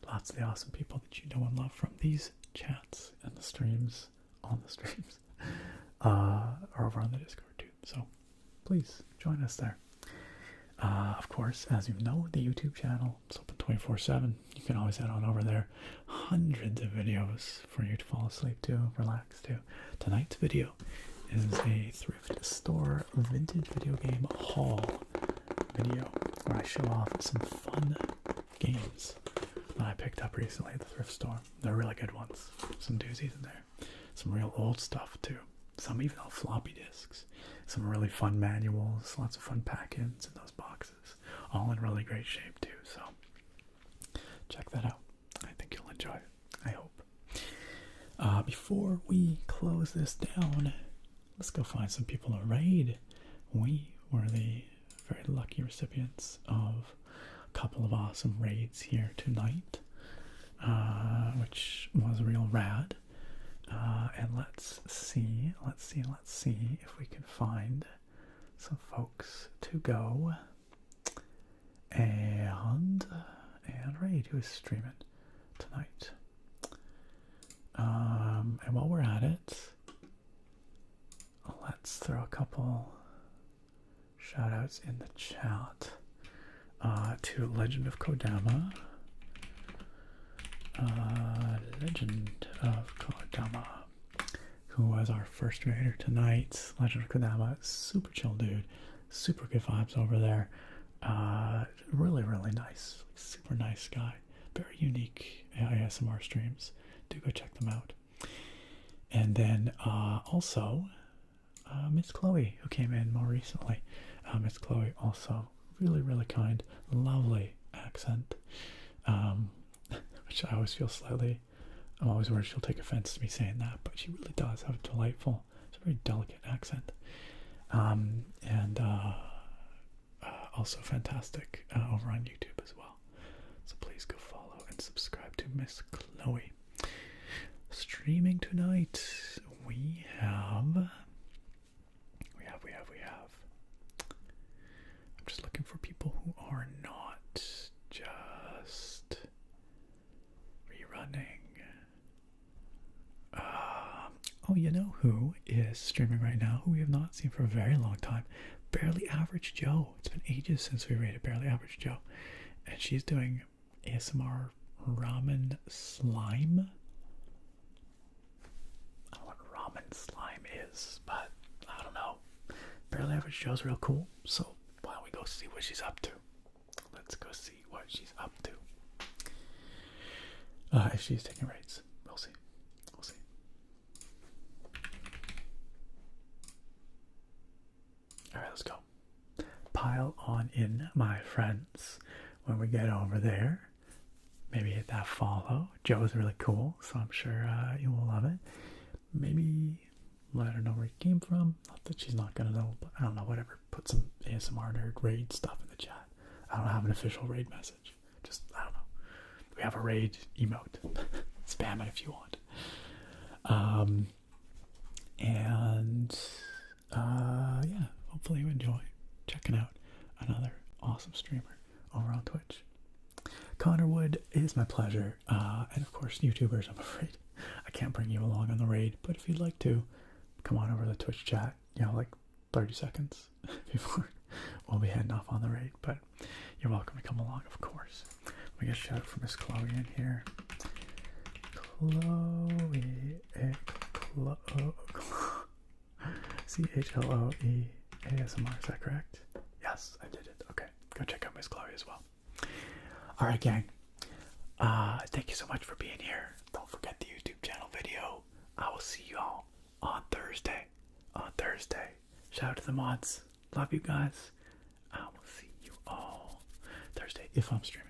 Lots of the awesome people that you know and love from these chats and the streams on the streams are over on the Discord too. So please join us there. Of course, as you know, the YouTube channel is open 24/7. You can always head on over there. Hundreds of videos for you to fall asleep to, relax to. Tonight's video is a thrift store vintage video game haul video where I show off some fun games that I picked up recently at the thrift store. They're really good ones. Some doozies in there. Some real old stuff too. Some even on floppy disks. Some really fun manuals. Lots of fun pack-ins in those boxes. All in really great shape too. So check that out. I think you'll enjoy it. I hope. Before we close this down, let's go find some people to raid. We were the very lucky recipients of a couple of awesome raids here tonight, which was real rad. And let's see if we can find some folks to go and raid who is streaming tonight. And while we're at it, let's throw a couple shout outs in the chat to Legend of Kodama. Legend of Kodama, who was our first raider tonight. Legend of Kodama, super chill dude, super good vibes over there. Really, really nice, super nice guy. Very unique ASMR streams. Do go check them out. And then also Miss Chloe, who came in more recently. Miss Chloe also really, really kind, lovely accent. Which I always feel slightly, I'm always worried she'll take offense to me saying that, but she really does have a delightful, it's a very delicate accent. And also fantastic over on YouTube as well. So please go follow and subscribe to Miss Chloe. Streaming tonight, we have. I'm just looking for people who are not just rerunning. Oh, you know who is streaming right now, who we have not seen for a very long time? Barely Average Joe. It's been ages since we rated Barely Average Joe. And she's doing ASMR ramen slime. I don't know what ramen slime is, but I don't know. Barely Average Joe's real cool, so why don't we go see what she's up to? Let's go see what she's up to. If she's taking raids, we'll see. We'll see. All right, let's go. Pile on in, my friends. When we get over there, maybe hit that follow. Joe's really cool, so I'm sure you will love it. Maybe let her know where you came from. Not that she's not gonna know, but I don't know, whatever. Put some ASMR nerd raid stuff in the chat. I don't have an official raid message. Just, I don't know. We have a raid emote. Spam it if you want. Yeah, hopefully you enjoy checking out another awesome streamer over on Twitch. Connor Wood, it is my pleasure. And of course, YouTubers, I'm afraid I can't bring you along on the raid, but if you'd like to, come on over to the Twitch chat. You know, like 30 seconds before we'll be heading off on the raid, but you're welcome to come along, of course. We get a shout out from Miss Chloe in here. Chloe, CHLOE ASMR, is that correct? Yes, I did it. Okay, go check out Miss Chloe as well. All right, gang. Thank you so much for being here. Don't forget the YouTube channel video. I will see you all on Thursday. Shout out to the mods. Love you guys. I will see you all Thursday if I'm streaming.